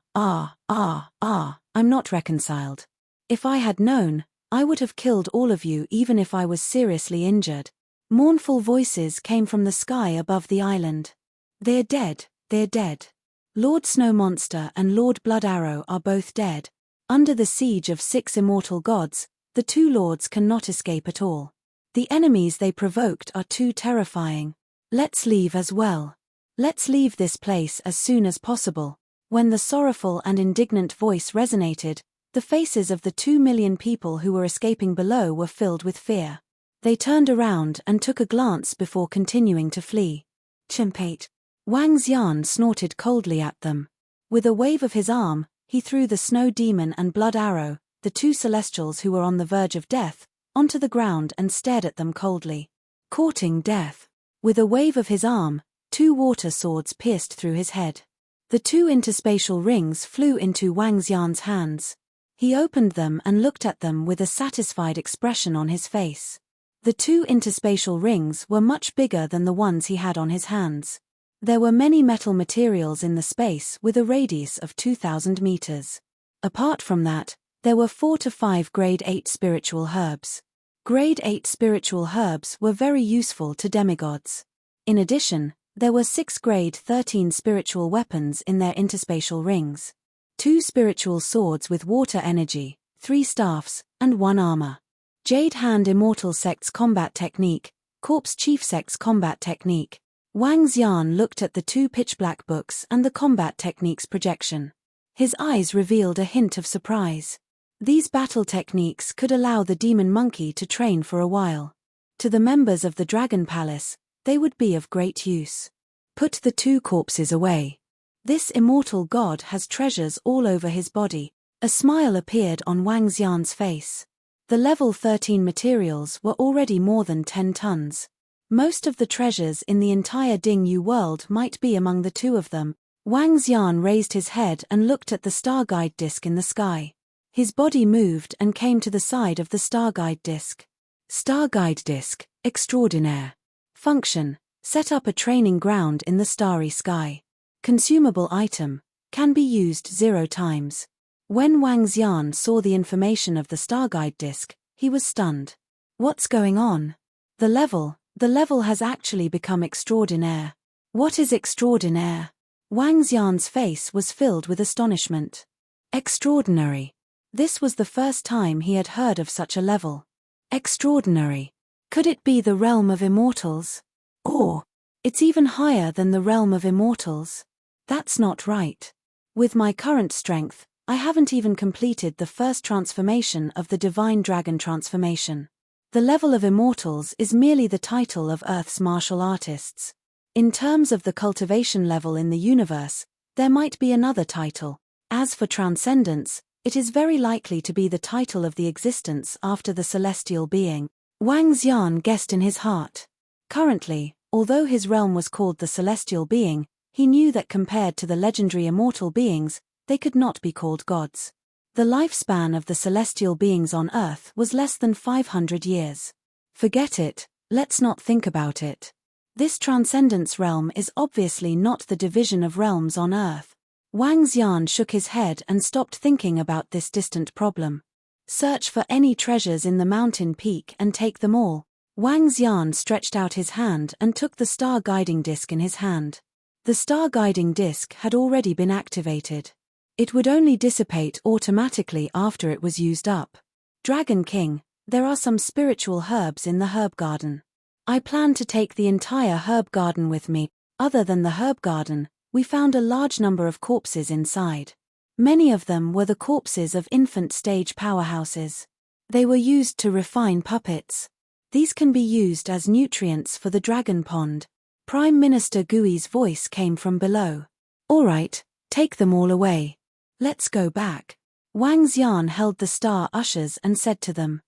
not reconciled. If I had known, I would have killed all of you even if I was seriously injured. Mournful voices came from the sky above the island. They're dead, they're dead. Lord Snow Monster and Lord Blood Arrow are both dead. Under the siege of 6 immortal gods, the 2 lords cannot escape at all. The enemies they provoked are too terrifying. Let's leave as well. Let's leave this place as soon as possible. When the sorrowful and indignant voice resonated, the faces of the 2 million people who were escaping below were filled with fear. They turned around and took a glance before continuing to flee. Chimpate! Wang Xian snorted coldly at them. With a wave of his arm, he threw the snow demon and blood arrow, the 2 celestials who were on the verge of death, onto the ground and stared at them coldly. Courting death. With a wave of his arm, 2 water swords pierced through his head. The 2 interspatial rings flew into Wang Xian's hands. He opened them and looked at them with a satisfied expression on his face. The 2 interspatial rings were much bigger than the ones he had on his hands. There were many metal materials in the space with a radius of 2,000 meters. Apart from that, there were 4 to 5 grade 8 spiritual herbs. Grade 8 spiritual herbs were very useful to demigods. In addition, there were 6 grade 13 spiritual weapons in their interspatial rings. 2 spiritual swords with water energy, 3 staffs, and 1 armor. Jade Hand Immortal Sect's combat technique, Corpse Chief Sect's combat technique. Wang Xian looked at the 2 pitch-black books and the combat techniques projection. His eyes revealed a hint of surprise. These battle techniques could allow the demon monkey to train for a while. To the members of the Dragon Palace, they would be of great use. Put the 2 corpses away. This immortal god has treasures all over his body. A smile appeared on Wang Xian's face. The level 13 materials were already more than 10 tons. Most of the treasures in the entire Ding Yu world might be among the 2 of them, Wang Xian raised his head and looked at the star guide disk in the sky. His body moved and came to the side of the star guide disk. Star guide disk, extraordinaire. Function, set up a training ground in the starry sky. Consumable item, can be used 0 times. When Wang Xian saw the information of the star guide disk, he was stunned. What's going on? The level has actually become extraordinaire. What is extraordinaire? Wang Xian's face was filled with astonishment. Extraordinary. This was the first time he had heard of such a level. Extraordinary. Could it be the realm of immortals? Or, it's even higher than the realm of immortals? That's not right. With my current strength, I haven't even completed the first transformation of the divine dragon transformation. The level of immortals is merely the title of Earth's martial artists. In terms of the cultivation level in the universe, there might be another title. As for transcendence, it is very likely to be the title of the existence after the celestial being. Wang Xian guessed in his heart. Currently, although his realm was called the celestial being, he knew that compared to the legendary immortal beings, they could not be called gods. The lifespan of the celestial beings on Earth was less than 500 years. Forget it, let's not think about it. This transcendence realm is obviously not the division of realms on Earth. Wang Xian shook his head and stopped thinking about this distant problem. Search for any treasures in the mountain peak and take them all. Wang Xian stretched out his hand and took the star guiding disc in his hand. The star guiding disc had already been activated. It would only dissipate automatically after it was used up. Dragon King, there are some spiritual herbs in the herb garden. I plan to take the entire herb garden with me. Other than the herb garden, we found a large number of corpses inside. Many of them were the corpses of infant stage powerhouses. They were used to refine puppets. These can be used as nutrients for the dragon pond. Prime Minister Gui's voice came from below. All right, take them all away. Let's go back. Wang Xian held the star ushers and said to them.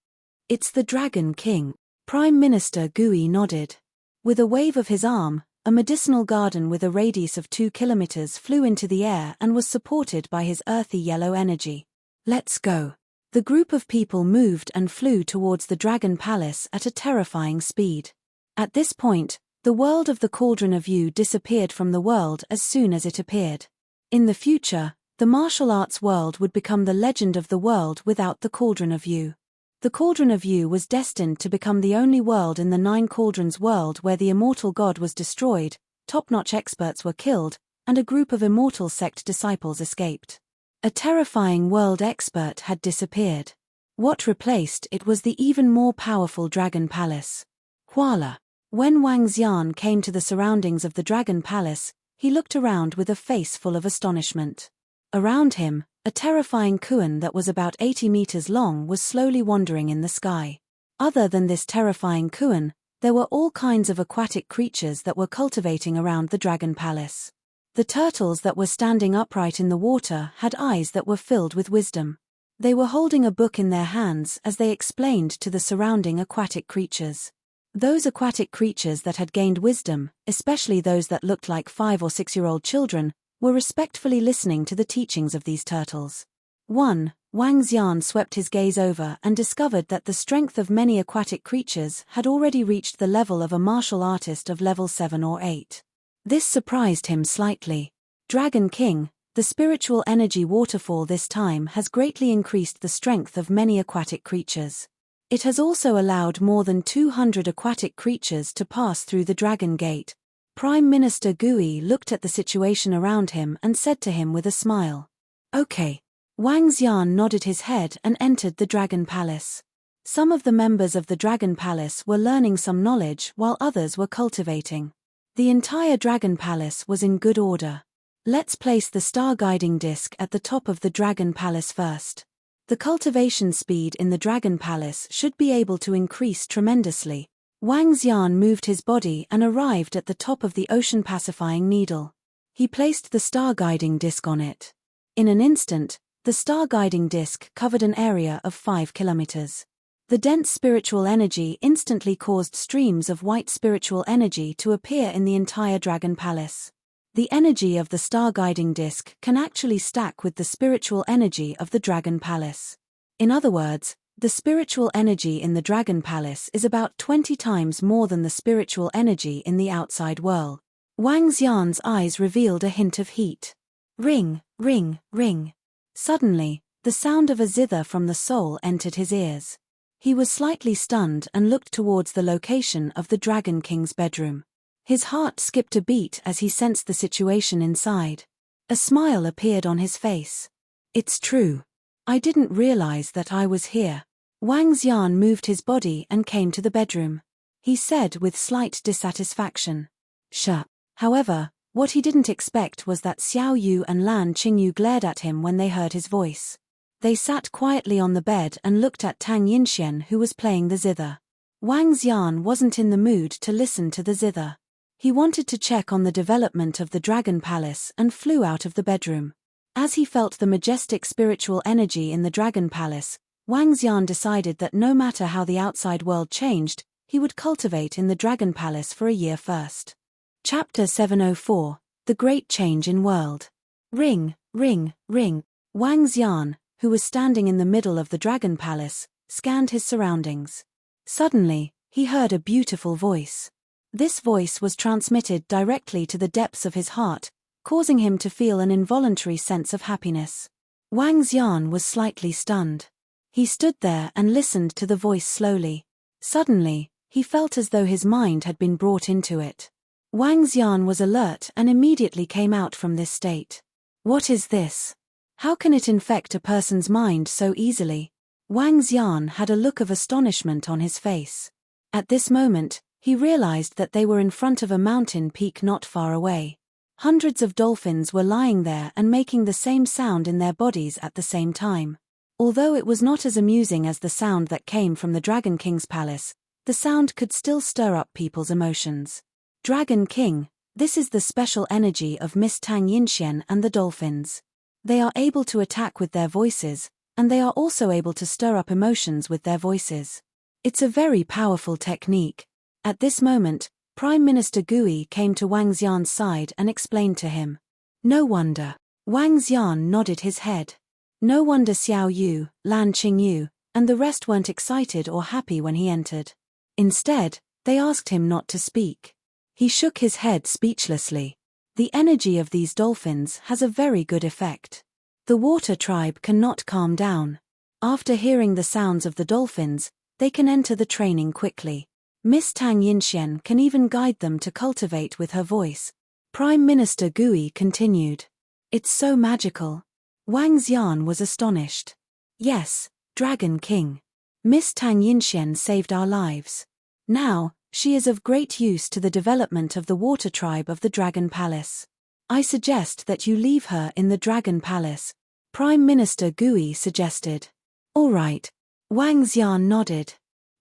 It's the Dragon King. Prime Minister Gui nodded. With a wave of his arm, a medicinal garden with a radius of 2 kilometers flew into the air and was supported by his earthy yellow energy. Let's go. The group of people moved and flew towards the Dragon Palace at a terrifying speed. At this point, the world of the Cauldron of You disappeared from the world as soon as it appeared. In the future, the martial arts world would become the legend of the world without the Cauldron of You. The Cauldron of You was destined to become the only world in the 9 Cauldrons world where the immortal god was destroyed, top-notch experts were killed, and a group of immortal sect disciples escaped. A terrifying world expert had disappeared. What replaced it was the even more powerful Dragon Palace. Voila! When Wang Xian came to the surroundings of the Dragon Palace, he looked around with a face full of astonishment. Around him, a terrifying Kuan that was about 80 meters long was slowly wandering in the sky. Other than this terrifying Kuan, there were all kinds of aquatic creatures that were cultivating around the Dragon Palace. The turtles that were standing upright in the water had eyes that were filled with wisdom. They were holding a book in their hands as they explained to the surrounding aquatic creatures. Those aquatic creatures that had gained wisdom, especially those that looked like 5 or 6-year-old children, were respectfully listening to the teachings of these turtles. Wang Xian swept his gaze over and discovered that the strength of many aquatic creatures had already reached the level of a martial artist of level 7 or 8. This surprised him slightly. Dragon King, the spiritual energy waterfall this time has greatly increased the strength of many aquatic creatures. It has also allowed more than 200 aquatic creatures to pass through the Dragon Gate. Prime Minister Gui looked at the situation around him and said to him with a smile. Okay. Wang Xian nodded his head and entered the Dragon Palace. Some of the members of the Dragon Palace were learning some knowledge while others were cultivating. The entire Dragon Palace was in good order. Let's place the star guiding disc at the top of the Dragon Palace first. The cultivation speed in the Dragon Palace should be able to increase tremendously. Wang Xian moved his body and arrived at the top of the ocean-pacifying needle. He placed the star-guiding disc on it. In an instant, the star-guiding disc covered an area of 5 kilometers. The dense spiritual energy instantly caused streams of white spiritual energy to appear in the entire Dragon Palace. The energy of the star-guiding disc can actually stack with the spiritual energy of the Dragon Palace. In other words, the spiritual energy in the Dragon Palace is about 20 times more than the spiritual energy in the outside world. Wang Xian's eyes revealed a hint of heat. Ring, ring, ring. Suddenly, the sound of a zither from the soul entered his ears. He was slightly stunned and looked towards the location of the Dragon King's bedroom. His heart skipped a beat as he sensed the situation inside. A smile appeared on his face. It's true. I didn't realize that I was here. Wang Xian moved his body and came to the bedroom. He said with slight dissatisfaction. Sure. However, what he didn't expect was that Xiao Yu and Lan Qingyu glared at him when they heard his voice. They sat quietly on the bed and looked at Tang Yinxian, who was playing the zither. Wang Xian wasn't in the mood to listen to the zither. He wanted to check on the development of the Dragon Palace and flew out of the bedroom. As he felt the majestic spiritual energy in the Dragon Palace, Wang Xian decided that no matter how the outside world changed, he would cultivate in the Dragon Palace for a year first. Chapter 704, The Great Change in World. Ring, ring, ring. Wang Xian, who was standing in the middle of the Dragon Palace, scanned his surroundings. Suddenly, he heard a beautiful voice. This voice was transmitted directly to the depths of his heart, causing him to feel an involuntary sense of happiness. Wang Xian was slightly stunned. He stood there and listened to the voice slowly. Suddenly, he felt as though his mind had been brought into it. Wang Xian was alert and immediately came out from this state. What is this? How can it infect a person's mind so easily? Wang Xian had a look of astonishment on his face. At this moment, he realized that they were in front of a mountain peak not far away. Hundreds of dolphins were lying there and making the same sound in their bodies at the same time. Although it was not as amusing as the sound that came from the Dragon King's palace, the sound could still stir up people's emotions. Dragon King, this is the special energy of Miss Tang Yinxian and the dolphins. They are able to attack with their voices, and they are also able to stir up emotions with their voices. It's a very powerful technique. At this moment, Prime Minister Gui came to Wang Xian's side and explained to him. No wonder. Wang Xian nodded his head. No wonder Xiao Yu, Lan Qingyu, and the rest weren't excited or happy when he entered. Instead, they asked him not to speak. He shook his head speechlessly. The energy of these dolphins has a very good effect. The water tribe cannot calm down. After hearing the sounds of the dolphins, they can enter the training quickly. Miss Tang Yinxian can even guide them to cultivate with her voice. Prime Minister Gui continued. It's so magical. Wang Xian was astonished. Yes, Dragon King. Miss Tang Yinxian saved our lives. Now, she is of great use to the development of the water tribe of the Dragon Palace. I suggest that you leave her in the Dragon Palace, Prime Minister Gui suggested. All right. Wang Xian nodded.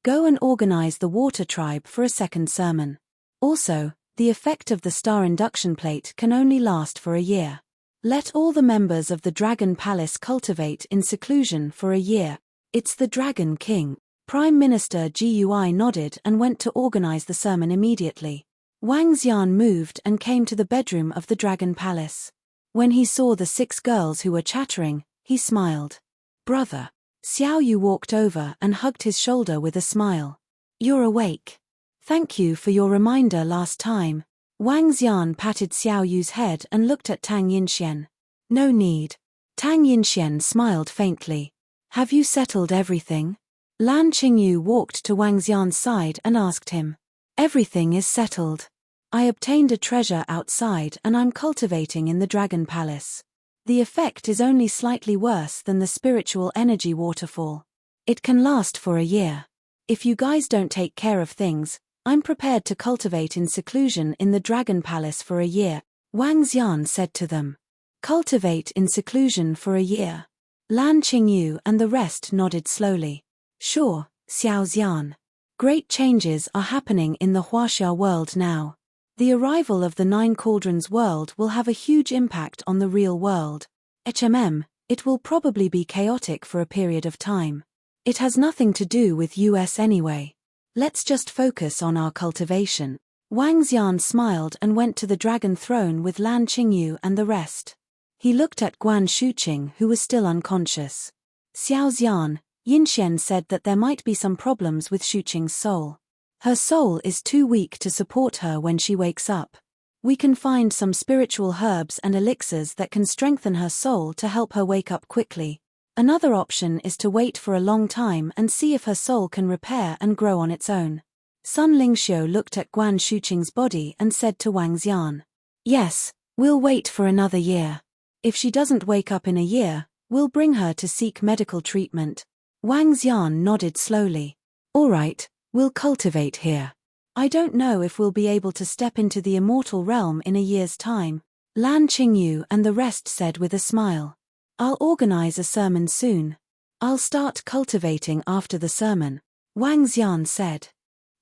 Go and organize the water tribe for a second sermon. Also, the effect of the star induction plate can only last for a year. Let all the members of the Dragon Palace cultivate in seclusion for a year. It's the Dragon King. Prime Minister Gui nodded and went to organize the sermon immediately. Wang Xian moved and came to the bedroom of the Dragon Palace. When he saw the 6 girls who were chattering, he smiled. Brother. Xiao Yu walked over and hugged his shoulder with a smile. You're awake. Thank you for your reminder last time. Wang Xian patted Xiao Yu's head and looked at Tang Yinxian. No need. Tang Yinxian smiled faintly. Have you settled everything? Lan Qingyu walked to Wang Xian's side and asked him. Everything is settled. I obtained a treasure outside and I'm cultivating in the Dragon Palace. The effect is only slightly worse than the spiritual energy waterfall. It can last for a year. If you guys don't take care of things, I'm prepared to cultivate in seclusion in the Dragon Palace for a year, Wang Xian said to them. Cultivate in seclusion for a year. Lan Qingyu and the rest nodded slowly. Sure, Xiao Xian. Great changes are happening in the Huaxia world now. The arrival of the 9 Cauldrons world will have a huge impact on the real world. It will probably be chaotic for a period of time. It has nothing to do with US anyway. Let's just focus on our cultivation. Wang Xian smiled and went to the dragon throne with Lan Qingyu and the rest. He looked at Guan Shuqing, who was still unconscious. Xiao Xian, Yinxian said that there might be some problems with Shuqing's soul. Her soul is too weak to support her when she wakes up. We can find some spiritual herbs and elixirs that can strengthen her soul to help her wake up quickly. Another option is to wait for a long time and see if her soul can repair and grow on its own. Sun Lingxiu looked at Guan Shuqing's body and said to Wang Xian, "Yes, we'll wait for another year. If she doesn't wake up in a year, we'll bring her to seek medical treatment." Wang Xian nodded slowly. "All right, we'll cultivate here. I don't know if we'll be able to step into the immortal realm in a year's time," Lan Qingyu and the rest said with a smile. "I'll organize a sermon soon. I'll start cultivating after the sermon," Wang Xian said.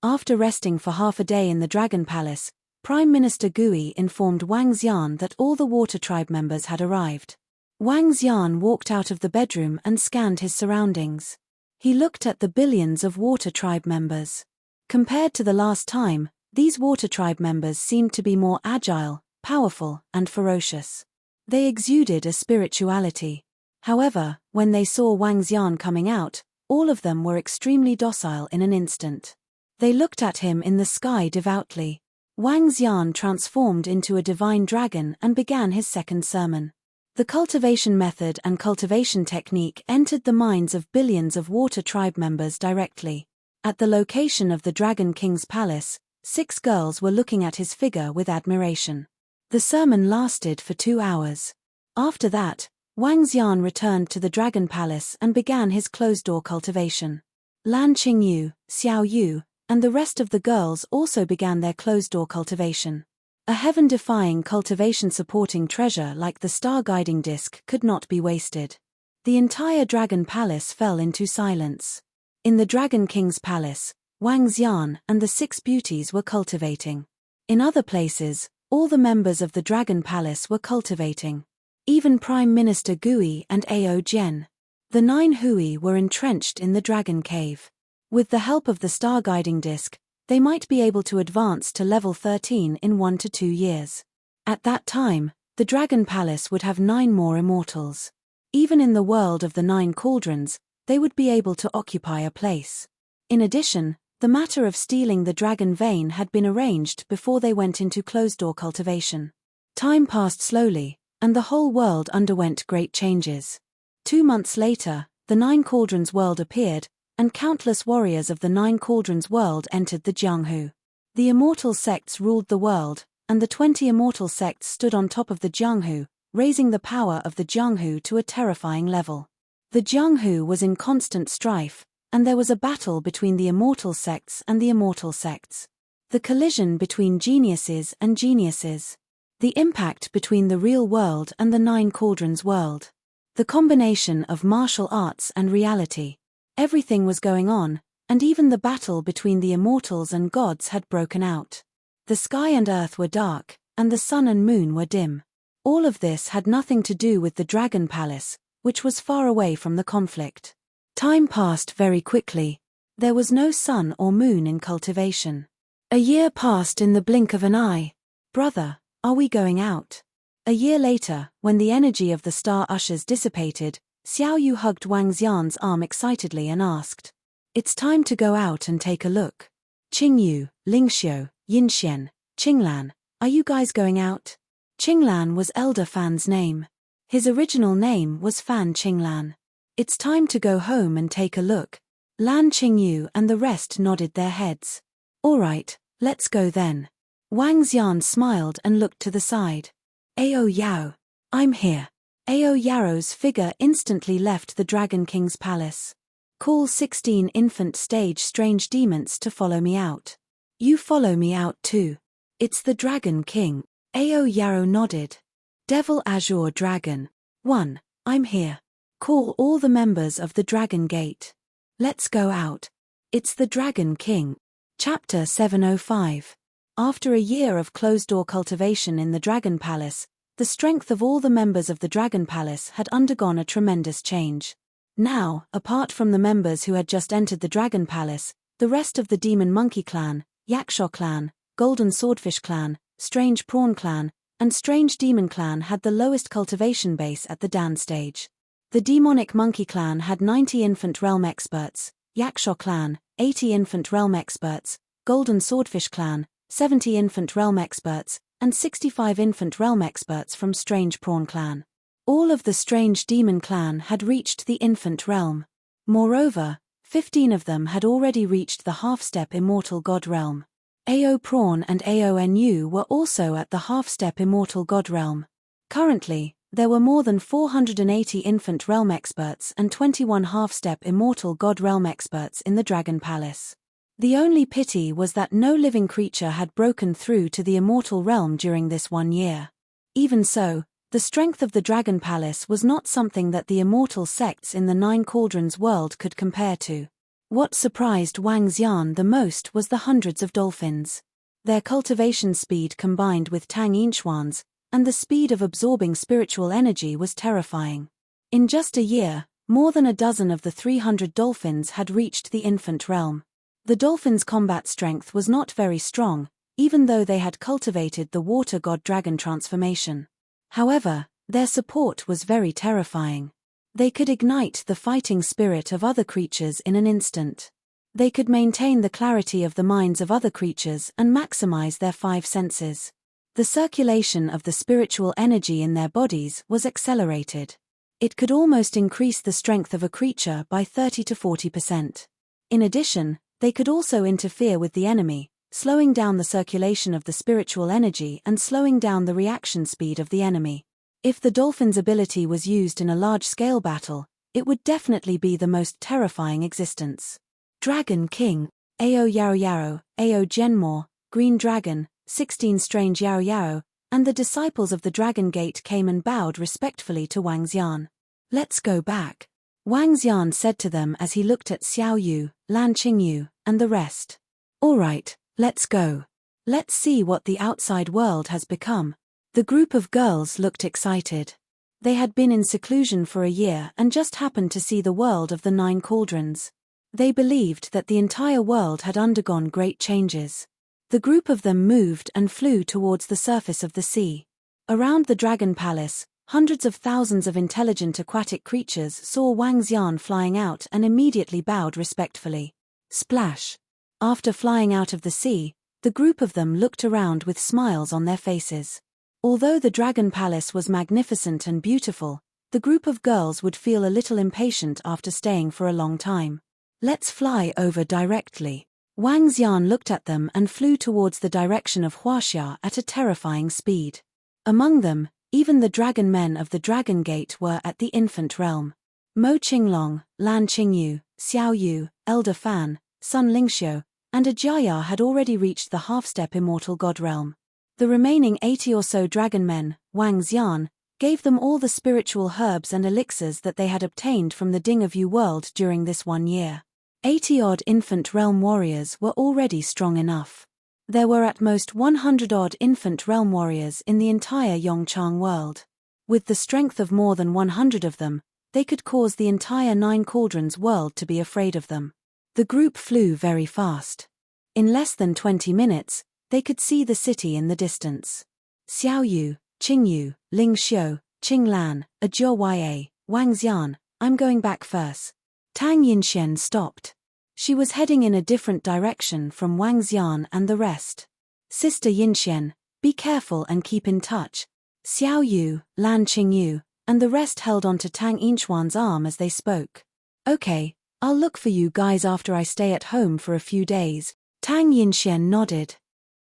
After resting for half a day in the Dragon Palace, Prime Minister Gui informed Wang Xian that all the Water Tribe members had arrived. Wang Xian walked out of the bedroom and scanned his surroundings. He looked at the billions of Water Tribe members. Compared to the last time, these Water Tribe members seemed to be more agile, powerful, and ferocious. They exuded a spirituality. However, when they saw Wang Xian coming out, all of them were extremely docile in an instant. They looked at him in the sky devoutly. Wang Xian transformed into a divine dragon and began his second sermon. The cultivation method and cultivation technique entered the minds of billions of Water Tribe members directly. At the location of the Dragon King's palace, 6 girls were looking at his figure with admiration. The sermon lasted for 2 hours. After that, Wang Xian returned to the Dragon Palace and began his closed-door cultivation. Lan Qingyu, Xiao Yu, and the rest of the girls also began their closed-door cultivation. A heaven-defying cultivation-supporting treasure like the star-guiding disc could not be wasted. The entire Dragon Palace fell into silence. In the Dragon King's palace, Wang Xian and the 6 beauties were cultivating. In other places, all the members of the Dragon Palace were cultivating. Even Prime Minister Gui and Ao Jian. The 9 Hui were entrenched in the Dragon Cave. With the help of the star-guiding disc, they might be able to advance to level 13 in 1 to 2 years. At that time, the Dragon Palace would have 9 more immortals. Even in the world of the 9 cauldrons, they would be able to occupy a place. In addition, the matter of stealing the dragon vein had been arranged before they went into closed-door cultivation. Time passed slowly, and the whole world underwent great changes. 2 months later, the 9 cauldrons world appeared, and countless warriors of the 9 cauldrons world entered the Jianghu. The immortal sects ruled the world, and the 20 immortal sects stood on top of the Jianghu, raising the power of the Jianghu to a terrifying level. The Jianghu was in constant strife, and there was a battle between the immortal sects and the immortal sects. The collision between geniuses and geniuses. The impact between the real world and the 9 cauldrons world. The combination of martial arts and reality. Everything was going on, and even the battle between the immortals and gods had broken out. The sky and earth were dark, and the sun and moon were dim. All of this had nothing to do with the Dragon Palace, which was far away from the conflict. Time passed very quickly. There was no sun or moon in cultivation. A year passed in the blink of an eye. "Brother, are we going out?" A year later, when the energy of the star ushers dissipated, Xiao Yu hugged Wang Xian's arm excitedly and asked, "It's time to go out and take a look. Qingyu, Lingxiu, Yinxian, Qinglan, are you guys going out?" Qinglan was Elder Fan's name. His original name was Fan Qinglan. "It's time to go home and take a look." Lan Qingyu and the rest nodded their heads. "All right, let's go then." Wang Xian smiled and looked to the side. "Ao Yao, I'm here." Ao Yao's figure instantly left the Dragon King's palace. "Call 16 infant stage strange demons to follow me out." "You follow me out too." "It's the Dragon King." Ao Yao nodded. "Devil Azure Dragon. 1, I'm here. Call all the members of the Dragon Gate. Let's go out. It's the Dragon King." Chapter 705. After a year of closed-door cultivation in the Dragon Palace, the strength of all the members of the Dragon Palace had undergone a tremendous change. Now, apart from the members who had just entered the Dragon Palace, the rest of the Demon Monkey Clan, Yaksha Clan, Golden Swordfish Clan, Strange Prawn Clan, and Strange Demon Clan had the lowest cultivation base at the Dan stage. The Demonic Monkey Clan had 90 Infant Realm Experts, Yakshaw Clan, 80 Infant Realm Experts, Golden Swordfish Clan, 70 Infant Realm Experts, and 65 Infant Realm Experts from Strange Prawn Clan. All of the Strange Demon Clan had reached the Infant Realm. Moreover, 15 of them had already reached the half-step Immortal God Realm. AO Prawn and AO Nu were also at the half-step Immortal God Realm. Currently, there were more than 480 Infant Realm Experts and 21 half-step Immortal God Realm Experts in the Dragon Palace. The only pity was that no living creature had broken through to the Immortal Realm during this 1 year. Even so, the strength of the Dragon Palace was not something that the immortal sects in the Nine Cauldrons world could compare to. What surprised Wang Xian the most was the hundreds of dolphins. Their cultivation speed combined with Tang Yinchuan's, and the speed of absorbing spiritual energy was terrifying. In just a year, more than a dozen of the 300 dolphins had reached the infant realm. The dolphins' combat strength was not very strong, even though they had cultivated the water god dragon transformation. However, their support was very terrifying. They could ignite the fighting spirit of other creatures in an instant. They could maintain the clarity of the minds of other creatures and maximize their 5 senses. The circulation of the spiritual energy in their bodies was accelerated. It could almost increase the strength of a creature by 30 to 40%. In addition, they could also interfere with the enemy, slowing down the circulation of the spiritual energy and slowing down the reaction speed of the enemy. If the dolphin's ability was used in a large-scale battle, it would definitely be the most terrifying existence. Dragon King, Ao Yaro Yaro, Ao Genmore, Green Dragon, 16 Strange Yaro Yaro, and the disciples of the Dragon Gate came and bowed respectfully to Wang Xian. "Let's go back," Wang Xian said to them as he looked at Xiao Yu, Lan Qingyu, and the rest. "All right, let's go. Let's see what the outside world has become." The group of girls looked excited. They had been in seclusion for a year and just happened to see the world of the Nine Cauldrons. They believed that the entire world had undergone great changes. The group of them moved and flew towards the surface of the sea. Around the Dragon Palace, hundreds of thousands of intelligent aquatic creatures saw Wang Xian flying out and immediately bowed respectfully. Splash! After flying out of the sea, the group of them looked around with smiles on their faces. Although the Dragon Palace was magnificent and beautiful, the group of girls would feel a little impatient after staying for a long time. "Let's fly over directly." Wang Xian looked at them and flew towards the direction of Huaxia at a terrifying speed. Among them, even the dragon men of the Dragon Gate were at the infant realm. Mo Qinglong, Lan Qingyu, Xiao Yu, Elder Fan, Sun Lingxiu, and Ajaya had already reached the half-step Immortal God realm. The remaining 80 or so dragon men, Wang Xian, gave them all the spiritual herbs and elixirs that they had obtained from the Ding of Yu world during this 1 year. 80-odd infant realm warriors were already strong enough. There were at most 100-odd infant realm warriors in the entire Yongchang world. With the strength of more than 100 of them, they could cause the entire Nine Cauldrons world to be afraid of them. The group flew very fast. In less than 20 minutes, they could see the city in the distance. Xiao Yu, Qingyu, Ling Xiu, Qing Lan, Ajia Ya, Wang Xian, "I'm going back first." Tang Yinxian stopped. She was heading in a different direction from Wang Xian and the rest. "Sister Yinxian, be careful and keep in touch." Xiao Yu, Lan Qingyu, and the rest held onto Tang Yinchuan's arm as they spoke. "Okay, I'll look for you guys after I stay at home for a few days." Tang Yinxian nodded.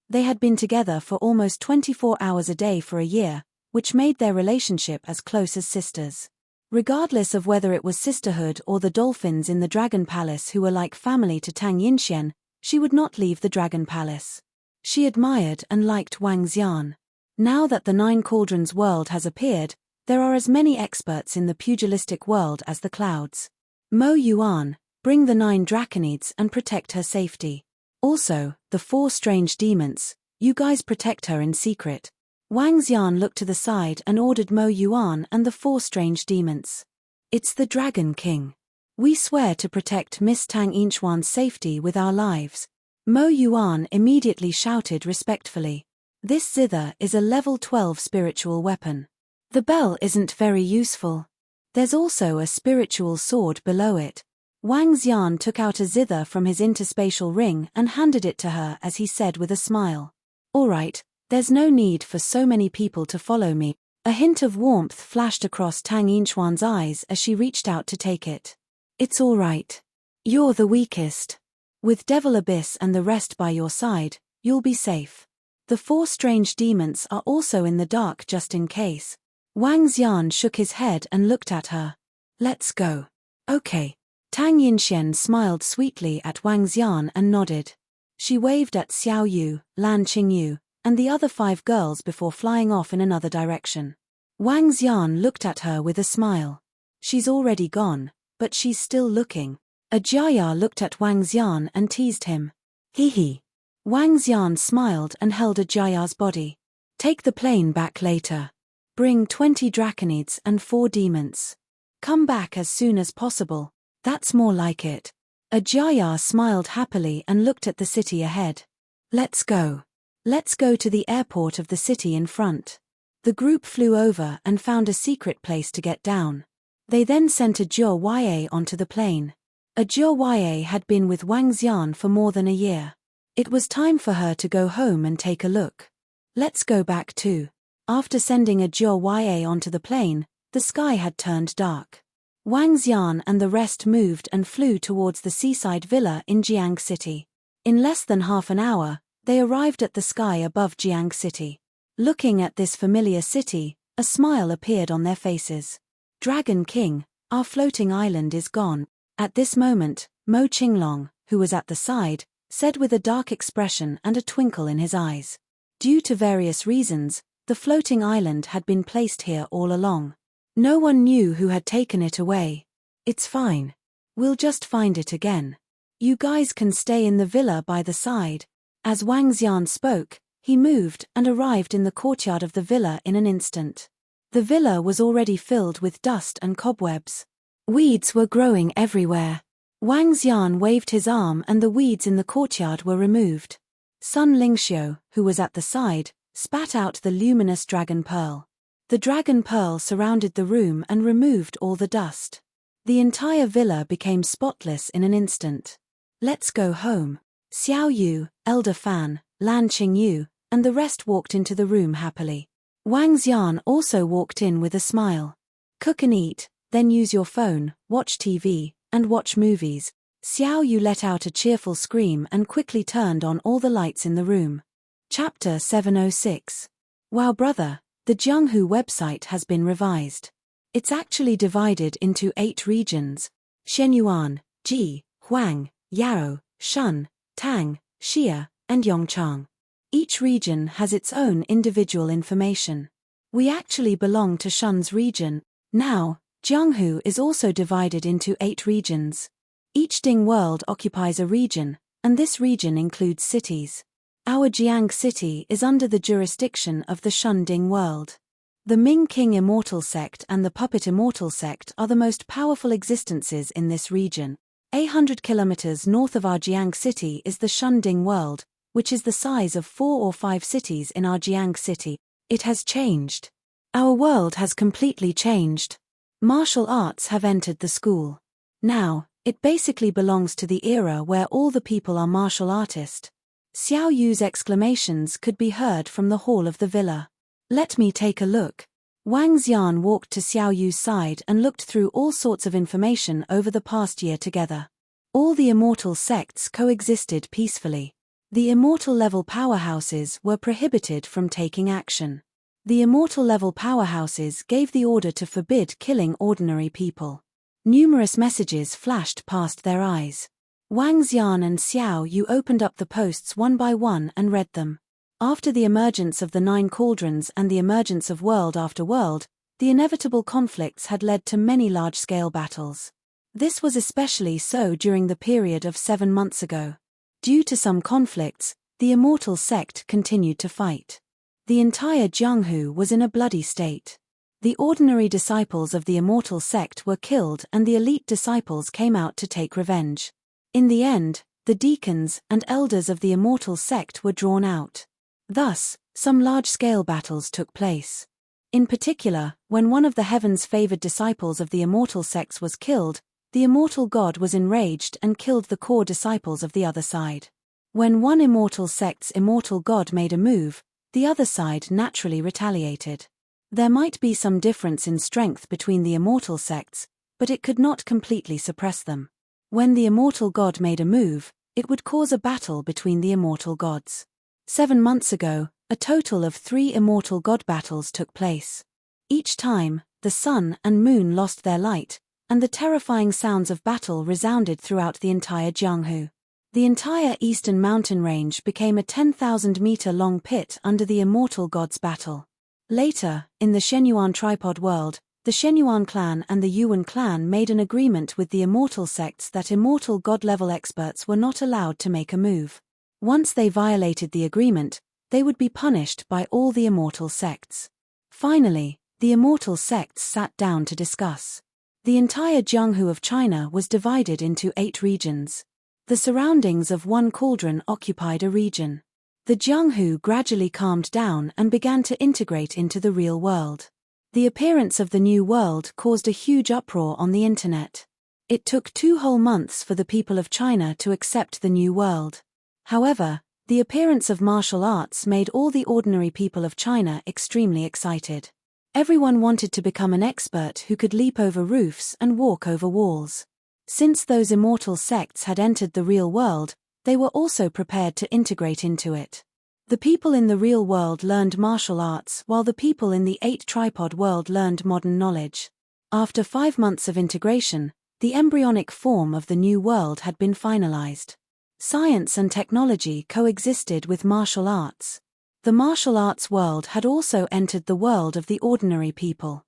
They had been together for almost 24 hours a day for a year, which made their relationship as close as sisters. Regardless of whether it was sisterhood or the dolphins in the Dragon Palace who were like family to Tang Yinxian, she would not leave the Dragon Palace. She admired and liked Wang Xian. Now that the Nine Cauldrons world has appeared, there are as many experts in the pugilistic world as the clouds. Mo Yuan, bring the 9 draconids and protect her safety. Also, the 4 strange demons, you guys protect her in secret. Wang Xian looked to the side and ordered Mo Yuan and the 4 strange demons. "It's the Dragon King. We swear to protect Miss Tang Yinchuan's safety with our lives." Mo Yuan immediately shouted respectfully. This zither is a level 12 spiritual weapon. The bell isn't very useful. There's also a spiritual sword below it. Wang Xian took out a zither from his interspatial ring and handed it to her as he said with a smile. All right, there's no need for so many people to follow me. A hint of warmth flashed across Tang Yinchuan's eyes as she reached out to take it. It's all right. You're the weakest. With Devil Abyss and the rest by your side, you'll be safe. The 4 strange demons are also in the dark just in case. Wang Xian shook his head and looked at her. Let's go. Okay. Tang Yinxian smiled sweetly at Wang Xian and nodded. She waved at Xiao Yu, Lan Qingyu, and the other 5 girls before flying off in another direction. Wang Xian looked at her with a smile. She's already gone, but she's still looking. Ajaya looked at Wang Xian and teased him. Hee hee. Wang Xian smiled and held Ajaya's body. Take the plane back later. Bring 20 draconids and 4 demons. Come back as soon as possible. That's more like it. Ajaya smiled happily and looked at the city ahead. Let's go. Let's go to the airport of the city in front. The group flew over and found a secret place to get down. They then sent Ajia Ya onto the plane. Ajia Ya had been with Wang Xian for more than a year. It was time for her to go home and take a look. Let's go back too. After sending Ajia Ya onto the plane, the sky had turned dark. Wang Xian and the rest moved and flew towards the seaside villa in Jiang City. In less than half an hour, they arrived at the sky above Jiang City. Looking at this familiar city, a smile appeared on their faces. Dragon King, our floating island is gone. At this moment, Mo Qinglong, who was at the side, said with a dark expression and a twinkle in his eyes. Due to various reasons, the floating island had been placed here all along. No one knew who had taken it away. It's fine. We'll just find it again. You guys can stay in the villa by the side. As Wang Xian spoke, he moved and arrived in the courtyard of the villa in an instant. The villa was already filled with dust and cobwebs. Weeds were growing everywhere. Wang Xian waved his arm and the weeds in the courtyard were removed. Sun Lingxiu, who was at the side, spat out the luminous dragon pearl. The dragon pearl surrounded the room and removed all the dust. The entire villa became spotless in an instant. Let's go home. Xiao Yu, Elder Fan, Lan Qingyu, and the rest walked into the room happily. Wang Xian also walked in with a smile. Cook and eat, then use your phone, watch TV, and watch movies. Xiao Yu let out a cheerful scream and quickly turned on all the lights in the room. Chapter 706. Wow brother, the Jianghu website has been revised. It's actually divided into 8 regions: Shenyuan, Ji, Huang, Yao, Shun, Tang, Xia, and Yongchang. Each region has its own individual information. We actually belong to Shun's region. Now, Jianghu is also divided into 8 regions. Each Ding world occupies a region, and this region includes cities. Our Jiang city is under the jurisdiction of the Shun Ding world. The Ming King Immortal Sect and the Puppet Immortal Sect are the most powerful existences in this region. 800 kilometers north of our Jiang city is the Shun Ding world, which is the size of 4 or 5 cities in our Jiang city. It has changed. Our world has completely changed. Martial arts have entered the school. Now, it basically belongs to the era where all the people are martial artists. Xiao Yu's exclamations could be heard from the hall of the villa. Let me take a look. Wang Xian walked to Xiao Yu's side and looked through all sorts of information over the past year together. All the immortal sects coexisted peacefully. The immortal level powerhouses were prohibited from taking action. The immortal level powerhouses gave the order to forbid killing ordinary people. Numerous messages flashed past their eyes. Wang Xian and Xiao Yu opened up the posts one by one and read them. After the emergence of the 9 cauldrons and the emergence of world after world, the inevitable conflicts had led to many large-scale battles. This was especially so during the period of 7 months ago. Due to some conflicts, the immortal sect continued to fight. The entire Jianghu was in a bloody state. The ordinary disciples of the immortal sect were killed and the elite disciples came out to take revenge. In the end, the deacons and elders of the immortal sect were drawn out. Thus, some large-scale battles took place. In particular, when one of the heavens-favored disciples of the immortal sects was killed, the immortal god was enraged and killed the core disciples of the other side. When one immortal sect's immortal god made a move, the other side naturally retaliated. There might be some difference in strength between the immortal sects, but it could not completely suppress them. When the immortal god made a move, it would cause a battle between the immortal gods. 7 months ago, a total of 3 immortal god battles took place. Each time, the sun and moon lost their light, and the terrifying sounds of battle resounded throughout the entire Jianghu. The entire eastern mountain range became a 10,000-meter-long pit under the immortal gods' battle. Later, in the Shenyuan tripod world, the Shenyuan clan and the Yuan clan made an agreement with the immortal sects that immortal god-level experts were not allowed to make a move. Once they violated the agreement, they would be punished by all the immortal sects. Finally, the immortal sects sat down to discuss. The entire Jianghu of China was divided into 8 regions. The surroundings of one cauldron occupied a region. The Jianghu gradually calmed down and began to integrate into the real world. The appearance of the new world caused a huge uproar on the internet. It took 2 whole months for the people of China to accept the new world. However, the appearance of martial arts made all the ordinary people of China extremely excited. Everyone wanted to become an expert who could leap over roofs and walk over walls. Since those immortal sects had entered the real world, they were also prepared to integrate into it. The people in the real world learned martial arts while the people in the 8 tripod world learned modern knowledge. After 5 months of integration, the embryonic form of the new world had been finalized. Science and technology coexisted with martial arts. The martial arts world had also entered the world of the ordinary people.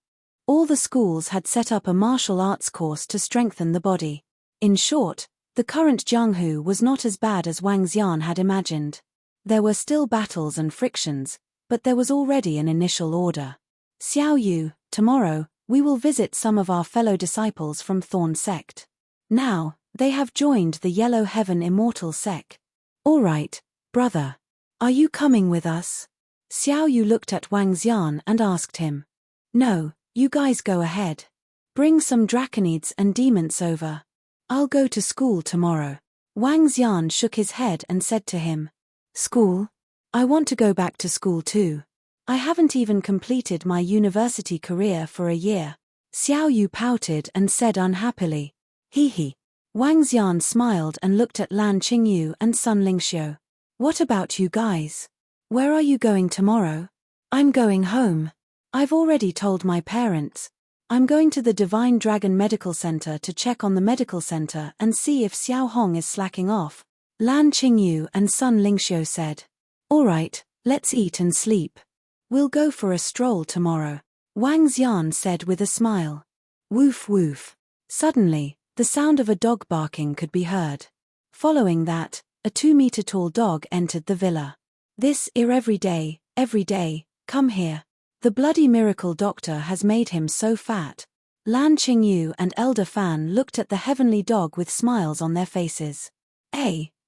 All the schools had set up a martial arts course to strengthen the body. In short, the current Jianghu was not as bad as Wang Xian had imagined. There were still battles and frictions, but there was already an initial order. Xiao Yu, tomorrow, we will visit some of our fellow disciples from Thorn sect. Now, they have joined the Yellow Heaven Immortal sect. All right, brother. Are you coming with us? Xiao Yu looked at Wang Xian and asked him. No, you guys go ahead. Bring some draconids and demons over. I'll go to school tomorrow. Wang Xian shook his head and said to him. School? I want to go back to school too. I haven't even completed my university career for a year. Xiao Yu pouted and said unhappily. Hee. Wang Xian smiled and looked at Lan Qingyu and Sun Lingxiu. What about you guys? Where are you going tomorrow? I'm going home. I've already told my parents. I'm going to the Divine Dragon Medical Center to check on the medical center and see if Xiao Hong is slacking off. Lan Qingyu and Sun Lingxiu said. All right, let's eat and sleep. We'll go for a stroll tomorrow. Wang Xian said with a smile. Woof woof. Suddenly, the sound of a dog barking could be heard. Following that, a 2-meter-tall dog entered the villa. This every day, come here. The bloody miracle doctor has made him so fat. Lan Qingyu and Elder Fan looked at the heavenly dog with smiles on their faces.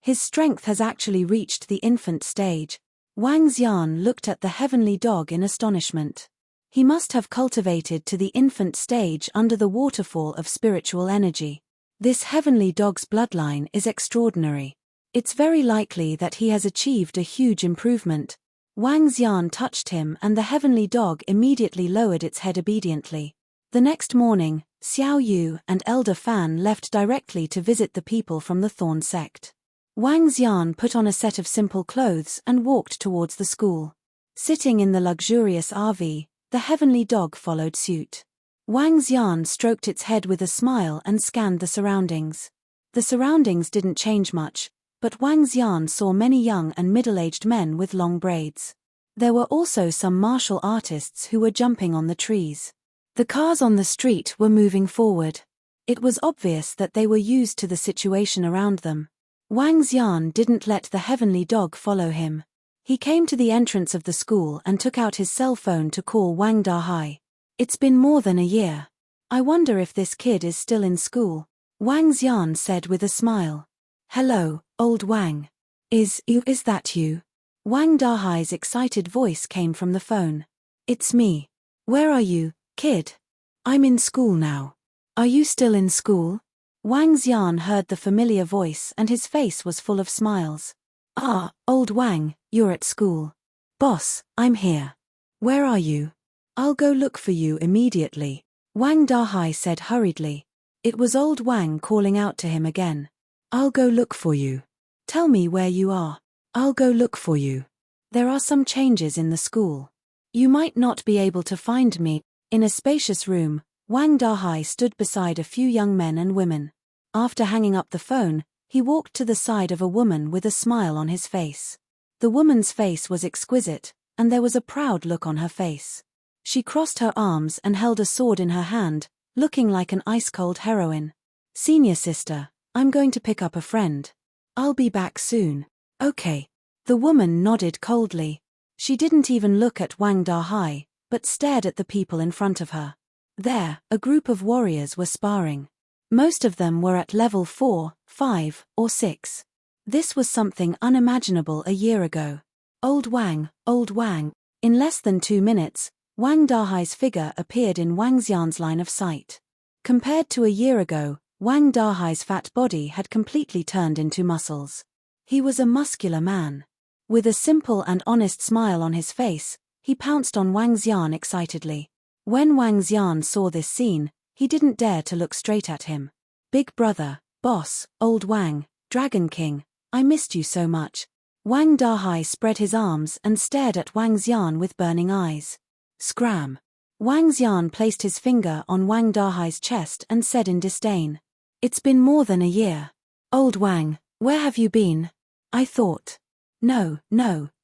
His strength has actually reached the infant stage. Wang Xian looked at the heavenly dog in astonishment. He must have cultivated to the infant stage under the waterfall of spiritual energy. This heavenly dog's bloodline is extraordinary. It's very likely that he has achieved a huge improvement. Wang Xian touched him and the heavenly dog immediately lowered its head obediently. The next morning, Xiao Yu and Elder Fan left directly to visit the people from the Thorn sect. Wang Xian put on a set of simple clothes and walked towards the school. Sitting in the luxurious RV, the heavenly dog followed suit. Wang Xian stroked its head with a smile and scanned the surroundings. The surroundings didn't change much, but Wang Xian saw many young and middle-aged men with long braids. There were also some martial artists who were jumping on the trees. The cars on the street were moving forward. It was obvious that they were used to the situation around them. Wang Xian didn't let the heavenly dog follow him. He came to the entrance of the school and took out his cell phone to call Wang Dahai. It's been more than a year. I wonder if this kid is still in school. Wang Xian said with a smile. Hello, old Wang. Is that you? Wang Dahai's excited voice came from the phone. It's me. Where are you, kid? I'm in school now. Are you still in school? Wang Xian heard the familiar voice and his face was full of smiles. Ah, old Wang, you're at school. Boss, I'm here. Where are you? I'll go look for you immediately, Wang Dahai said hurriedly. It was old Wang calling out to him again. I'll go look for you. Tell me where you are. I'll go look for you. There are some changes in the school. You might not be able to find me. In a spacious room, Wang Dahai stood beside a few young men and women. After hanging up the phone, he walked to the side of a woman with a smile on his face. The woman's face was exquisite, and there was a proud look on her face. She crossed her arms and held a sword in her hand, looking like an ice-cold heroine. Senior sister, I'm going to pick up a friend. I'll be back soon. Okay. The woman nodded coldly. She didn't even look at Wang Dahai, but stared at the people in front of her. There, a group of warriors were sparring. Most of them were at level 4, 5, or 6. This was something unimaginable a year ago. Old Wang. In less than 2 minutes, Wang Dahai's figure appeared in Wang Xian's line of sight. Compared to a year ago, Wang Dahai's fat body had completely turned into muscles. He was a muscular man. With a simple and honest smile on his face, he pounced on Wang Xian excitedly. When Wang Xian saw this scene, he didn't dare to look straight at him. Big brother, boss, old Wang, Dragon King, I missed you so much. Wang Dahai spread his arms and stared at Wang Xian with burning eyes. Scram. Wang Xian placed his finger on Wang Dahai's chest and said in disdain. It's been more than a year. Old Wang, where have you been? I thought. No,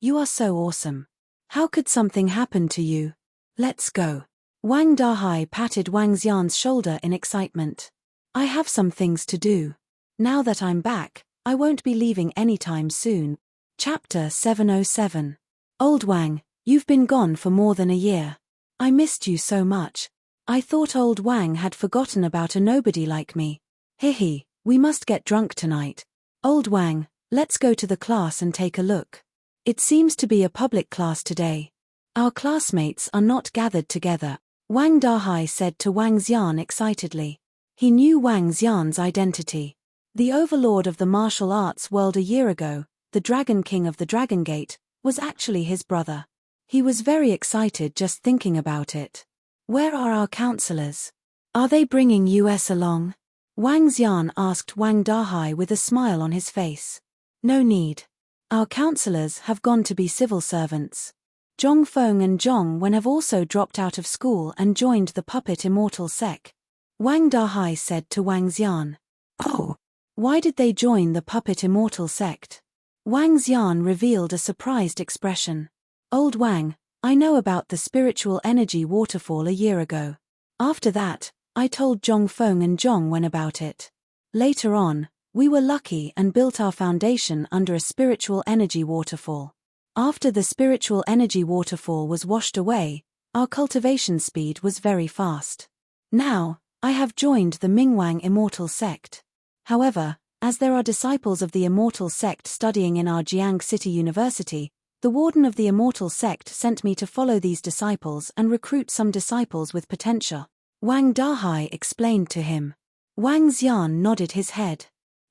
you are so awesome. How could something happen to you? Let's go. Wang Dahai patted Wang Xian's shoulder in excitement. I have some things to do. Now that I'm back, I won't be leaving anytime soon. Chapter 707. Old Wang, you've been gone for more than a year. I missed you so much. I thought old Wang had forgotten about a nobody like me. Hihi, we must get drunk tonight. Old Wang, let's go to the class and take a look. It seems to be a public class today. Our classmates are not gathered together, Wang Dahai said to Wang Xian excitedly. He knew Wang Xian's identity. The overlord of the martial arts world a year ago, the Dragon King of the Dragon Gate, was actually his brother. He was very excited just thinking about it. Where are our counselors? Are they bringing us along? Wang Xian asked Wang Dahai with a smile on his face. No need. Our counselors have gone to be civil servants. Zhong Feng and Zhong Wen have also dropped out of school and joined the puppet immortal sect. Wang Dahai said to Wang Xian. Oh. Why did they join the puppet immortal sect? Wang Xian revealed a surprised expression. Old Wang, I know about the spiritual energy waterfall a year ago. After that, I told Zhong Feng and Zhong Wen about it. Later on, we were lucky and built our foundation under a spiritual energy waterfall. After the spiritual energy waterfall was washed away, our cultivation speed was very fast. Now, I have joined the Mingwang Immortal Sect. However, as there are disciples of the Immortal Sect studying in our Jiang City University, the warden of the Immortal Sect sent me to follow these disciples and recruit some disciples with potential. Wang Dahai explained to him. Wang Xian nodded his head.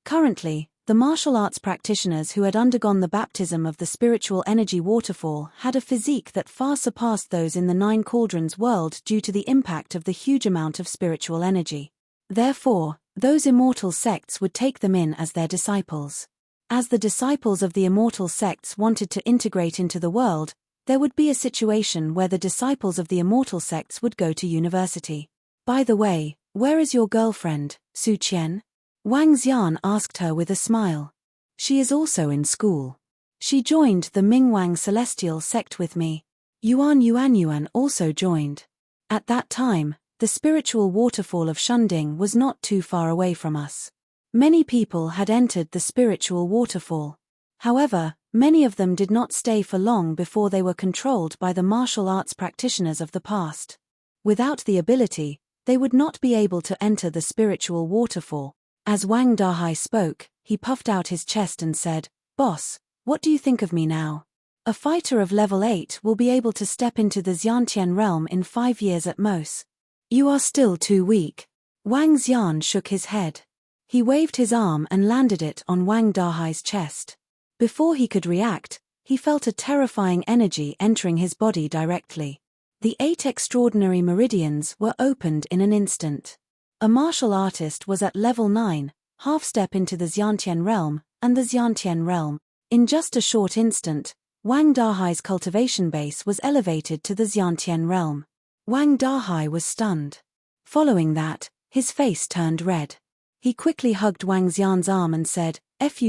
Currently, the martial arts practitioners who had undergone the baptism of the spiritual energy waterfall had a physique that far surpassed those in the Nine Cauldrons world due to the impact of the huge amount of spiritual energy. Therefore, those immortal sects would take them in as their disciples. As the disciples of the immortal sects wanted to integrate into the world, there would be a situation where the disciples of the immortal sects would go to university. By the way, where is your girlfriend, Su Qian? Wang Xian asked her with a smile. She is also in school. She joined the Mingwang Celestial Sect with me. Yuan also joined. At that time, the spiritual waterfall of Shunding was not too far away from us. Many people had entered the spiritual waterfall. However, many of them did not stay for long before they were controlled by the martial arts practitioners of the past. Without the ability, they would not be able to enter the spiritual waterfall. As Wang Dahai spoke, he puffed out his chest and said, "Boss, what do you think of me now? A fighter of level 8 will be able to step into the Xiantian realm in 5 years at most. You are still too weak." Wang Xian shook his head. He waved his arm and landed it on Wang Dahai's chest. Before he could react, he felt a terrifying energy entering his body directly. The 8 extraordinary meridians were opened in an instant. A martial artist was at level 9, half-step into the Xiantian realm, and the Xiantian realm. In just a short instant, Wang Dahai's cultivation base was elevated to the Xiantian realm. Wang Dahai was stunned. Following that, his face turned red. He quickly hugged Wang Xian's arm and said, "Fuck,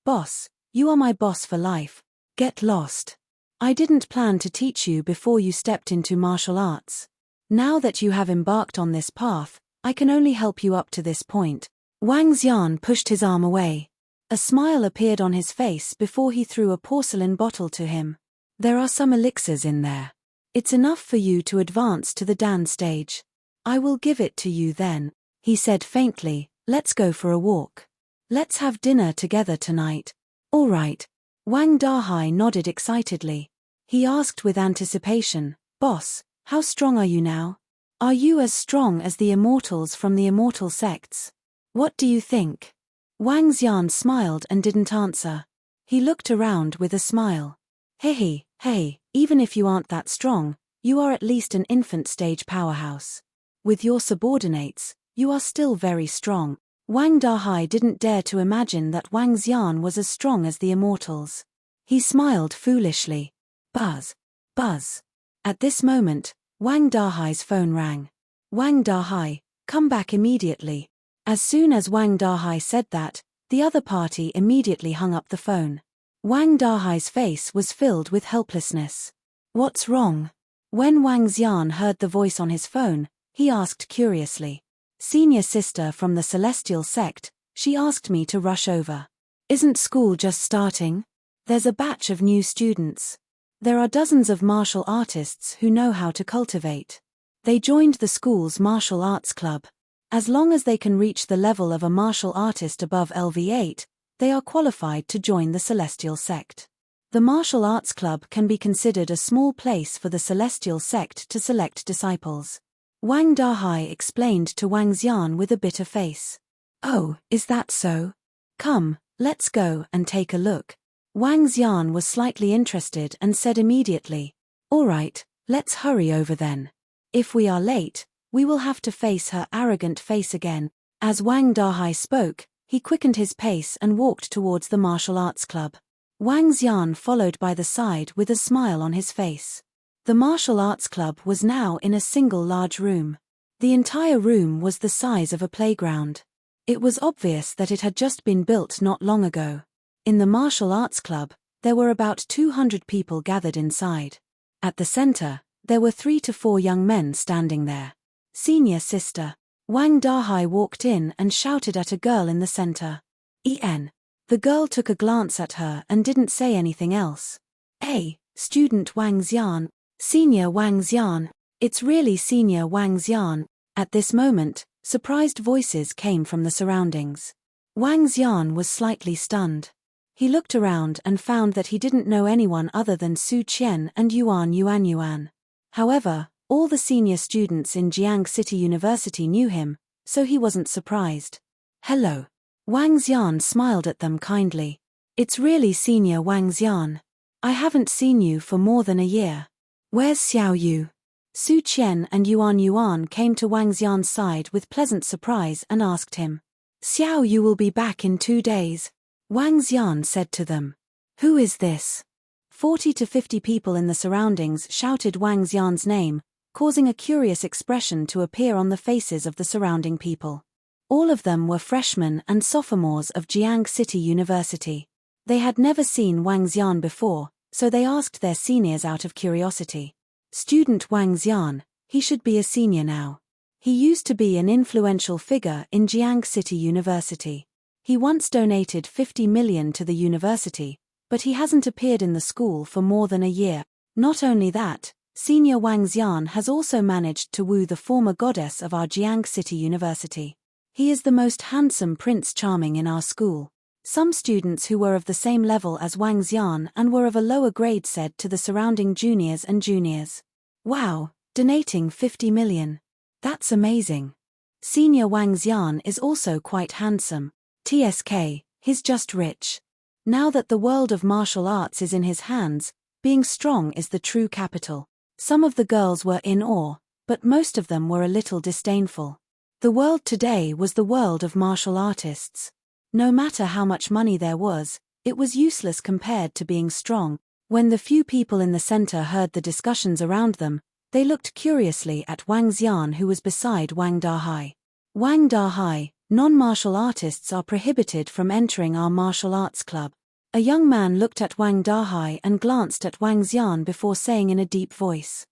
boss, you are my boss for life. Get lost. I didn't plan to teach you before you stepped into martial arts. Now that you have embarked on this path, I can only help you up to this point." Wang Xian pushed his arm away. A smile appeared on his face before he threw a porcelain bottle to him. "There are some elixirs in there. It's enough for you to advance to the Dan stage. I will give it to you then," he said faintly. "Let's go for a walk. Let's have dinner together tonight." "All right." Wang Dahai nodded excitedly. He asked with anticipation, "Boss, how strong are you now? Are you as strong as the immortals from the immortal sects? What do you think?" Wang Xian smiled and didn't answer. He looked around with a smile. Hey, even if you aren't that strong, you are at least an infant-stage powerhouse. With your subordinates, you are still very strong." Wang Dahai didn't dare to imagine that Wang Xian was as strong as the immortals. He smiled foolishly. Buzz. Buzz. At this moment, Wang Dahai's phone rang. "Wang Dahai, come back immediately." As soon as Wang Dahai said that, the other party immediately hung up the phone. Wang Dahai's face was filled with helplessness. "What's wrong?" When Wang Xian heard the voice on his phone, he asked curiously. "Senior sister from the Celestial Sect, she asked me to rush over. Isn't school just starting? There's a batch of new students. There are dozens of martial artists who know how to cultivate. They joined the school's martial arts club. As long as they can reach the level of a martial artist above LV8, they are qualified to join the Celestial Sect. The martial arts club can be considered a small place for the Celestial Sect to select disciples." Wang Dahai explained to Wang Xian with a bitter face. "Oh, is that so? Come, let's go and take a look." Wang Xian was slightly interested and said immediately, "All right, let's hurry over then. If we are late, we will have to face her arrogant face again." As Wang Dahai spoke, he quickened his pace and walked towards the martial arts club. Wang Xian followed by the side with a smile on his face. The martial arts club was now in a single large room. The entire room was the size of a playground. It was obvious that it had just been built not long ago. In the martial arts club, there were about 200 people gathered inside. At the center, there were 3 to 4 young men standing there. "Senior sister." Wang Dahai walked in and shouted at a girl in the center. "En." The girl took a glance at her and didn't say anything else. "Hey, student Wang Xian." "Senior Wang Xian. It's really Senior Wang Xian." At this moment, surprised voices came from the surroundings. Wang Xian was slightly stunned. He looked around and found that he didn't know anyone other than Su Qian and Yuan. However, all the senior students in Jiang City University knew him, so he wasn't surprised. "Hello." Wang Xian smiled at them kindly. "It's really Senior Wang Xian. I haven't seen you for more than a year. Where's Xiao Yu?" Su Qian and Yuan came to Wang Xian's side with pleasant surprise and asked him. "Xiao Yu will be back in 2 days," Wang Xian said to them. "Who is this?" 40 to 50 people in the surroundings shouted Wang Xian's name, causing a curious expression to appear on the faces of the surrounding people. All of them were freshmen and sophomores of Jiang City University. They had never seen Wang Xian before, so they asked their seniors out of curiosity. "Student Wang Xian, he should be a senior now. He used to be an influential figure in Jiang City University. He once donated 50 million to the university, but he hasn't appeared in the school for more than a year. Not only that, Senior Wang Xian has also managed to woo the former goddess of our Jiang City University. He is the most handsome Prince Charming in our school. Some students who were of the same level as Wang Xian and were of a lower grade said to the surrounding juniors and juniors. Wow, donating 50 million. That's amazing. Senior Wang Xian is also quite handsome. TSK, he's just rich. Now that the world of martial arts is in his hands, being strong is the true capital. Some of the girls were in awe, but most of them were a little disdainful. The world today was the world of martial artists. No matter how much money there was, it was useless compared to being strong. When the few people in the center heard the discussions around them, they looked curiously at Wang Xian, who was beside Wang Dahai. Wang Dahai, non-martial artists are prohibited from entering our martial arts club. A young man looked at Wang Dahai and glanced at Wang Xian before saying in a deep voice.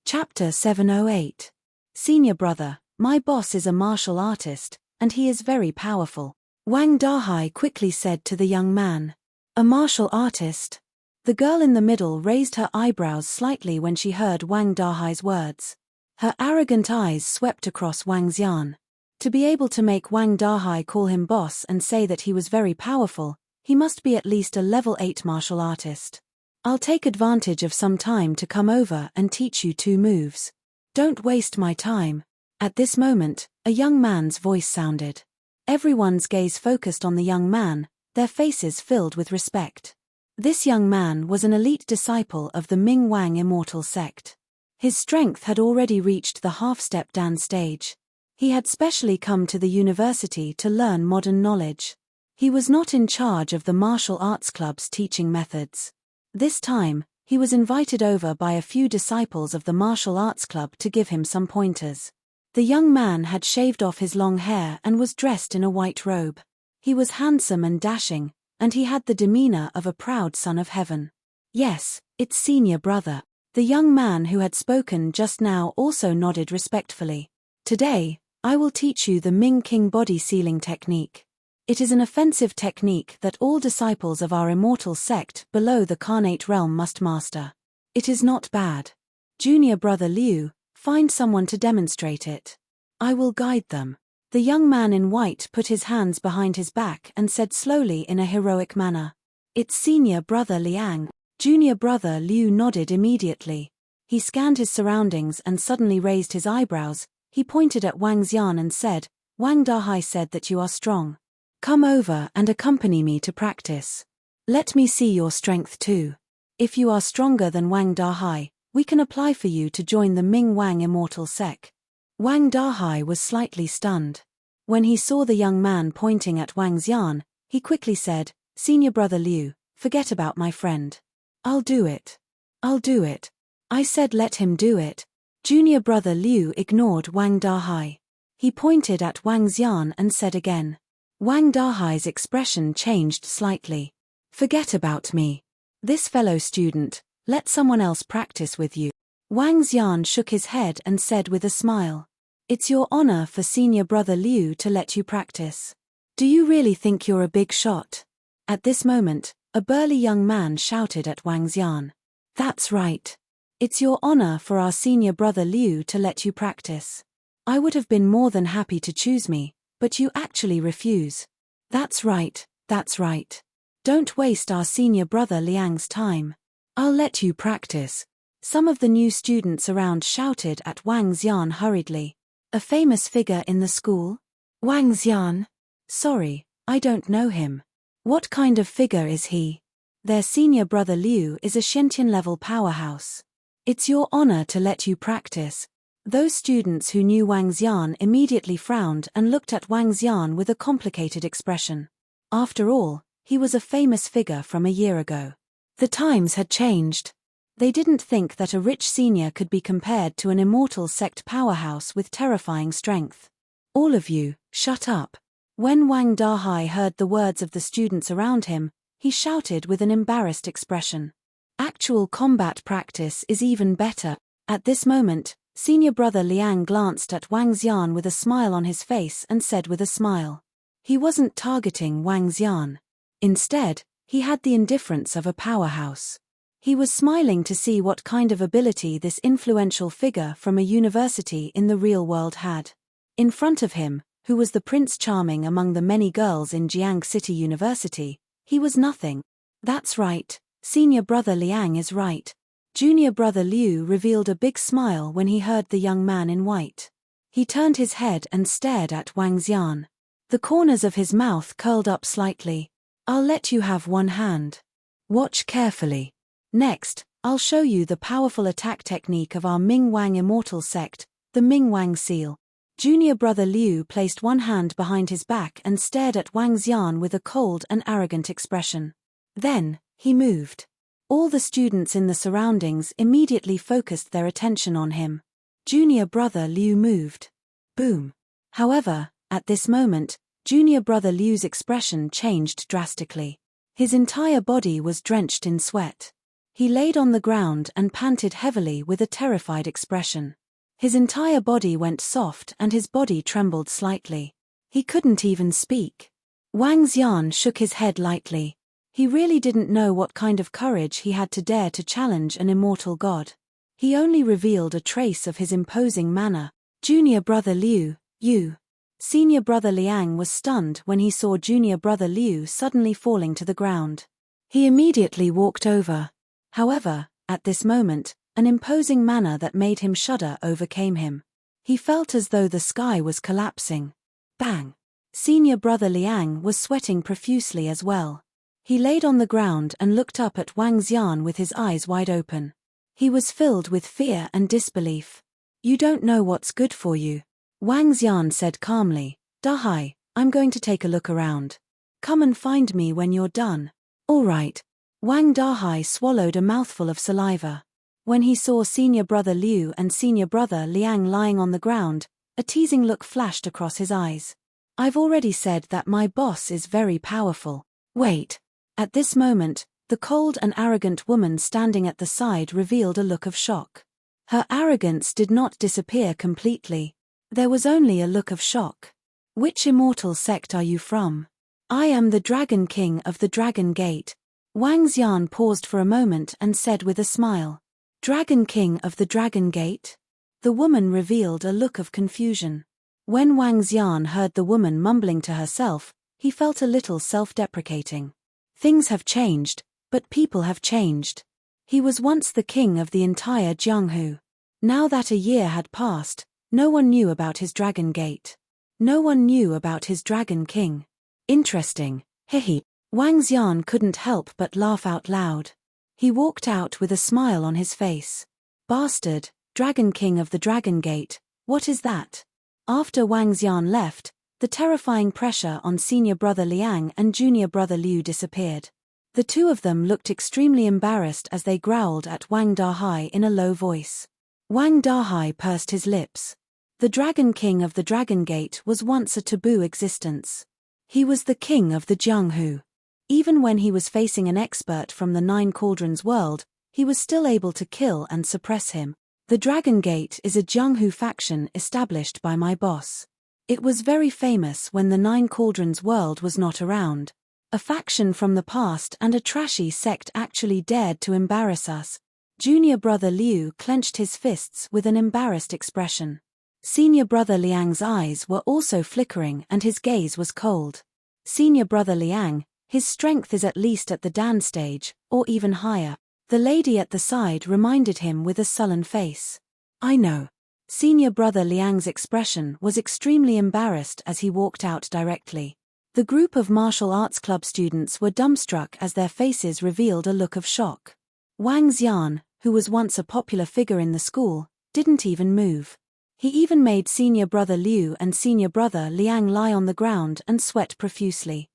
Chapter 708. Senior brother, my boss is a martial artist, and he is very powerful. Wang Dahai quickly said to the young man. A martial artist? The girl in the middle raised her eyebrows slightly when she heard Wang Dahai's words. Her arrogant eyes swept across Wang Xian. To be able to make Wang Dahai call him boss and say that he was very powerful, he must be at least a level 8 martial artist. I'll take advantage of some time to come over and teach you 2 moves. Don't waste my time. At this moment, a young man's voice sounded. Everyone's gaze focused on the young man, their faces filled with respect. This young man was an elite disciple of the Ming Wang immortal sect. His strength had already reached the half-step Dan stage. He had specially come to the university to learn modern knowledge. He was not in charge of the martial arts club's teaching methods. This time, he was invited over by a few disciples of the martial arts club to give him some pointers. The young man had shaved off his long hair and was dressed in a white robe. He was handsome and dashing, and he had the demeanor of a proud son of heaven. Yes, it's senior brother. The young man who had spoken just now also nodded respectfully. Today, I will teach you the Ming King body sealing technique. It is an offensive technique that all disciples of our immortal sect below the Carnate realm must master. It is not bad. Junior brother Liu, find someone to demonstrate it. I will guide them. The young man in white put his hands behind his back and said slowly in a heroic manner. It's senior brother Liang. Junior brother Liu nodded immediately. He scanned his surroundings and suddenly raised his eyebrows. He pointed at Wang Xian and said, Wang Dahai said that you are strong. Come over and accompany me to practice. Let me see your strength too. If you are stronger than Wang Dahai, we can apply for you to join the Ming Wang immortal sect. Wang Dahai was slightly stunned. When he saw the young man pointing at Wang Xian, he quickly said, Senior brother Liu, forget about my friend. I'll do it. I'll do it. I said let him do it. Junior brother Liu ignored Wang Dahai. He pointed at Wang Xian and said again. Wang Dahai's expression changed slightly. Forget about me. This fellow student, let someone else practice with you. Wang Xian shook his head and said with a smile. It's your honor for senior brother Liu to let you practice. Do you really think you're a big shot? At this moment, a burly young man shouted at Wang Xian. That's right. It's your honor for our senior brother Liu to let you practice. I would have been more than happy to choose me, but you actually refuse. That's right, that's right. Don't waste our senior brother Liang's time. I'll let you practice. Some of the new students around shouted at Wang Xian hurriedly. A famous figure in the school? Wang Xian? Sorry, I don't know him. What kind of figure is he? Their senior brother Liu is a Shentian-level powerhouse. It's your honor to let you practice. Those students who knew Wang Xian immediately frowned and looked at Wang Xian with a complicated expression. After all, he was a famous figure from a year ago. The times had changed. They didn't think that a rich senior could be compared to an immortal sect powerhouse with terrifying strength. All of you, shut up. When Wang Dahai heard the words of the students around him, he shouted with an embarrassed expression. Actual combat practice is even better. At this moment, senior brother Liang glanced at Wang Xian with a smile on his face and said with a smile. He wasn't targeting Wang Xian. Instead, he had the indifference of a powerhouse. He was smiling to see what kind of ability this influential figure from a university in the real world had. In front of him, who was the Prince Charming among the many girls in Jiang City University, he was nothing. That's right, senior brother Liang is right. Junior brother Liu revealed a big smile when he heard the young man in white. He turned his head and stared at Wang Xian. The corners of his mouth curled up slightly. I'll let you have one hand. Watch carefully. Next, I'll show you the powerful attack technique of our Ming Wang immortal sect, the Ming Wang seal. Junior brother Liu placed one hand behind his back and stared at Wang Xian with a cold and arrogant expression. Then, he moved. All the students in the surroundings immediately focused their attention on him. Junior brother Liu moved. Boom. However, at this moment, junior brother Liu's expression changed drastically. His entire body was drenched in sweat. He laid on the ground and panted heavily with a terrified expression. His entire body went soft and his body trembled slightly. He couldn't even speak. Wang Xian shook his head lightly. He really didn't know what kind of courage he had to dare to challenge an immortal god. He only revealed a trace of his imposing manner. Junior brother Liu, you. Senior brother Liang was stunned when he saw junior brother Liu suddenly falling to the ground. He immediately walked over. However, at this moment, an imposing manner that made him shudder overcame him. He felt as though the sky was collapsing. Bang! Senior brother Liang was sweating profusely as well. He laid on the ground and looked up at Wang Xian with his eyes wide open. He was filled with fear and disbelief. You don't know what's good for you. Wang Xian said calmly, Dahai, I'm going to take a look around. Come and find me when you're done. All right. Wang Dahai swallowed a mouthful of saliva. When he saw senior brother Liu and senior brother Liang lying on the ground, a teasing look flashed across his eyes. I've already said that my boss is very powerful. Wait. At this moment, the cold and arrogant woman standing at the side revealed a look of shock. Her arrogance did not disappear completely. There was only a look of shock. Which immortal sect are you from? I am the Dragon King of the Dragon Gate. Wang Xian paused for a moment and said with a smile. Dragon King of the Dragon Gate? The woman revealed a look of confusion. When Wang Xian heard the woman mumbling to herself, he felt a little self-deprecating. Things have changed, but people have changed. He was once the king of the entire Jianghu. Now that a year had passed, no one knew about his Dragon Gate. No one knew about his Dragon King. Interesting, hehe. Wang Xian couldn't help but laugh out loud. He walked out with a smile on his face. Bastard, Dragon King of the Dragon Gate, what is that? After Wang Xian left, the terrifying pressure on senior brother Liang and junior brother Liu disappeared. The two of them looked extremely embarrassed as they growled at Wang Dahai in a low voice. Wang Dahai pursed his lips. The Dragon King of the Dragon Gate was once a taboo existence. He was the king of the Jianghu. Even when he was facing an expert from the Nine Cauldrons world, he was still able to kill and suppress him. The Dragon Gate is a Jianghu faction established by my boss. It was very famous when the Nine Cauldrons world was not around. A faction from the past and a trashy sect actually dared to embarrass us. Junior brother Liu clenched his fists with an embarrassed expression. Senior brother Liang's eyes were also flickering and his gaze was cold. Senior brother Liang, his strength is at least at the Dan stage, or even higher. The lady at the side reminded him with a sullen face. I know. Senior brother Liang's expression was extremely embarrassed as he walked out directly. The group of martial arts club students were dumbstruck as their faces revealed a look of shock. Wang Xian, who was once a popular figure in the school, didn't even move. He even made senior brother Liu and senior brother Liang lie on the ground and sweat profusely.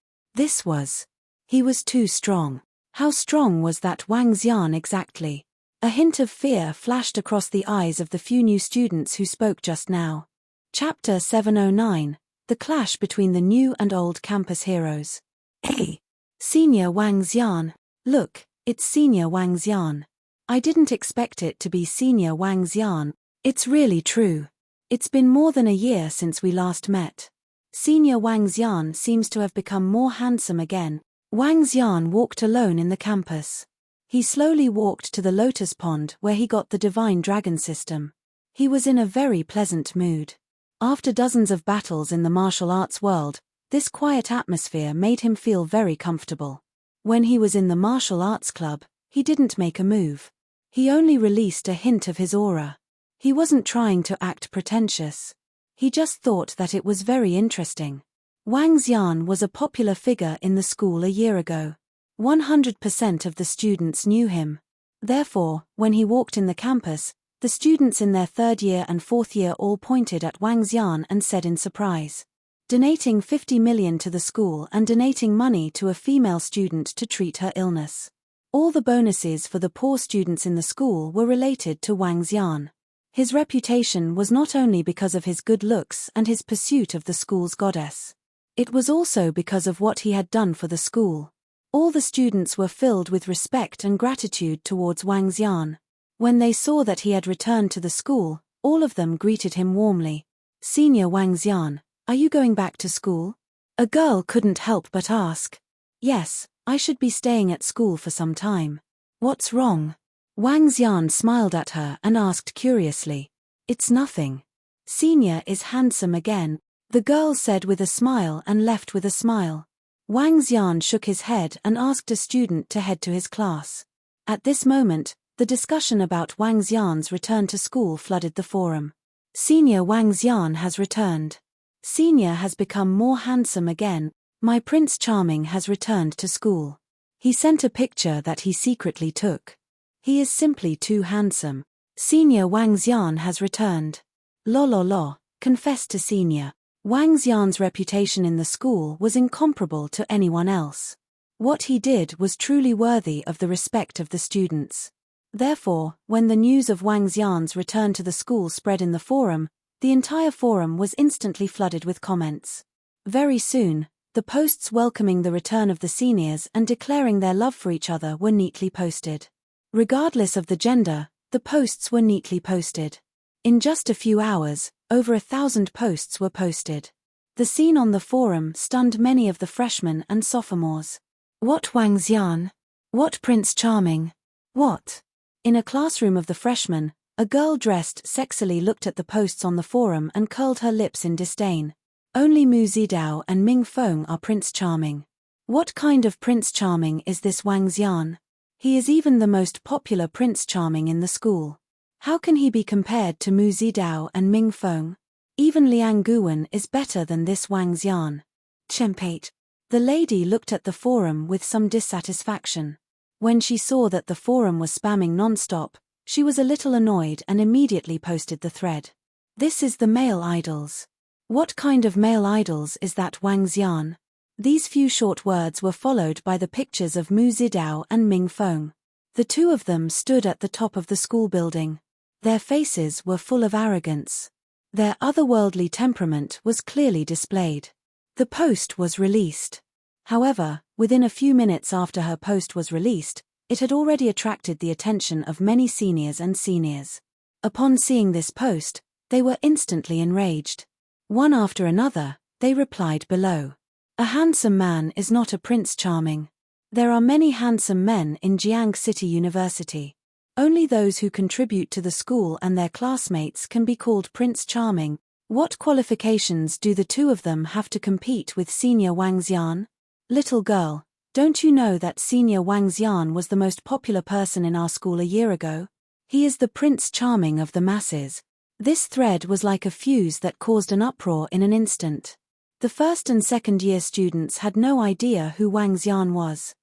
He was too strong. How strong was that Wang Xian exactly? A hint of fear flashed across the eyes of the few new students who spoke just now. Chapter 709, The Clash Between the New and Old Campus Heroes. Hey! Senior Wang Xian. Look, it's Senior Wang Xian. I didn't expect it to be Senior Wang Xian. It's really true. It's been more than a year since we last met. Senior Wang Xian seems to have become more handsome again. Wang Xian walked alone in the campus. He slowly walked to the lotus pond where he got the divine dragon system. He was in a very pleasant mood. After dozens of battles in the martial arts world, this quiet atmosphere made him feel very comfortable. When he was in the martial arts club, he didn't make a move. He only released a hint of his aura. He wasn't trying to act pretentious. He just thought that it was very interesting. Wang Xian was a popular figure in the school a year ago. 100% of the students knew him. Therefore, when he walked in the campus, the students in their third year and fourth year all pointed at Wang Xian and said in surprise, "Donating 50 million to the school and donating money to a female student to treat her illness." All the bonuses for the poor students in the school were related to Wang Xian. His reputation was not only because of his good looks and his pursuit of the school's goddess. It was also because of what he had done for the school. All the students were filled with respect and gratitude towards Wang Xian. When they saw that he had returned to the school, all of them greeted him warmly. "Senior Wang Xian, are you going back to school?" A girl couldn't help but ask. "Yes, I should be staying at school for some time." "What's wrong?" Wang Xian smiled at her and asked curiously. "It's nothing. Senior is handsome again," the girl said with a smile and left with a smile. Wang Xian shook his head and asked a student to head to his class. At this moment, the discussion about Wang Xian's return to school flooded the forum. "Senior Wang Xian has returned. Senior has become more handsome again. My Prince Charming has returned to school. He sent a picture that he secretly took. He is simply too handsome. Senior Wang Xian has returned. Lo, confess to Senior." Wang Xian's reputation in the school was incomparable to anyone else. What he did was truly worthy of the respect of the students. Therefore, when the news of Wang Xian's return to the school spread in the forum, the entire forum was instantly flooded with comments. Very soon, the posts welcoming the return of the seniors and declaring their love for each other were neatly posted. Regardless of the gender, the posts were neatly posted. In just a few hours, over 1,000 posts were posted. The scene on the forum stunned many of the freshmen and sophomores. What Wang Xian? What Prince Charming? What? In a classroom of the freshmen, a girl dressed sexily looked at the posts on the forum and curled her lips in disdain. Only Mu Zidao and Ming Feng are Prince Charming. What kind of Prince Charming is this Wang Xian? He is even the most popular Prince Charming in the school. How can he be compared to Mu Zidao and Ming Feng? Even Liang Guwen is better than this Wang Xian. Chempate. The lady looked at the forum with some dissatisfaction. When she saw that the forum was spamming non-stop, she was a little annoyed and immediately posted the thread. "This is the male idols. What kind of male idols is that Wang Xian?" These few short words were followed by the pictures of Mu Zidao and Ming Feng. The two of them stood at the top of the school building. Their faces were full of arrogance. Their otherworldly temperament was clearly displayed. The post was released. However, within a few minutes after her post was released, it had already attracted the attention of many seniors and seniors. Upon seeing this post, they were instantly enraged. One after another, they replied below. "A handsome man is not a Prince Charming. There are many handsome men in Jiang City University. Only those who contribute to the school and their classmates can be called Prince Charming. What qualifications do the two of them have to compete with Senior Wang Xian? Little girl, don't you know that Senior Wang Xian was the most popular person in our school a year ago? He is the Prince Charming of the masses." This thread was like a fuse that caused an uproar in an instant. The first and second year students had no idea who Wang Xian was.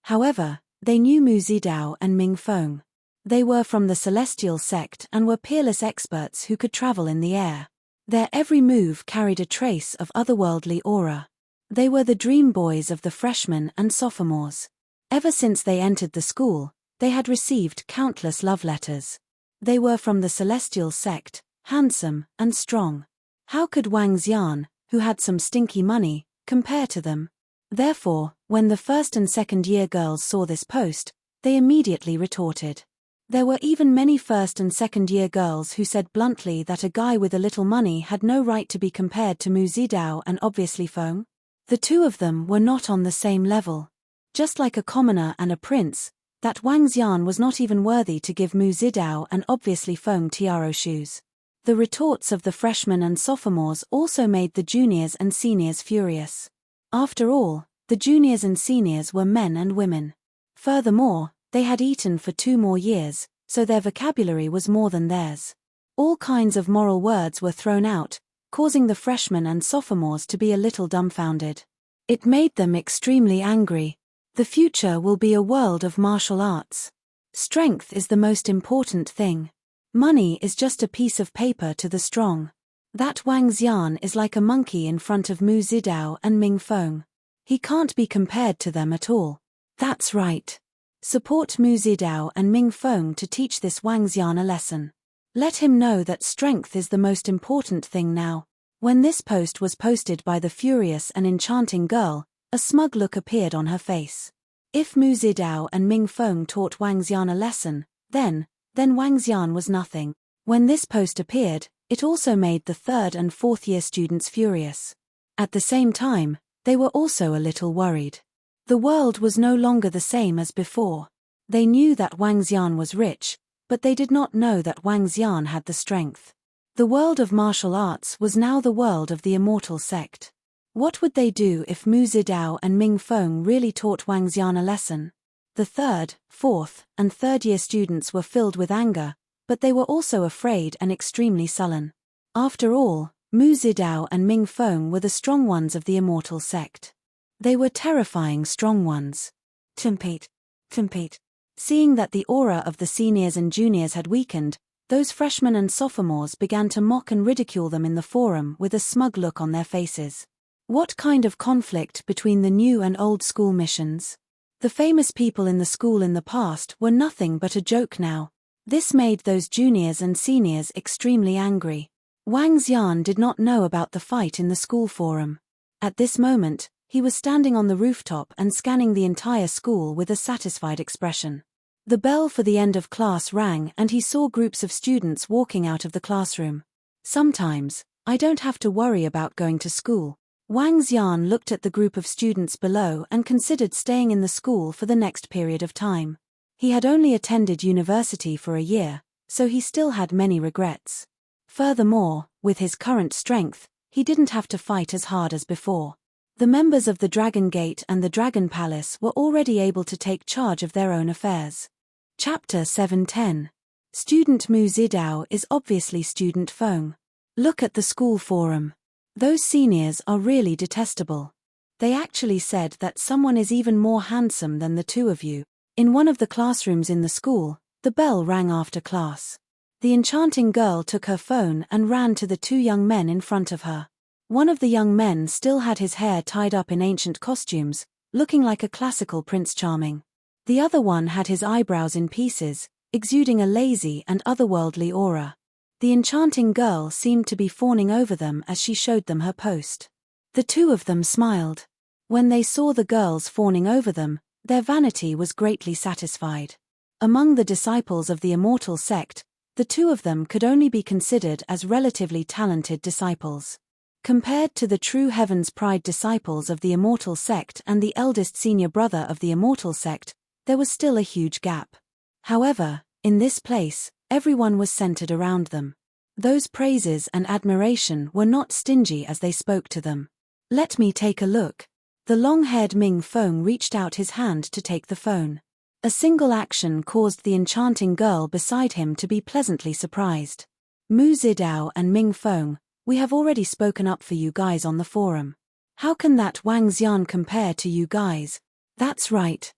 However, they knew Mu Zidao and Ming Feng. They were from the Celestial sect and were peerless experts who could travel in the air. Their every move carried a trace of otherworldly aura. They were the dream boys of the freshmen and sophomores. Ever since they entered the school, they had received countless love letters. They were from the Celestial sect, handsome and strong. How could Wang Xian, who had some stinky money, compare to them? Therefore, when the first and second year girls saw this post, they immediately retorted. There were even many first and second year girls who said bluntly that a guy with a little money had no right to be compared to Mu Zidao and obviously Feng. The two of them were not on the same level. Just like a commoner and a prince, that Wang Xian was not even worthy to give Mu Zidao and obviously Feng tiara shoes. The retorts of the freshmen and sophomores also made the juniors and seniors furious. After all, the juniors and seniors were men and women. Furthermore, they had eaten for 2 more years, so their vocabulary was more than theirs. All kinds of moral words were thrown out, causing the freshmen and sophomores to be a little dumbfounded. It made them extremely angry. The future will be a world of martial arts. Strength is the most important thing. Money is just a piece of paper to the strong. That Wang Xian is like a monkey in front of Mu Zidao and Ming Feng. He can't be compared to them at all. That's right. Support Mu Zidao and Ming Feng to teach this Wang Xian a lesson. Let him know that strength is the most important thing now. When this post was posted by the furious and enchanting girl, a smug look appeared on her face. If Mu Zidao and Ming Feng taught Wang Xian a lesson, then Wang Xian was nothing. When this post appeared, it also made the 3rd and 4th year students furious. At the same time, they were also a little worried. The world was no longer the same as before. They knew that Wang Xian was rich, but they did not know that Wang Xian had the strength. The world of martial arts was now the world of the immortal sect. What would they do if Mu Zidao and Ming Feng really taught Wang Xian a lesson? The 3rd, 4th, and 3rd year students were filled with anger, but they were also afraid and extremely sullen. After all, Mu Zidao and Ming Feng were the strong ones of the immortal sect. They were terrifying strong ones. Compete. Seeing that the aura of the seniors and juniors had weakened, those freshmen and sophomores began to mock and ridicule them in the forum with a smug look on their faces. What kind of conflict between the new and old school missions? The famous people in the school in the past were nothing but a joke now. This made those juniors and seniors extremely angry. Wang Xian did not know about the fight in the school forum. At this moment, he was standing on the rooftop and scanning the entire school with a satisfied expression. The bell for the end of class rang and he saw groups of students walking out of the classroom. Sometimes, I don't have to worry about going to school. Wang Xian looked at the group of students below and considered staying in the school for the next period of time. He had only attended university for a year, so he still had many regrets. Furthermore, with his current strength, he didn't have to fight as hard as before. The members of the Dragon Gate and the Dragon Palace were already able to take charge of their own affairs. Chapter 710. Student Mu Zidao is obviously Student Feng. Look at the school forum. Those seniors are really detestable. They actually said that someone is even more handsome than the 2 of you. In one of the classrooms in the school, the bell rang after class. The enchanting girl took her phone and ran to the 2 young men in front of her. One of the young men still had his hair tied up in ancient costumes, looking like a classical Prince Charming. The other one had his eyebrows in pieces, exuding a lazy and otherworldly aura. The enchanting girl seemed to be fawning over them as she showed them her post. The 2 of them smiled. When they saw the girls fawning over them, their vanity was greatly satisfied. Among the disciples of the immortal sect, the 2 of them could only be considered as relatively talented disciples. Compared to the true Heaven's Pride disciples of the immortal sect and the eldest senior brother of the immortal sect, there was still a huge gap. However, in this place, everyone was centered around them. Those praises and admiration were not stingy as they spoke to them. Let me take a look. The long-haired Ming Feng reached out his hand to take the phone. A single action caused the enchanting girl beside him to be pleasantly surprised. Mu Zidao and Ming Feng, we have already spoken up for you guys on the forum. How can that Wang Xian compare to you guys? That's right.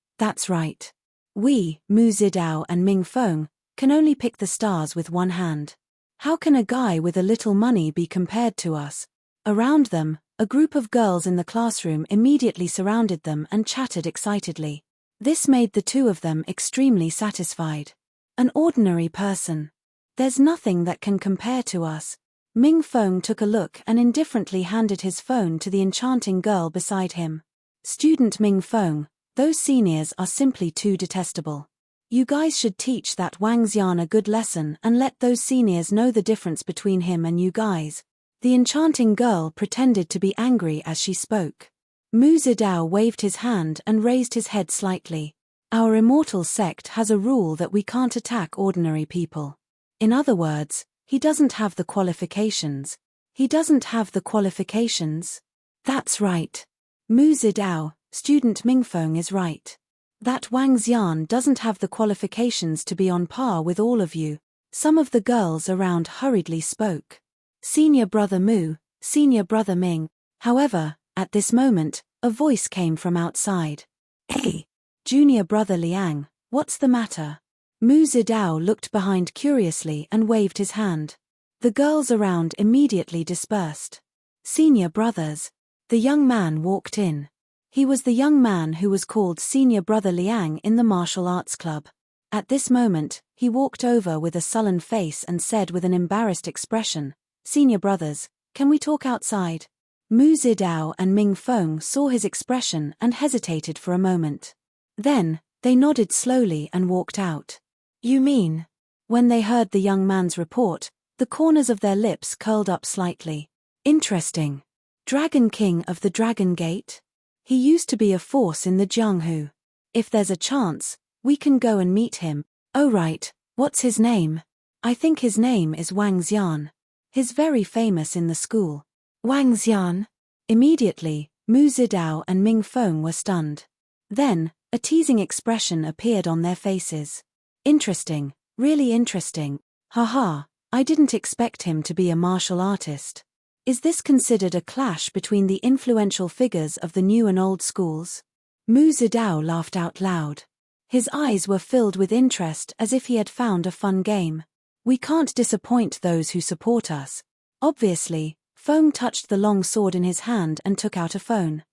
We, Mu Zidao and Ming Feng, can only pick the stars with one hand. How can a guy with a little money be compared to us? Around them, a group of girls in the classroom immediately surrounded them and chattered excitedly. This made the 2 of them extremely satisfied. An ordinary person. There's nothing that can compare to us. Ming Feng took a look and indifferently handed his phone to the enchanting girl beside him. Student Ming Feng, those seniors are simply too detestable. You guys should teach that Wang Xian a good lesson and let those seniors know the difference between him and you guys. The enchanting girl pretended to be angry as she spoke. Mu Zidao waved his hand and raised his head slightly. Our immortal sect has a rule that we can't attack ordinary people. In other words, He doesn't have the qualifications. He doesn't have the qualifications. That's right. Mu Zidao, student Mingfeng is right. That Wang Xian doesn't have the qualifications to be on par with all of you. Some of the girls around hurriedly spoke. Senior brother Mu, senior brother Ming. However, at this moment, a voice came from outside. Hey! Junior brother Liang, what's the matter? Mu Zidao looked behind curiously and waved his hand. The girls around immediately dispersed. Senior brothers. The young man walked in. He was the young man who was called Senior Brother Liang in the martial arts club. At this moment, he walked over with a sullen face and said with an embarrassed expression, Senior brothers, can we talk outside? Mu Zidao and Ming Feng saw his expression and hesitated for a moment. Then, they nodded slowly and walked out. You mean? When they heard the young man's report, the corners of their lips curled up slightly. Interesting. Dragon King of the Dragon Gate? He used to be a force in the Jianghu. If there's a chance, we can go and meet him. Oh right, what's his name? I think his name is Wang Xian. He's very famous in the school. Wang Xian? Immediately, Mu Zidao and Ming Feng were stunned. Then, a teasing expression appeared on their faces. Interesting, really interesting. Haha, I didn't expect him to be a martial artist. Is this considered a clash between the influential figures of the new and old schools? Mu Zidao laughed out loud. His eyes were filled with interest as if he had found a fun game. We can't disappoint those who support us. Obviously, Feng touched the long sword in his hand and took out a phone.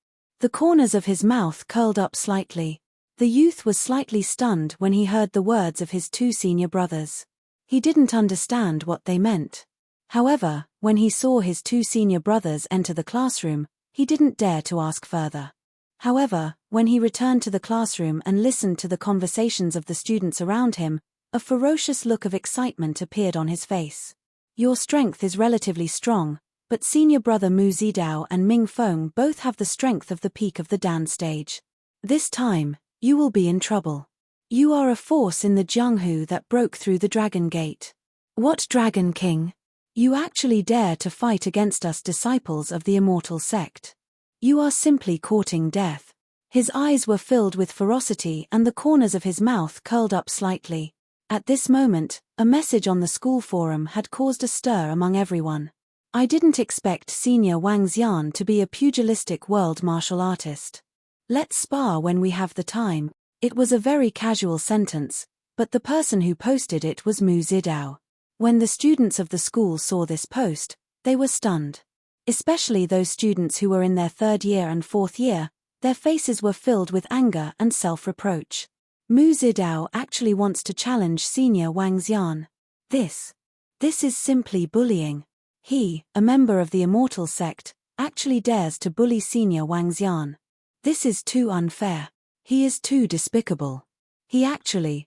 The corners of his mouth curled up slightly. The youth was slightly stunned when he heard the words of his two senior brothers. He didn't understand what they meant. However, when he saw his two senior brothers enter the classroom, he didn't dare to ask further. However, when he returned to the classroom and listened to the conversations of the students around him, a ferocious look of excitement appeared on his face. Your strength is relatively strong, but senior brother Mu Zidao and Ming Feng both have the strength of the peak of the Dan stage. This time, you will be in trouble. You are a force in the Jianghu that broke through the Dragon Gate. What Dragon King? You actually dare to fight against us disciples of the immortal sect. You are simply courting death. His eyes were filled with ferocity and the corners of his mouth curled up slightly. At this moment, a message on the school forum had caused a stir among everyone. I didn't expect senior Wang Xian to be a pugilistic world martial artist. Let's spar when we have the time. It was a very casual sentence, but the person who posted it was Mu Zidao. When the students of the school saw this post, they were stunned. Especially those students who were in their third year and fourth year, their faces were filled with anger and self-reproach. Mu Zidao actually wants to challenge senior Wang Xian. This is simply bullying. He, a member of the immortal sect, actually dares to bully senior Wang Xian. This is too unfair. He is too despicable. He actually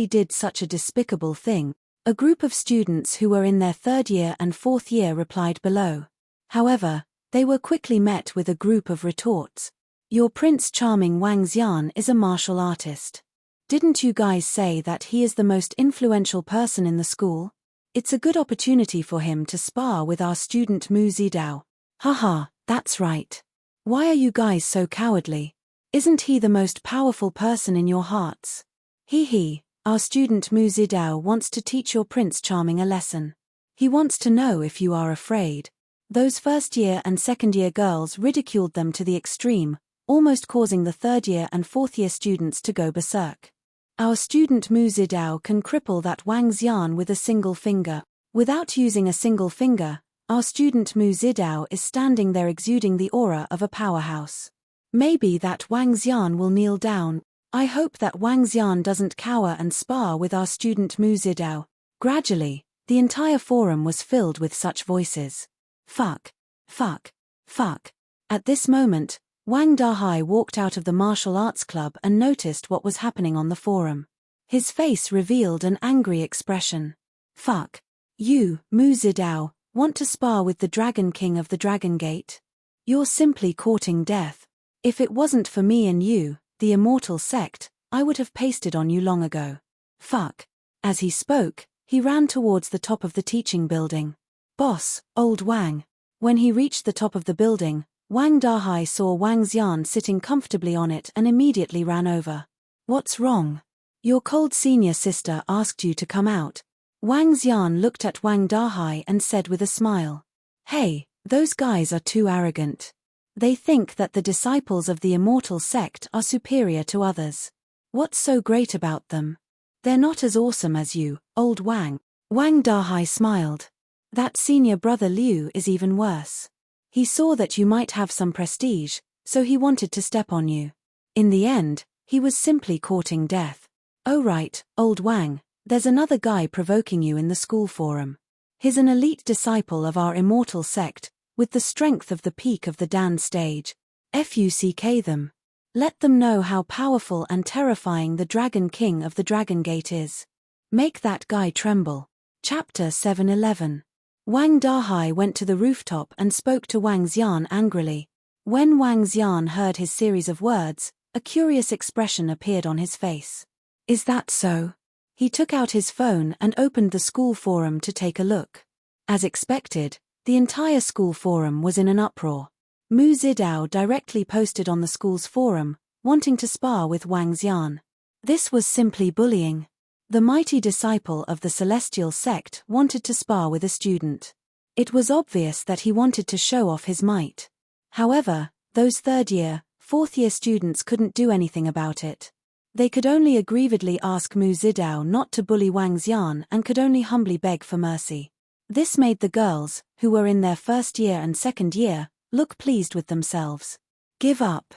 did such a despicable thing. A group of students who were in their third year and fourth year replied below. However, they were quickly met with a group of retorts. Your Prince Charming Wang Xian is a martial artist. Didn't you guys say that he is the most influential person in the school? It's a good opportunity for him to spar with our student Mu Zidao. Haha, that's right. Why are you guys so cowardly? Isn't he the most powerful person in your hearts? He. Our student Mu Zidao wants to teach your Prince Charming a lesson. He wants to know if you are afraid. Those first-year and second-year girls ridiculed them to the extreme, almost causing the third-year and fourth-year students to go berserk. Our student Mu Zidao can cripple that Wang Xian with a single finger. Without using a single finger, our student Mu Zidao is standing there exuding the aura of a powerhouse. Maybe that Wang Xian will kneel down. I hope that Wang Xian doesn't cower and spar with our student Mu Zidao. Gradually, the entire forum was filled with such voices. Fuck. At this moment, Wang Dahai walked out of the martial arts club and noticed what was happening on the forum. His face revealed an angry expression. Fuck. You, Mu Zidao, want to spar with the Dragon King of the Dragon Gate? You're simply courting death. If it wasn't for me and you, the immortal sect, I would have pasted on you long ago. Fuck. As he spoke, He ran towards the top of the teaching building. "Boss, old Wang." When he reached the top of the building, Wang Dahai saw Wang Xian sitting comfortably on it and immediately ran over. "What's wrong? Your cold senior sister asked you to come out." Wang Xian looked at Wang Dahai and said with a smile. "Hey, those guys are too arrogant. They think that the disciples of the immortal sect are superior to others. What's so great about them? They're not as awesome as you, old Wang." Wang Dahai smiled. "That senior brother Liu is even worse. He saw that you might have some prestige, so he wanted to step on you. In the end, he was simply courting death." "Oh right, old Wang, there's another guy provoking you in the school forum. He's an elite disciple of our immortal sect, with the strength of the peak of the Dan stage. Fuck them. Let them know how powerful and terrifying the Dragon King of the Dragon Gate is. Make that guy tremble." Chapter 711. Wang Dahai went to the rooftop and spoke to Wang Xian angrily. When Wang Xian heard his series of words, a curious expression appeared on his face. "Is that so?" He took out his phone and opened the school forum to take a look. As expected, the entire school forum was in an uproar. Mu Zidao directly posted on the school's forum, wanting to spar with Wang Xian. This was simply bullying. The mighty disciple of the celestial sect wanted to spar with a student. It was obvious that he wanted to show off his might. However, those third-year, fourth-year students couldn't do anything about it. They could only aggrievedly ask Mu Zidao not to bully Wang Xian and could only humbly beg for mercy. This made the girls, who were in their first year and second year, look pleased with themselves. "Give up.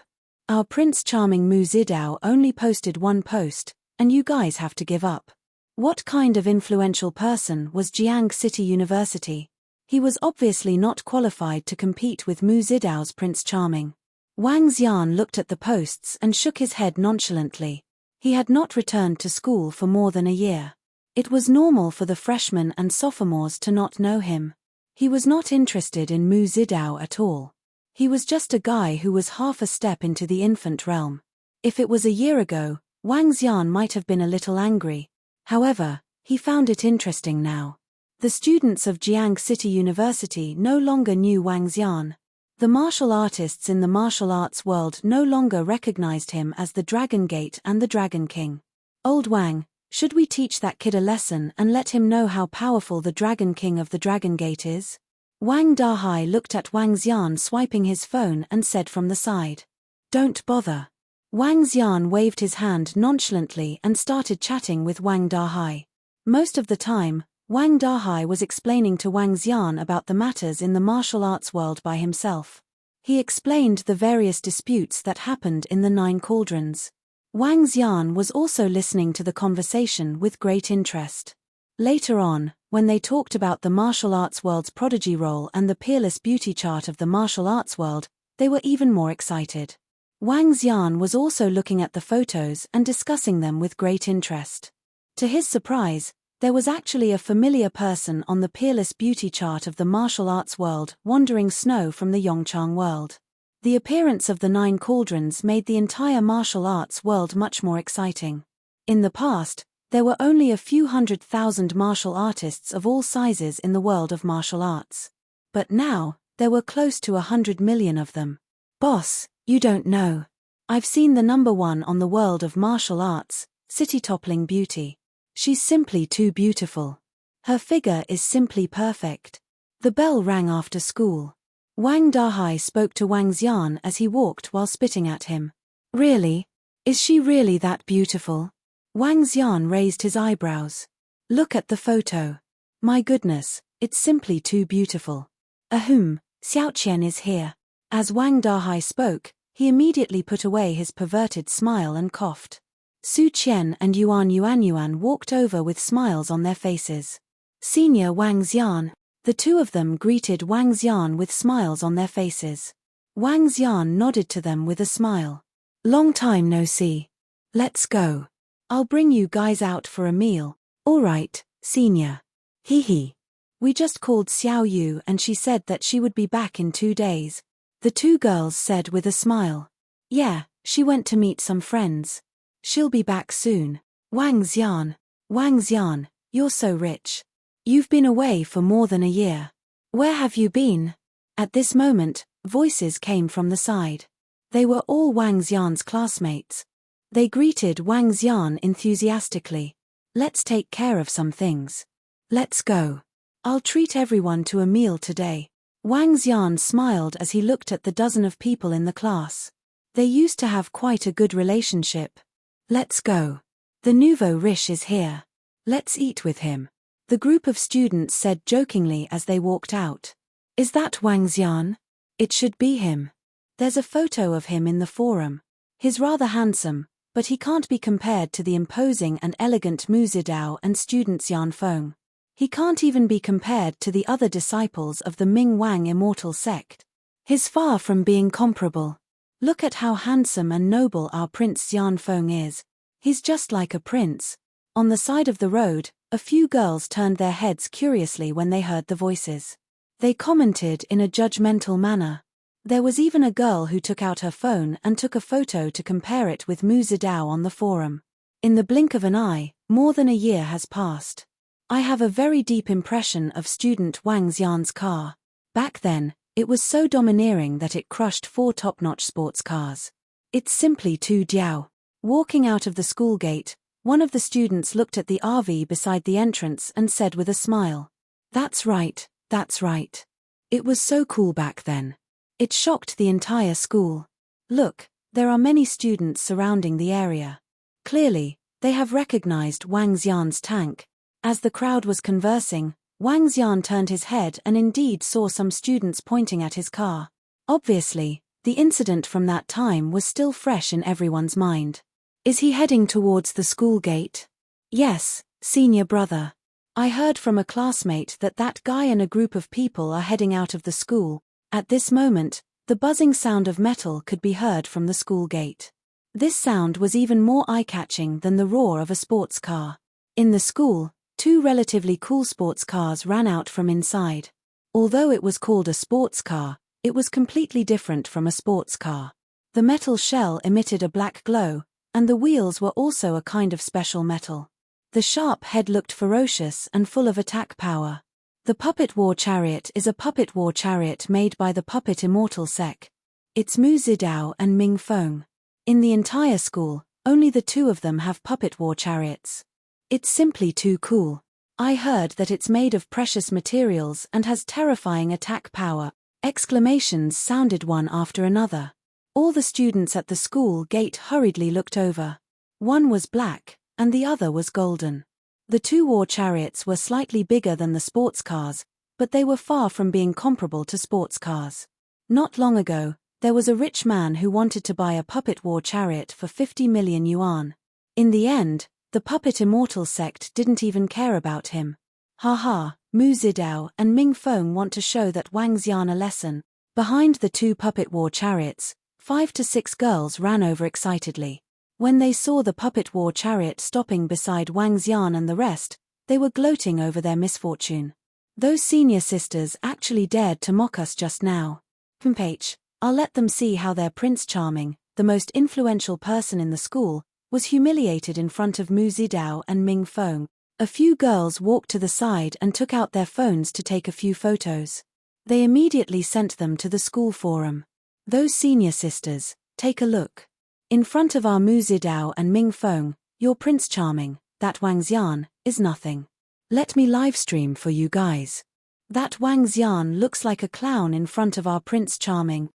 Our Prince Charming Mu Zidao only posted one post, and you guys have to give up." What kind of influential person was Jiang City University? He was obviously not qualified to compete with Mu Zidao's Prince Charming. Wang Xian looked at the posts and shook his head nonchalantly. He had not returned to school for more than a year. It was normal for the freshmen and sophomores to not know him. He was not interested in Mu Zidao at all. He was just a guy who was half a step into the infant realm. If it was a year ago, Wang Xian might have been a little angry. However, he found it interesting now. The students of Jiang City University no longer knew Wang Xian. The martial artists in the martial arts world no longer recognized him as the Dragon Gate and the Dragon King. "Old Wang, should we teach that kid a lesson and let him know how powerful the Dragon King of the Dragon Gate is?" Wang Dahai looked at Wang Xian swiping his phone and said from the side. "Don't bother." Wang Xian waved his hand nonchalantly and started chatting with Wang Dahai. Most of the time, Wang Dahai was explaining to Wang Xian about the matters in the martial arts world by himself. He explained the various disputes that happened in the 9 cauldrons. Wang Xian was also listening to the conversation with great interest. Later on, when they talked about the martial arts world's prodigy role and the peerless beauty chart of the martial arts world, they were even more excited. Wang Xian was also looking at the photos and discussing them with great interest. To his surprise, there was actually a familiar person on the peerless beauty chart of the martial arts world, Wandering Snow from the Yongchang world. The appearance of the 9 cauldrons made the entire martial arts world much more exciting. In the past, there were only a few 100,000 martial artists of all sizes in the world of martial arts. But now, there were close to 100 million of them. "Boss, you don't know. I've seen the number 1 on the world of martial arts, city-toppling beauty. She's simply too beautiful. Her figure is simply perfect." The bell rang after school. Wang Dahai spoke to Wang Xian as he walked while spitting at him. "Really? Is she really that beautiful?" Wang Xian raised his eyebrows. "Look at the photo. My goodness, it's simply too beautiful." "Ahem, Xiao Qian is here." As Wang Dahai spoke, he immediately put away his perverted smile and coughed. Su Qian and Yuan walked over with smiles on their faces. "Senior Wang Xian." The two of them greeted Wang Xian with smiles on their faces. Wang Xian nodded to them with a smile. "Long time no see. Let's go. I'll bring you guys out for a meal." "All right, senior." "Hee hee. We just called Xiao Yu and she said that she would be back in 2 days." The two girls said with a smile. "Yeah, she went to meet some friends. She'll be back soon." Wang Xian, You're so rich. You've been away for more than a year. Where have you been? At this moment, voices came from the side. They were all Wang Xian's classmates. They greeted Wang Xian enthusiastically. Let's take care of some things. Let's go. I'll treat everyone to a meal today. Wang Xian smiled as he looked at the dozen of people in the class. They used to have quite a good relationship. Let's go. The nouveau riche is here. Let's eat with him. The group of students said jokingly as they walked out. Is that Wang Xian? It should be him. There's a photo of him in the forum. He's rather handsome, but he can't be compared to the imposing and elegant Mu Zidao and student Xian Feng. He can't even be compared to the other disciples of the Ming Wang immortal sect. He's far from being comparable. Look at how handsome and noble our Prince Xian Feng is. He's just like a prince. On the side of the road, a few girls turned their heads curiously when they heard the voices. They commented in a judgmental manner. There was even a girl who took out her phone and took a photo to compare it with Mu Zidao on the forum. In the blink of an eye, more than a year has passed. I have a very deep impression of student Wang Xian's car. Back then, it was so domineering that it crushed 4 top-notch sports cars. It's simply too diao. Walking out of the school gate, one of the students looked at the RV beside the entrance and said with a smile. That's right, that's right. It was so cool back then. It shocked the entire school. Look, there are many students surrounding the area. Clearly, they have recognized Wang Xian's tank. As the crowd was conversing, Wang Xian turned his head and indeed saw some students pointing at his car. Obviously, the incident from that time was still fresh in everyone's mind. Is he heading towards the school gate? Yes, senior brother. I heard from a classmate that that guy and a group of people are heading out of the school. At this moment, the buzzing sound of metal could be heard from the school gate. This sound was even more eye-catching than the roar of a sports car. In the school, 2 relatively cool sports cars ran out from inside. Although it was called a sports car, it was completely different from a sports car. The metal shell emitted a black glow, and the wheels were also a kind of special metal. The sharp head looked ferocious and full of attack power. The puppet war chariot is a puppet war chariot made by the puppet immortal sect. It's Mu Zidao and Ming Feng. In the entire school, only the 2 of them have puppet war chariots. It's simply too cool. I heard that it's made of precious materials and has terrifying attack power. Exclamations sounded one after another. All the students at the school gate hurriedly looked over. One was black, and the other was golden. The 2 war chariots were slightly bigger than the sports cars, but they were far from being comparable to sports cars. Not long ago, there was a rich man who wanted to buy a puppet war chariot for 50 million yuan. In the end, the puppet immortal sect didn't even care about him. Haha, Mu Zidao and Ming Feng want to show that Wang Xian a lesson. Behind the 2 puppet war chariots, 5 to 6 girls ran over excitedly. When they saw the puppet war chariot stopping beside Wang Xian and the rest, they were gloating over their misfortune. Those senior sisters actually dared to mock us just now. I'll let them see how their Prince Charming, the most influential person in the school, was humiliated in front of Mu Zidao and Ming Feng. A few girls walked to the side and took out their phones to take a few photos. They immediately sent them to the school forum. Those senior sisters, take a look. In front of our Mu Zidao and Ming Feng, your Prince Charming, that Wang Xian, is nothing. Let me livestream for you guys. That Wang Xian looks like a clown in front of our Prince Charming.